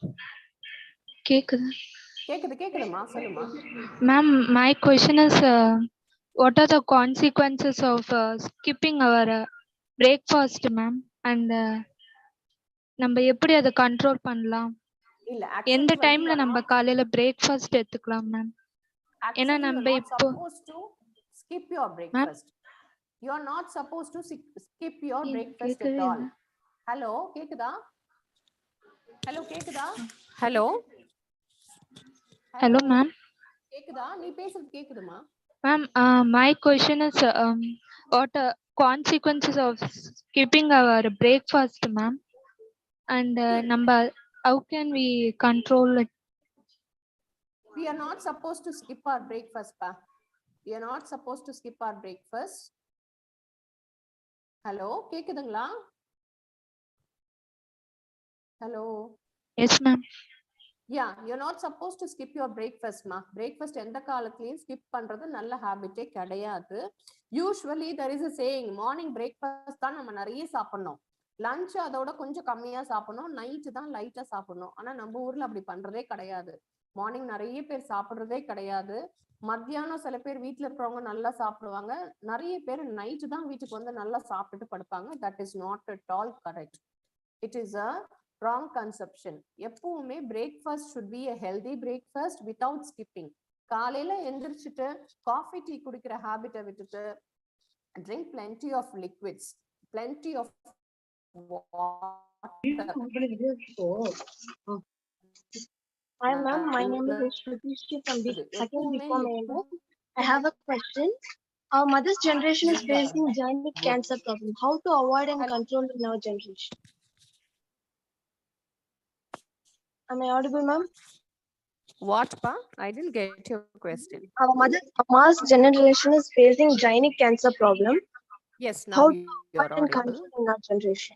கேக்குதுமா, சொல்லுமா. Ma'am, my question is, what are the consequences of skipping our breakfast, ma'am? And நம்ம எப்படி அதை கண்ட்ரோல் பண்ணலாம்? இல்ல எந்த actually டைம்ல நம்ம காலையில பிரேக்ஃபாஸ்ட் எடுத்துக்கலாம் மேம்? ஏன்னா நம்ம இப்போ supposed to skip your breakfast. You are not supposed to skip your breakfast at all. Hello, கேக்குதா? Hello, கேக்குதா? Hello. Hello, ma'am. கேக்குதா? நீ பேசுறது கேக்குதுமா? Ma'am, my question is, what are consequences of skipping our breakfast, ma'am? And how can we control it? We are not supposed to skip our breakfast pa. We are not supposed to skip our breakfast. Hello, கேக்குதுங்களா? Hello. Yes, ma'am. Yeah, you're not supposed to skip your breakfast ma. Breakfast எந்த காலத்துலயும் skip பண்றது நல்ல ஹாபிட்டே கிடையாது. Usually there is a saying, morning breakfast தான் நம்ம நிறைய சாப்பிடணும், லஞ்ச் அதோட கொஞ்சம் கம்மியா சாப்பிடணும், நைட்டு தான் லைட்டா சாப்பிடணும். ஆனா நம்ம ஊர்ல அப்படி பண்றதே கிடையாது. மார்னிங் நிறைய பேர் சாப்பிடுறதே கிடையாது. மத்தியானம் சில பேர் வீட்டுல இருக்கிறவங்க நல்லா சாப்பிடுவாங்க, நிறைய பேர் நைட்டு தான் வீட்டுக்கு வந்து நல்லா சாப்பிட்டுட்டு படுப்பாங்க. That is not at all correct. It is a wrong conception. எப்பவுமே breakfast should be a healthy breakfast without skipping. காலையில எந்திரிச்சிட்டு காஃபி டீ குடிக்கிற ஹாபிட்டை விட்டுட்டு drink plenty of liquids, plenty of water. Hi ma'am, my name is Shruti from the second before my end. I have a question. Our mother's generation is facing genetic cancer problem. How to avoid and control in our generation? Am I audible, ma'am? What, pa? I didn't get your question. Our mother's generation is facing genetic cancer problem. Yes, now How you to are avoid and audible. control in our generation?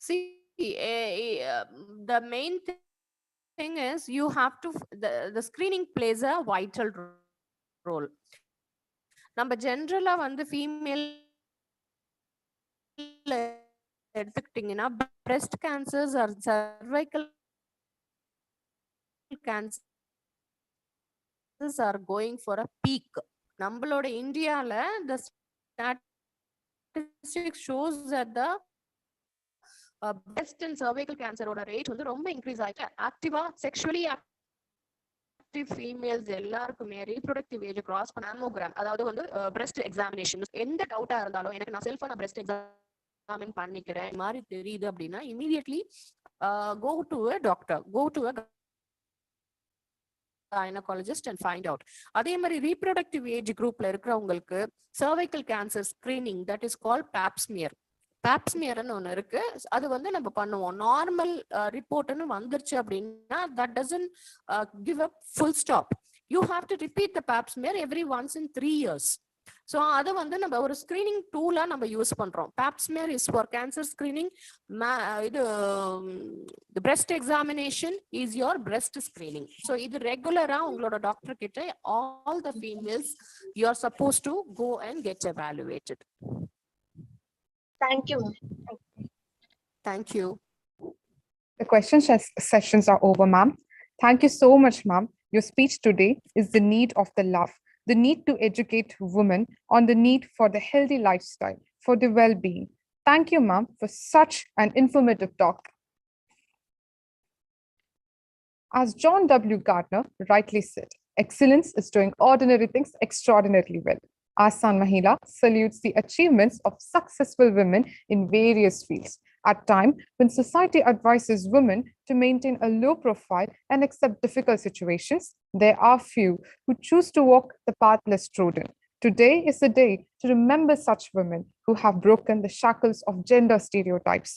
See, the main thing is you have to, the screening plays a vital role. நம்ம ஜென்ரலா வந்து female எடுத்துக்கிட்டீங்கன்னா breast cancers or cervical cancers are going for a peak. நம்மளோட இந்தியால the statistics shows that the breast and cervical cancer ஓட rate வந்து ரொம்ப increase ஆயிட்டு ஆக்டிவா செக்ஷுவலி ஆக்டிவ் ஃபீமேல்ஸ் எல்லாருக்குமே ரீப்ரொடக்டிவ் ஏஜ் கிராஸ் பண்ண மேமோகிராம், அதாவது வந்து breast எக்ஸாமினேஷன், எந்த டவுட்டா இருந்தாலும் எனக்கு நான் செல்ஃபா நான் breast எக்ஸாமின் பண்ணிக்கிறேன் இந்த மாதிரி தெரியுது அப்படின்னா immediately go to a doctor, go to a gynecologist and find out. அதே மாதிரி ரீப்ரொடக்டிவ் ஏஜ் குரூப்ல இருக்கிறவங்களுக்கு cervical cancer screening that is called pap smear. பேப்ஸ்மியர்னு ஒன்று இருக்கு, அது வந்து நம்ம பண்ணுவோம். நார்மல் ரிப்போர்ட்னு வந்துருச்சு அப்படின்னா that doesn't give a full stop. You have to repeat the pap smear every once in 3 years. So அது வந்து நம்ம ஒரு ஸ்கிரீனிங் டூலா நம்ம யூஸ் பண்றோம். Pap smear is for cancer screening. இது breast examination is your breast screening. So இது ரெகுலரா உங்களோட டாக்டர் கிட்ட all the females you are suppose to go and get evaluated. Thank you. Thank you. The question sessions are over, ma'am. Thank you so much, ma'am. Your speech today is the need of the love, the need to educate women on the need for the healthy lifestyle, for the well-being. Thank you, ma'am, for such an informative talk. As John W. Gardner rightly said, excellence is doing ordinary things extraordinarily well. Asan Mahila salutes the achievements of successful women in various fields. At time when society advises women to maintain a low profile and accept difficult situations, there are few who choose to walk the path less trodden. Today is the day to remember such women who have broken the shackles of gender stereotypes.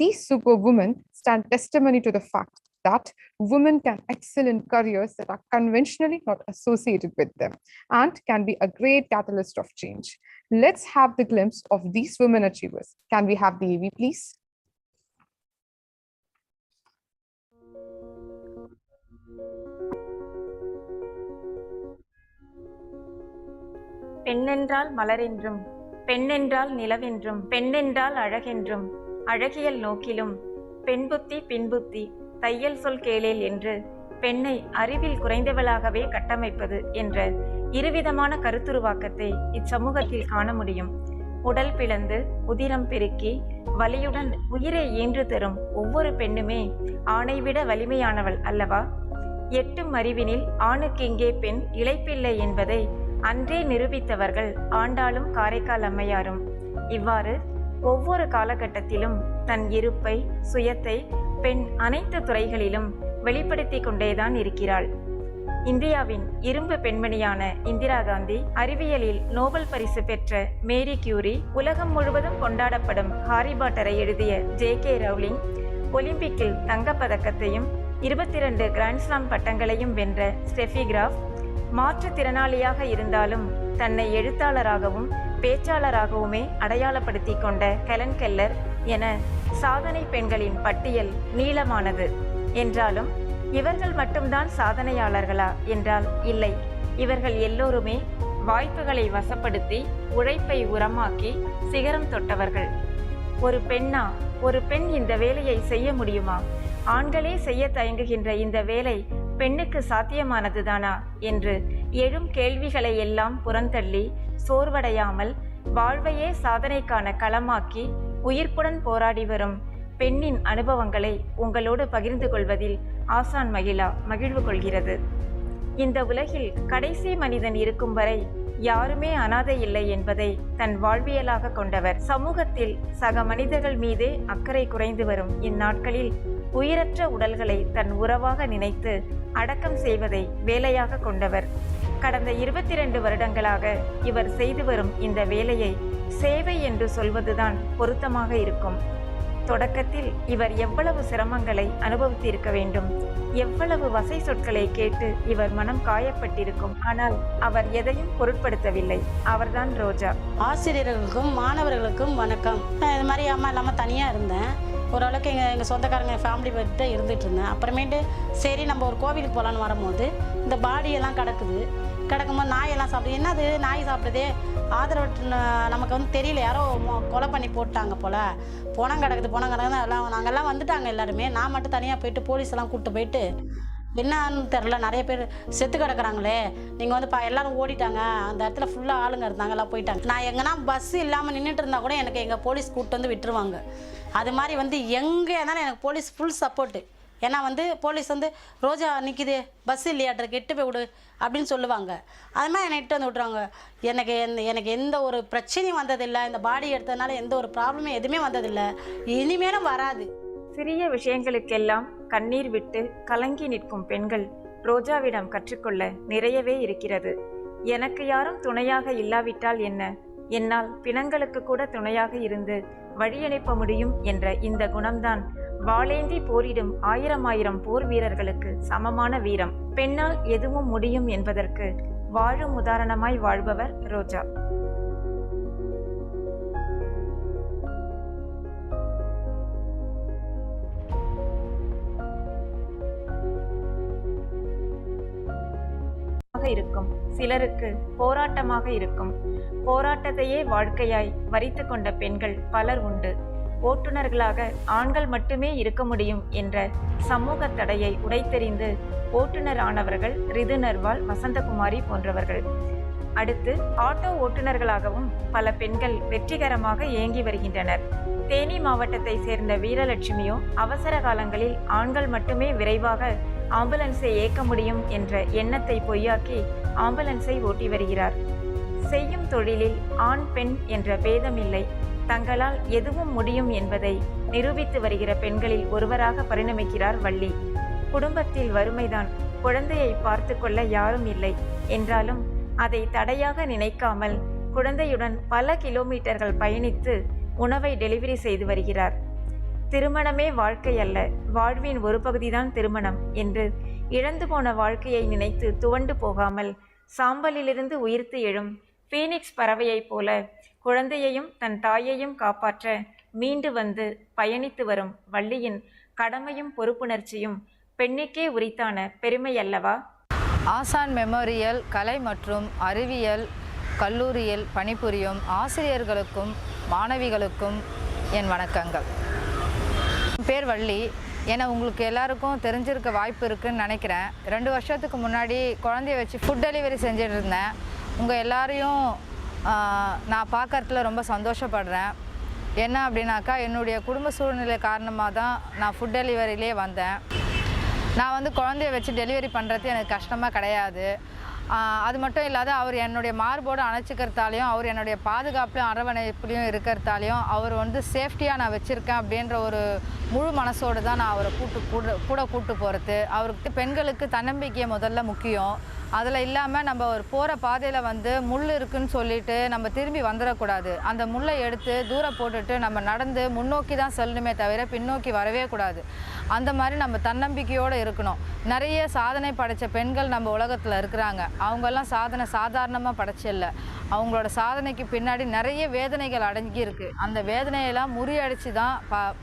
These superwomen stand testimony to the fact that women can excel in careers that are conventionally not associated with them and can be a great catalyst of change. Let's have the glimpse of these women achievers. Can we have the AV, please? பெண்ணென்றால் மலரென்றும், பெண்ணென்றால் நிலவென்றும், பெண்ணென்றால் அழகென்றும், அழகியல் நோக்கிலும் பெண்புத்தி பின்புத்தி தையல் சொல் கேளேல் என்று பெண்ணை அறிவில் குறைந்தவளாகவே கட்டமைப்பது என்ற இருவிதமான கருத்துருவாக்கத்தை இச்சமூகத்தில் காண முடியும். உடல் பிளந்து உதிரம் பெருக்கி வலியுடன் உயிரை ஈன்று தரும் ஒவ்வொரு பெண்ணுமே ஆணை விட வலிமையானவள் அல்லவா? எட்டும் அறிவினில் ஆணுக்கெங்கே பெண் இளைப்பில்லை என்பதை அன்றே நிரூபித்தவர்கள் ஆண்டாளும் காரைக்கால் அம்மையாரும். இவ்வாறு ஒவ்வொரு காலகட்டத்திலும் தன் இருப்பை சுயத்தை பெண் அனைத்து துறைகளிலும் வெளிப்படுத்தி கொண்டேதான் இருக்கிறாள். இந்தியாவின் இரும்பு பெண்மணியான இந்திரா காந்தி, அறிவியலில் நோபல் பரிசு பெற்ற மேரி கியூரி, உலகம் முழுவதும் கொண்டாடப்படும் ஹாரி பாட்டரை எழுதிய JK ரவுலிங், ஒலிம்பிக்கில் தங்கப்பதக்கத்தையும் 22 கிராண்ட்ஸ்லாம் பட்டங்களையும் வென்ற ஸ்டெஃபி கிராஃப், மாற்றுத்திறனாளியாக இருந்தாலும் தன்னை எழுத்தாளராகவும் பேச்சாளராகவுமே அடையாளப்படுத்தி கொண்ட ஹெலன் கெல்லர் என சாதனை பெண்களின் பட்டியல் நீளமானது. என்றாலும் இவர்கள் மட்டும்தான் சாதனையாளர்களா என்றால் இல்லை. இவர்கள் எல்லோருமே வாய்ப்புகளை வசப்படுத்தி உழைப்பை உரமாக்கி சிகரம் தொட்டவர்கள். ஒரு பெண்ணா, ஒரு பெண் இந்த வேலையை செய்ய முடியுமா? ஆண்களே செய்ய தயங்குகின்ற இந்த வேலை பெண்ணுக்கு சாத்தியமானதுதானா என்று எழும் கேள்விகளை எல்லாம் புறந்தள்ளி சோர்வடையாமல் வாழ்வையே சாதனைக்கான களமாக்கி உயிர்ப்புடன் போராடி வரும் பெண்ணின் அனுபவங்களை உங்களோடு பகிர்ந்து கொள்வதில் ஆசான் மகிழா மகிழ்வு கொள்கிறது. இந்த உலகில் கடைசி மனிதன் இருக்கும் வரை யாருமே அனாதை இல்லை என்பதை தன் வாழ்வியலாக கொண்டவர். சமூகத்தில் சக மனிதர்கள் மீதே அக்கறை குறைந்து வரும் இந்நாட்களில் உயிரற்ற உடல்களை தன் உறவாக நினைத்து அடக்கம் செய்வதை வேலையாக கொண்டவர். கடந்த 22 வருடங்களாக இவர் செய்து வரும் இந்த வேலையை சேவை என்று சொல்வதுதான் பொருத்தமாக இருக்கும். தொடக்கத்தில் இவர் எவ்வளவு சிரமங்களை அனுபவித்திருக்க வேண்டும், எவ்வளவு வசை சொற்களை கேட்டு இவர் மனம் காயப்பட்டிருக்கும். ஆனால் அவர் எதையும் பொருட்படுத்தவில்லை. அவர்தான் ரோஜா. ஆசிரியர்களுக்கும் மாணவர்களுக்கும் வணக்கம். இது மாதிரி அம்மா இல்லாமல் தனியாக இருந்தேன். ஓரளவுக்கு எங்கள் சொந்தக்காரங்க ஃபேமிலி கிட்ட இருந்துகிட்டு இருந்தேன். அப்புறமேட்டு சரி நம்ம ஒரு கோவிலுக்கு போகலான்னு வரும்போது இந்த பாடியெல்லாம் கிடக்கும்போது நாயெல்லாம் சாப்பிடுது. என்னது நாய் சாப்பிடுதே, ஆதரவற்ற நமக்கு வந்து தெரியல, யாரோ கொலை பண்ணி போட்டாங்க போல், பணம் கிடக்குது எல்லாம் நாங்கள்லாம் வந்துட்டாங்க எல்லாருமே. நான் மட்டும் தனியாக போயிட்டு போலீஸெல்லாம் கூப்பிட்டு போயிட்டு என்னன்னு தெரில, நிறைய பேர் செத்து கிடக்குறாங்களே, நீங்கள் வந்து எல்லோரும் ஓடிட்டாங்க, அந்த இடத்துல ஃபுல்லாக ஆளுங்க இருந்தாங்க, எல்லாம் போயிட்டாங்க. நான் எங்கன்னா பஸ்ஸு இல்லாமல் நின்றுட்டு இருந்தால் கூட எனக்கு எங்கள் போலீஸ் கூப்பிட்டு வந்து விட்டுருவாங்க. அது மாதிரி வந்து எங்கே இருந்தாலும் எனக்கு போலீஸ் ஃபுல் சப்போர்ட்டு. ஏன்னா வந்து போலீஸ் வந்து ரோஜா நிற்கிது, பஸ் இல்லையாட்டுருக்கு, எட்டு போய் விடு அப்படின்னு சொல்லுவாங்க. அது மாதிரி என்னை இட்டு வந்து விட்ருவாங்க. எனக்கு எந்த ஒரு பிரச்சனையும் வந்ததில்லை. இந்த பாடி எடுத்ததுனால எந்த ஒரு ப்ராப்ளமும் எதுவுமே வந்ததில்லை, இனிமேலும் வராது. சிறிய விஷயங்களுக்கெல்லாம் கண்ணீர் விட்டு கலங்கி நிற்கும் பெண்கள் ரோஜாவிடம் கற்றுக்கொள்ள நிறையவே இருக்கிறது. எனக்கு யாரும் துணையாக இல்லாவிட்டால் என்ன, என்னால் பிணங்களுக்கு கூட துணையாக இருந்து வழியனுப்ப முடியும் என்ற இந்த குணம்தான் வாளேந்தி போரிடும் 1000 போர் வீரர்களுக்கு சமமான வீரம். பெண்ணால் எதுவும் முடியும் என்பதற்கு வாழும் உதாரணமாய் வாழ்பவர் ரோஜா. இருக்கும், சிலருக்கு போராட்டமாக இருக்கும். போராட்டத்தையே வாழ்க்கையாய் வரித்து கொண்ட பெண்கள் பலர் உண்டு. ஓட்டுநர்களாக ஆண்கள் மட்டுமே இருக்க முடியும் என்ற சமூக தடையை உடைத்தெறிந்து ஓட்டுநர் ஆனவர்கள் ரிது நர்வால், வசந்தகுமாரி போன்றவர்கள். அடுத்து ஆட்டோ ஓட்டுநர்களாகவும் பல பெண்கள் வெற்றிகரமாக இயங்கி வருகின்றனர். தேனி மாவட்டத்தை சேர்ந்த வீரலட்சுமியோ அவசர காலங்களில் ஆண்கள் மட்டுமே விரைவாக ஆம்புலன்ஸை இயக்க முடியும் என்ற எண்ணத்தை பொய்யாக்கி ஆம்புலன்ஸை ஓட்டி வருகிறார். செய்யும் தொழிலில் ஆண் பெண் என்ற பேதமில்லை, தங்களால் எதுவும் முடியும் என்பதை நிரூபித்து வருகிற பெண்களில் ஒருவராக பரிணமிக்கிறார் வள்ளி. குடும்பத்தில் வறுமைதான், குழந்தையை பார்த்து கொள்ள யாரும் இல்லை என்றாலும் அதை தடையாக நினைக்காமல் குழந்தையுடன் பல கிலோமீட்டர்கள் பயணித்து உணவை டெலிவரி செய்து வருகிறார். திருமணமே வாழ்க்கை அல்ல, வாழ்வின் ஒரு பகுதிதான் திருமணம் என்று இழந்து போன வாழ்க்கையை நினைத்து துவண்டு போகாமல் சாம்பலிலிருந்து உயிர்த்து எழும் பீனிக்ஸ் பறவையைப் போல குழந்தையையும் தன் தாயையும் காப்பாற்ற மீண்டு வந்து பயணித்து வரும் வள்ளியின் கடமையும் பொறுப்புணர்ச்சியும் பெண்ணுக்கே உரித்தான பெருமை அல்லவா? ஆசான் மெமோரியல் கலை மற்றும் அறிவியல் கல்லூரியில் பணிபுரியும் ஆசிரியர்களுக்கும் மாணவிகளுக்கும் என் வணக்கங்கள். என் பேர் வள்ளி. ஏன்னா உங்களுக்கு எல்லாருக்கும் தெரிஞ்சிருக்க வாய்ப்பு இருக்குதுன்னு நினைக்கிறேன். 2 வருஷத்துக்கு முன்னாடி குழந்தைய வச்சு ஃபுட் டெலிவரி செஞ்சுட்டு இருந்தேன். உங்கள் எல்லாரையும் நான் பார்க்கறதுல ரொம்ப சந்தோஷப்படுறேன். என்ன அப்படின்னாக்கா, என்னுடைய குடும்ப சூழ்நிலை காரணமாக தான் நான் ஃபுட் டெலிவரியிலே வந்தேன். நான் வந்து குழந்தைய வச்சு டெலிவரி பண்ணுறது எனக்கு கஷ்டமாக கிடையாது. அது மட்டும் இல்லாத அவர் என்னுடைய மார்போடு அணைச்சிக்கிறதாலையும் அவர் என்னுடைய பாதுகாப்புலையும் அரவணைப்புலையும் இருக்கிறதாலையும் அவர் வந்து சேஃப்டியாக நான் வச்சுருக்கேன் அப்படின்ற ஒரு முழு மனசோடு தான் நான் அவரை கூட கூட்டு போகிறது. அவருக்கு பெண்களுக்கு தன்னம்பிக்கை முதல்ல முக்கியம். அதில் இல்லாமல் நம்ம ஒரு போகிற பாதையில் வந்து முள் இருக்குன்னு சொல்லிட்டு நம்ம திரும்பி வந்துடக்கூடாது. அந்த முள்ளை எடுத்து தூரம் போட்டுட்டு நம்ம நடந்து முன்னோக்கி தான் செல்லணுமே தவிர பின்னோக்கி வரவே கூடாது. அந்த மாதிரி நம்ம தன்னம்பிக்கையோடு இருக்கணும். நிறைய சாதனை படைத்த பெண்கள் நம்ம உலகத்தில் இருக்கிறாங்க. அவங்கெல்லாம் சாதாரணமாக படைச்சில்லை. அவங்களோட சாதனைக்கு பின்னாடி நிறைய வேதனைகள் அடங்கியிருக்கு. அந்த வேதனையெல்லாம் முறியடித்து தான்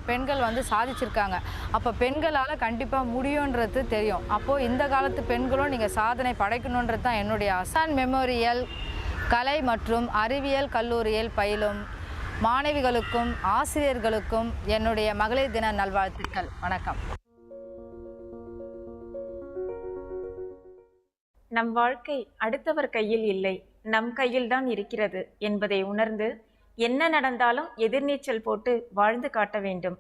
பெண்கள் வந்து சாதிச்சிருக்காங்க. அப்போ பெண்களால் கண்டிப்பாக முடியுன்றது தெரியும். அப்போது இந்த காலத்து பெண்களும் நீங்கள் சாதனை படைக்கணுன்றது தான் என்னுடைய அசான் மெமோரியல் கலை மற்றும் அறிவியல் கல்லூரியில் பயிலும் மாணவிகளுக்கும் ஆசிரியர்களுக்கும் என்னுடைய மகளிர் தின நல்வாழ்த்துக்கள். வணக்கம். நம் வாழ்க்கை அடுத்தவர் கையில் இல்லை, நம் கையில்தான் இருக்கிறது என்பதை உணர்ந்து என்ன நடந்தாலும் எதிர்நீச்சல் போட்டு வாழ்ந்து காட்ட வேண்டும்.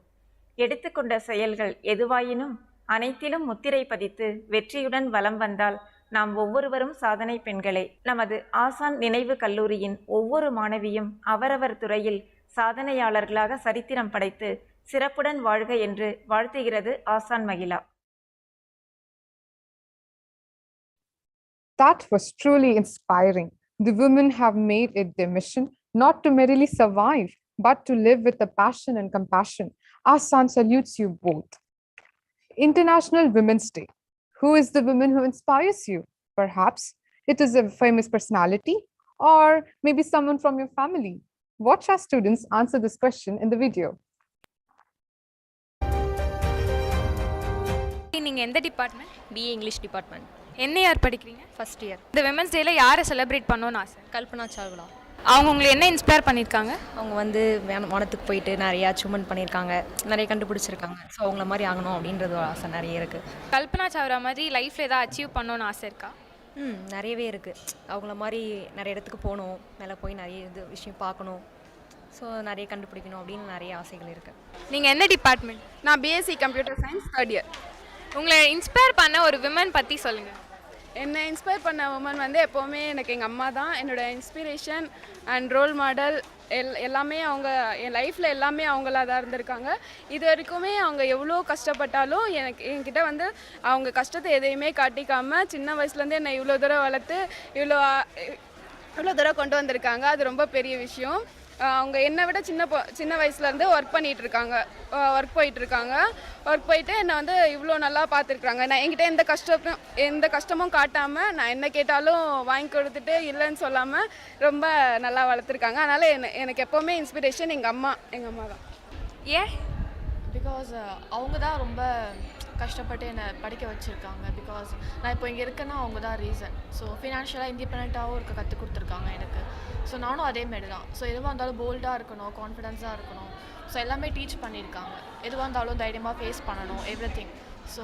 எடுத்துக்கொண்ட செயல்கள் எதுவாயினும் அனைத்திலும் முத்திரை பதித்து வெற்றியுடன் வலம் வந்தால் நாம் ஒவ்வொருவரும் சாதனை பெண்களே. நமது ஆசான் நினைவு கல்லூரியின் ஒவ்வொரு மாணவியும் அவரவர் துறையில் சாதனையாளர்களாக சரித்திரம் படைத்து சிறப்புடன் வாழ்க என்று வாழ்த்துகிறது ஆசான் Mahila. That was truly inspiring. The women have made it their mission not to merely survive, but to live with a passion and compassion. Asan salutes you both. International Women's Day. Who is the woman who inspires you? Perhaps it is a famous personality or maybe someone from your family. Watch our students answer this question in the video. நீங்கள் எந்த department? BA English department. என்ன year படிக்கிறீங்க? First year. இந்த women's டேல யாரை celebrate பண்ணணும்னு ஆசை? கல்பனா சாவ்லா. அவங்க உங்களை என்ன இன்ஸ்பயர் பண்ணியிருக்காங்க? அவங்க வந்து வானத்துக்கு போயிட்டு நிறைய அச்சீவ்மெண்ட் பண்ணியிருக்காங்க, நிறைய கண்டுபிடிச்சிருக்காங்க. ஸோ அவங்கள மாதிரி ஆகணும் அப்படின்றது ஒரு ஆசை நிறைய இருக்குது. கல்பனா சாவ்லா மாதிரி லைஃப்பில் ஏதாவது அச்சீவ் பண்ணணும்னு ஆசை இருக்கா? நிறையவே இருக்குது. அவங்கள மாதிரி நிறைய இடத்துக்கு போகணும், மேலே போய் நிறைய விஷயம் பார்க்கணும், ஸோ நிறைய கண்டுபிடிக்கணும் அப்படின்னு நிறைய ஆசைகள் இருக்குது. நீங்கள் எந்த டிபார்ட்மெண்ட்? நான் BSc computer science 3rd year. உங்களை இன்ஸ்பயர் பண்ண ஒரு விமன் பற்றி சொல்லுங்கள். என்னை இன்ஸ்பயர் பண்ண உமன் வந்து எப்போவுமே எனக்கு எங்கள் அம்மா தான் என்னோட இன்ஸ்பிரேஷன் அண்ட் ரோல் மாடல். எல்லாமே அவங்க என் லைஃப்பில் எல்லாமே அவங்களா தான் இருந்திருக்காங்க. இது வரைக்குமே அவங்க எவ்வளோ கஷ்டப்பட்டாலும் என்கிட்ட வந்து அவங்க கஷ்டத்தை எதையுமே காட்டிக்காமல் சின்ன வயசுலேருந்து என்னை இவ்வளோ தூரம் வளர்த்து இவ்வளோ தூரம் கொண்டு வந்திருக்காங்க. அது ரொம்ப பெரிய விஷயம். அவங்க என்னை விட சின்ன வயசுலேருந்து ஒர்க் போயிட்டுருக்காங்க. ஒர்க் போயிட்டு என்னை வந்து இவ்வளோ நல்லா பார்த்துருக்குறாங்க. நான் என்கிட்ட எந்த கஷ்டமும் காட்டாமல் நான் என்ன கேட்டாலும் வாங்கி கொடுத்துட்டு இல்லைன்னு சொல்லாமல் ரொம்ப நல்லா வளர்த்துருக்காங்க. அதனால் எனக்கு எப்போவுமே இன்ஸ்பிரேஷன் எங்கள் அம்மா தான். ஏன்? பிகாஸ் அவங்க தான் ரொம்ப கஷ்டப்பட்டு என்னை படிக்க வச்சுருக்காங்க. பிகாஸ் நான் இப்போ இங்கே இருக்கேன்னா அவங்க தான் ரீசன். ஸோ ஃபினான்ஷியலாக இண்டிபெண்ட்டாகவும் இருக்க கற்றுக் கொடுத்துருக்காங்க எனக்கு. ஸோ நானும் அதேமாரி தான். ஸோ எதுவாக இருந்தாலும் போல்டாக இருக்கணும், கான்ஃபிடென்ஸாக இருக்கணும். ஸோ எல்லாமே டீச் பண்ணியிருக்காங்க. எதுவாக இருந்தாலும் தைரியமாக ஃபேஸ் பண்ணணும், எவ்ரிதிங். ஸோ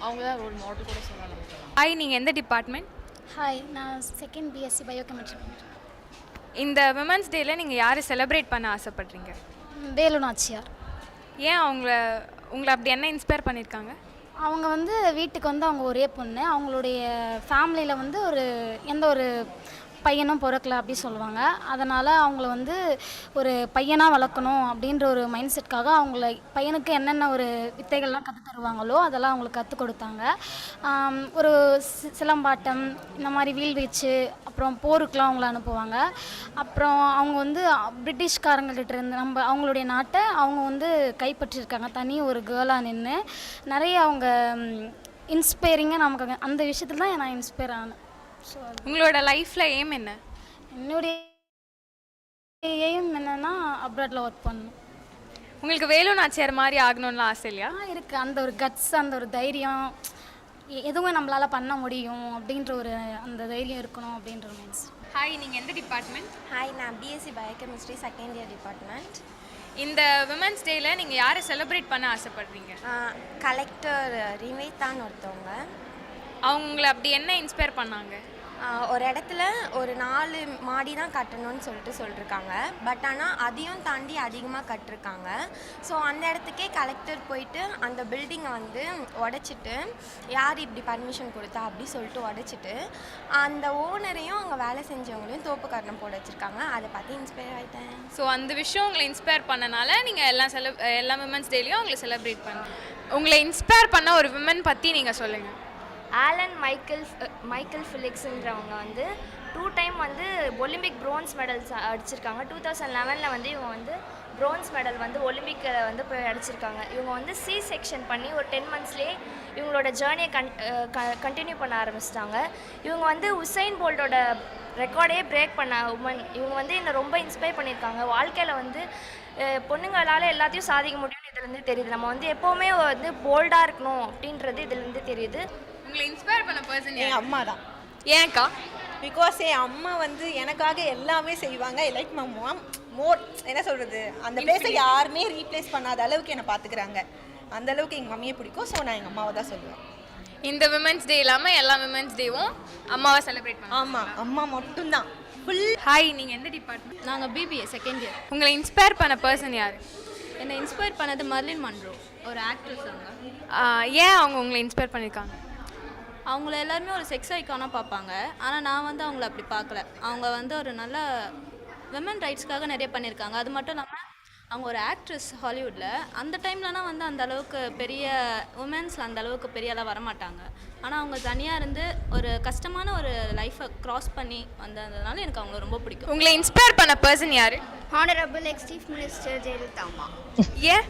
அவங்க தான் ரோல் மாடல் கூட சொல்லலாம். ஹாய், நீங்கள் எந்த டிபார்ட்மெண்ட்? ஹாய், நான் 2nd பிஎஸ்சி பயோகெமிஸ்ட்ரி. இந்த விமன்ஸ் டேல நீங்கள் யாரை செலிப்ரேட் பண்ண ஆசைப்படுறீங்க? வேலு நாச்சியார். ஏன் உங்களை அப்படி என்ன இன்ஸ்பயர் பண்ணியிருக்காங்க? அவங்க வந்து வீட்டுக்கு வந்து அவங்க ஒரே பொண்ணு. அவங்களுடைய ஃபேமிலியில் வந்து எந்த ஒரு பையனும் பிறக்கல அப்படி சொல்லுவாங்க. அதனால் அவங்கள வந்து ஒரு பையனாக வளர்க்கணும் அப்படின்ற ஒரு மைண்ட் செட்காக அவங்கள பையனுக்கு என்னென்ன ஒரு வித்தைகள்லாம் கற்றுத் தருவாங்களோ அதெல்லாம் அவங்களுக்கு கற்றுக் கொடுத்தாங்க. ஒரு சிலம்பாட்டம், இந்த மாதிரி வீல்வீச்சு, அப்புறம் போருக்கெலாம் அவங்கள அனுப்புவாங்க. அப்புறம் அவங்க வந்து பிரிட்டிஷ்காரங்கள்கிட்ட இருந்து அவங்களுடைய நாட்டை அவங்க வந்து கைப்பற்றியிருக்காங்க. தனி ஒரு கேர்ளாக நின்று நிறைய அவங்க இன்ஸ்பைரிங்காக நமக்கு அந்த விஷயத்தில் தான் நான் இன்ஸ்பயர் ஆனேன். ஸோ உங்களோட லைஃப்பில் எய்ம் என்ன? என்னுடைய எய்ம் என்னென்னா அப்ராடில் ஒர்க் பண்ணணும். உங்களுக்கு வேலு நாச்சியார் மாதிரி ஆகணும்னு ஆசை இல்லையா? இருக்குது. அந்த ஒரு கட்ஸ், அந்த ஒரு தைரியம், எதுவும் நம்மளால் பண்ண முடியும் அப்படின்ற ஒரு அந்த தைரியம் இருக்கணும் அப்படின்ற மீன்ஸ். ஹாய், நீங்கள் எந்த டிபார்ட்மெண்ட்? ஹாய், நான் BSc biochemistry 2nd year department. இந்த விமன்ஸ் டேல நீங்கள் யாரை செலிப்ரேட் பண்ண ஆசைப்படுறீங்க? கலெக்டர் ரிவேதான்னு ஒருத்தவங்க. அவங்க உங்களை அப்படி என்ன இன்ஸ்பயர் பண்ணாங்க? ஒரு இடத்துல ஒரு 4 மாடி தான் கட்டணும்னு சொல்லியிருக்காங்க. பட் ஆனால் அதையும் தாண்டி அதிகமாக கட்டிருக்காங்க. ஸோ அந்த இடத்துக்கே கலெக்டர் போயிட்டு அந்த பில்டிங்கை வந்து உடைச்சிட்டு யார் இப்படி பர்மிஷன் கொடுத்தா அப்படி சொல்லிட்டு உடைச்சிட்டு அந்த ஓனரையும் அங்கே வேலை செஞ்சவங்களையும் தோப்பு காரணம் போட வச்சுருக்காங்க. அதை பார்த்து இன்ஸ்பயர் ஆகிட்டேன். ஸோ அந்த விஷயம் உங்களை இன்ஸ்பயர் பண்ணனால நீங்கள் எல்லா விமன்ஸ் டேலையும் உங்களை செலிப்ரேட் பண்ணுங்க. உங்களை இன்ஸ்பயர் பண்ண ஒரு விமன் பற்றி நீங்கள் சொல்லுங்கள். ஆலன் மைக்கேல் ஃபிலிக்ஸுன்றவங்க வந்து 2 டைம் வந்து ஒலிம்பிக் ப்ரோன்ஸ் மெடல்ஸ் அடிச்சிருக்காங்க. 2011 வந்து இவங்க வந்து ப்ரோன்ஸ் மெடல் வந்து ஒலிம்பிக்கில் வந்து போய் அடிச்சிருக்காங்க. இவங்க வந்து செக்ஷன் பண்ணி ஒரு 10 மந்த்ஸ்லேயே இவங்களோட ஜேர்னியை கண்டினியூ பண்ண ஆரம்பிச்சிட்டாங்க. இவங்க வந்து உசைன் போல்ட்டோட ரெக்கார்டே பிரேக் பண்ண உமன். இவங்க வந்து என்னை ரொம்ப இன்ஸ்பயர் பண்ணியிருக்காங்க. வாழ்க்கையில் வந்து பொண்ணுங்களால் எல்லாத்தையும் சாதிக்க முடியும்னு இதுலேருந்து தெரியுது. நம்ம வந்து எப்போவுமே வந்து போல்டாக இருக்கணும் அப்படின்றது இதுலேருந்து தெரியுது. உங்களை இன்ஸ்பயர் பண்ண பர்சன் என் அம்மா தான். ஏன்க்கா? பிகாஸ் என் அம்மா வந்து எனக்காக எல்லாமே செய்வாங்க. லைக் மை மாம் மோர் என்ன சொல்கிறது, அந்த பிளேஸை யாருமே ரீப்ளேஸ் பண்ணாத அளவுக்கு என்னை பார்த்துக்கிறாங்க. அந்த அளவுக்கு எங்கள் மம்மியை பிடிக்கும். ஸோ நான் எங்கள் அம்மாவை தான் சொல்லுவேன். இந்த விமன்ஸ் டே இல்லாமல் எல்லா விமன்ஸ் டேவும் அம்மாவை செலிப்ரேட் பண்ணுவோம். ஆமாம், அம்மா மட்டும்தான். ஹாய், நீங்க எந்த டிபார்ட்மெண்ட்? நாங்கள் பிபிஏ செகண்ட் இயர். உங்களை இன்ஸ்பயர் பண்ண பர்சன் யார்? என்னை இன்ஸ்பயர் பண்ணது மர்லின் மன்ரோ, ஒரு ஆக்ட்ரஸ். அவங்க ஏன் அவங்க உங்களை இன்ஸ்பயர் பண்ணியிருக்காங்க? அவங்கள எல்லாருமே ஒரு செக்ஸ் ஐக்கானாக பார்ப்பாங்க, ஆனால் நான் வந்து அவங்கள அப்படி பார்க்கல. அவங்க வந்து ஒரு நல்ல விமன் ரைட்ஸ்க்காக நிறைய பண்ணியிருக்காங்க. அது மட்டும் இல்லாமல் அவங்க ஒரு ஆக்ட்ரஸ் ஹாலிவுட்டில். அந்த டைம்லலாம் வந்து அந்த அளவுக்கு பெரிய உமன்ஸில் அந்த அளவுக்கு பெரிய அளவு வரமாட்டாங்க. ஆனால் அவங்க தனியாக இருந்து ஒரு கஷ்டமான ஒரு லைஃப்பை க்ராஸ் பண்ணி வந்ததுனால எனக்கு அவங்கள ரொம்ப பிடிக்கும். உங்களை இன்ஸ்பயர் பண்ண பர்சன் யார்? Honourable X chief minister Jayalalithaa அம்மா. ஏன்?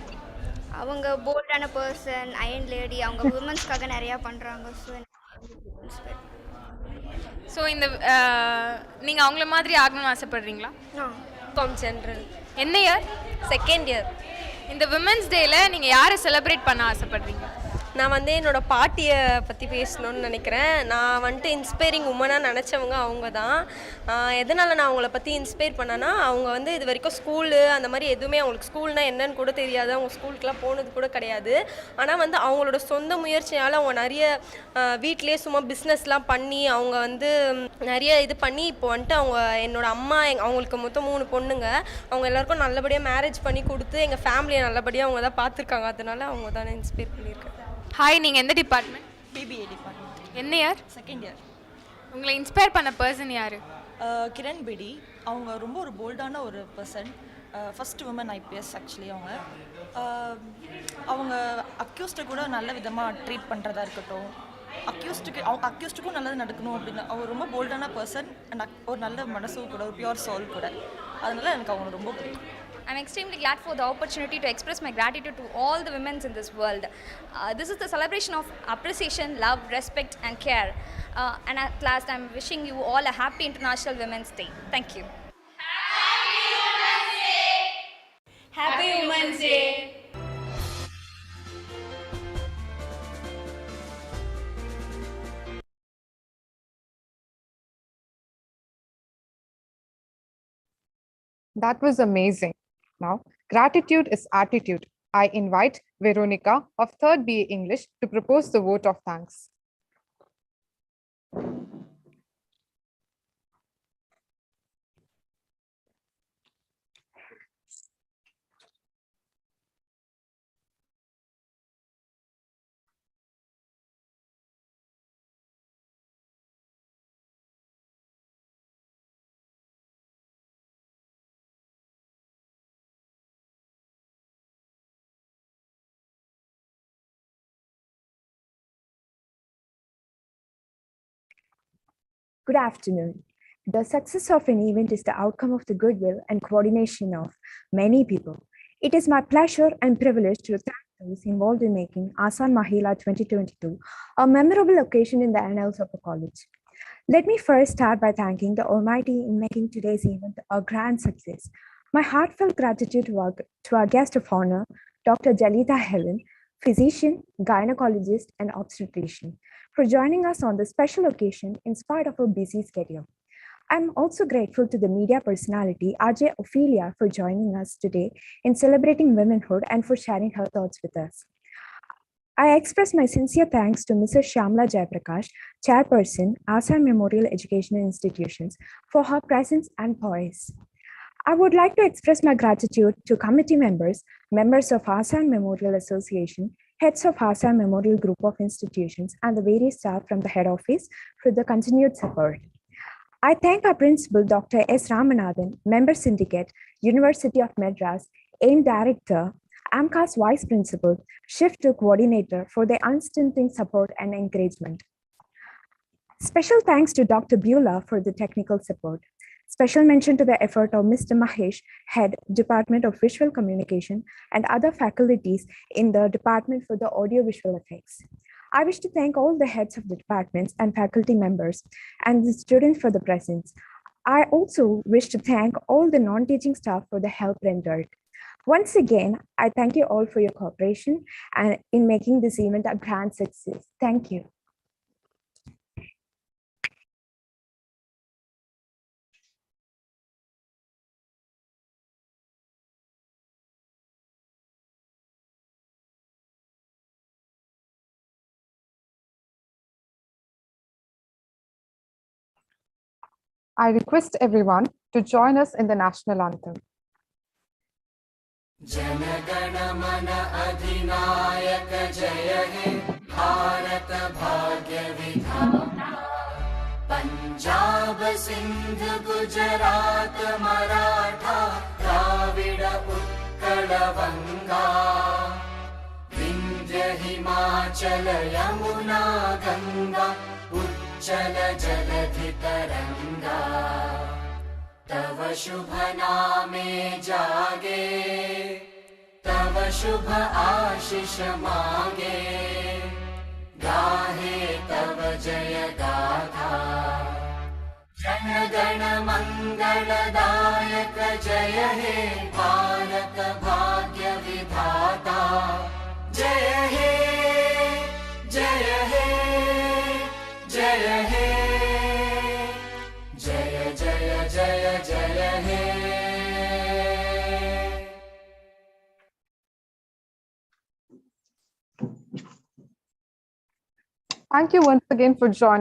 அவங்க போல்டான பர்சன், அயன் லேடி, அவங்க உமன்ஸ்க்காக நிறையா பண்ணுறாங்க. ஸோ இந்த நீங்கள் அவங்கள மாதிரி ஆகணும்னு ஆசைப்படுறீங்களா? ஜென்ரல். என்ன இயர்? Second year. இந்த விமென்ஸ் டேயில் நீங்கள் யாரை செலிப்ரேட் பண்ண ஆசைப்படுறீங்க? நான் வந்து என்னோட பாட்டியை பற்றி பேசணும்னு நினைக்கிறேன். நான் வந்துட்டு இன்ஸ்பைரிங் உமனாக நினச்சவங்க அவங்க தான். எதனால் நான் அவங்கள பற்றி இன்ஸ்பயர் பண்ணேன்னா, அவங்க வந்து இது வரைக்கும் ஸ்கூலு அந்த மாதிரி எதுவுமே அவங்களுக்கு ஸ்கூல்னால் என்னன்னு கூட தெரியாது. அவங்க ஸ்கூலுக்குலாம் போனது கூட கிடையாது. ஆனால் வந்து அவங்களோட சொந்த முயற்சியால் அவங்க நிறைய வீட்லேயே சும்மா பிஸ்னஸ்லாம் பண்ணி அவங்க வந்து நிறைய இது பண்ணி இப்போ வந்துட்டு அவங்க என்னோடய அம்மா அவங்களுக்கு மொத்தம் 3 பொண்ணுங்க. அவங்க எல்லாருக்கும் நல்லபடியாக மேரேஜ் பண்ணி கொடுத்து எங்கள் ஃபேமிலியை நல்லபடியாக அவங்க தான் பார்த்துருக்காங்க. அதனால அவங்க தான் இன்ஸ்பயர் பண்ணியிருக்கேன். ஹாய், நீங்கள் எந்த டிபார்ட்மெண்ட்? BBA department. என்ன இயர்? Second year. உங்களை இன்ஸ்பயர் பண்ண பர்சன் யார்? கிரண் பேடி. அவங்க ரொம்ப ஒரு போல்டான ஒரு person. First woman IPS actually. அவங்க அக்யூஸ்டை கூட நல்ல விதமாக ட்ரீட் பண்ணுறதா இருக்கட்டும், அக்யூஸ்டுக்கும் நல்லது நடக்கணும் அப்படின்னு அவர் ரொம்ப போல்டான பர்சன். அண்ட் ஒரு நல்ல மனசு கூட, ஒரு பியூர் சோல் கூட. அதனால எனக்கு அவங்க ரொம்ப பிடிக்கும். I'm extremely glad for the opportunity to express my gratitude to all the women in this world. This is the celebration of appreciation, love, respect and care. And at last, I'm wishing you all a happy International Women's Day. Thank you. Happy Women's Day. That was amazing. Now, gratitude is attitude. I invite Veronica of 3rd BA English to propose the vote of thanks. Good afternoon. The success of an event is the outcome of the goodwill and coordination of many people. It is my pleasure and privilege to thank those involved in making Asan Mahila 2022 a memorable occasion in the annals of the college. Let me first start by thanking the Almighty in making today's event a grand success. My heartfelt gratitude to our guest of honor, Dr. Jalita Helen, physician, gynecologist, and obstetrician, for joining us on this special occasion in spite of her busy schedule. I'm also grateful to the media personality, RJ Ophelia, for joining us today in celebrating womanhood and for sharing her thoughts with us. I express my sincere thanks to Mrs. Shyamla Jayaprakash, Chairperson, Asan Memorial Educational Institutions, for her presence and poise. I would like to express my gratitude to committee members, members of Asan Memorial Association, heads of Asan Memorial Group of Institutions, and the various staff from the head office for the continued support. I thank our principal, Dr. S. Ramanathan, member syndicate, University of Madras, AIM director, AMCA's vice principal, shift to coordinator for their unstinting support and encouragement. Special thanks to Dr. Beulah for the technical support. Special mention to the effort of Mr. Mahesh, Head, Department of Visual Communication, and other faculties in the Department for the Audiovisual Effects. I wish to thank all the heads of the departments and faculty members and the students for the presence. I also wish to thank all the non-teaching staff for the help rendered. Once again, I thank you all for your cooperation and in making this event a grand success. Thank you. I request everyone to join us in the national anthem. जनगण मन अधिनायक जय हे भारत भाग्य विधाता पंजाब सिंध गुजरात मराठा द्राविड उत्कल बंगा विंध्य हिमाचल यमुना गंगा उच्चल जलधि तरंगा तव शुभ नामे जागे तव शुभ आशीष मागे गाहे तव जय गाथा जन गण मंगलदायक जय हे भारत भाग्य विधाता जय हे जय हे जय हे जय जय जय जय हे Thank you once again for joining.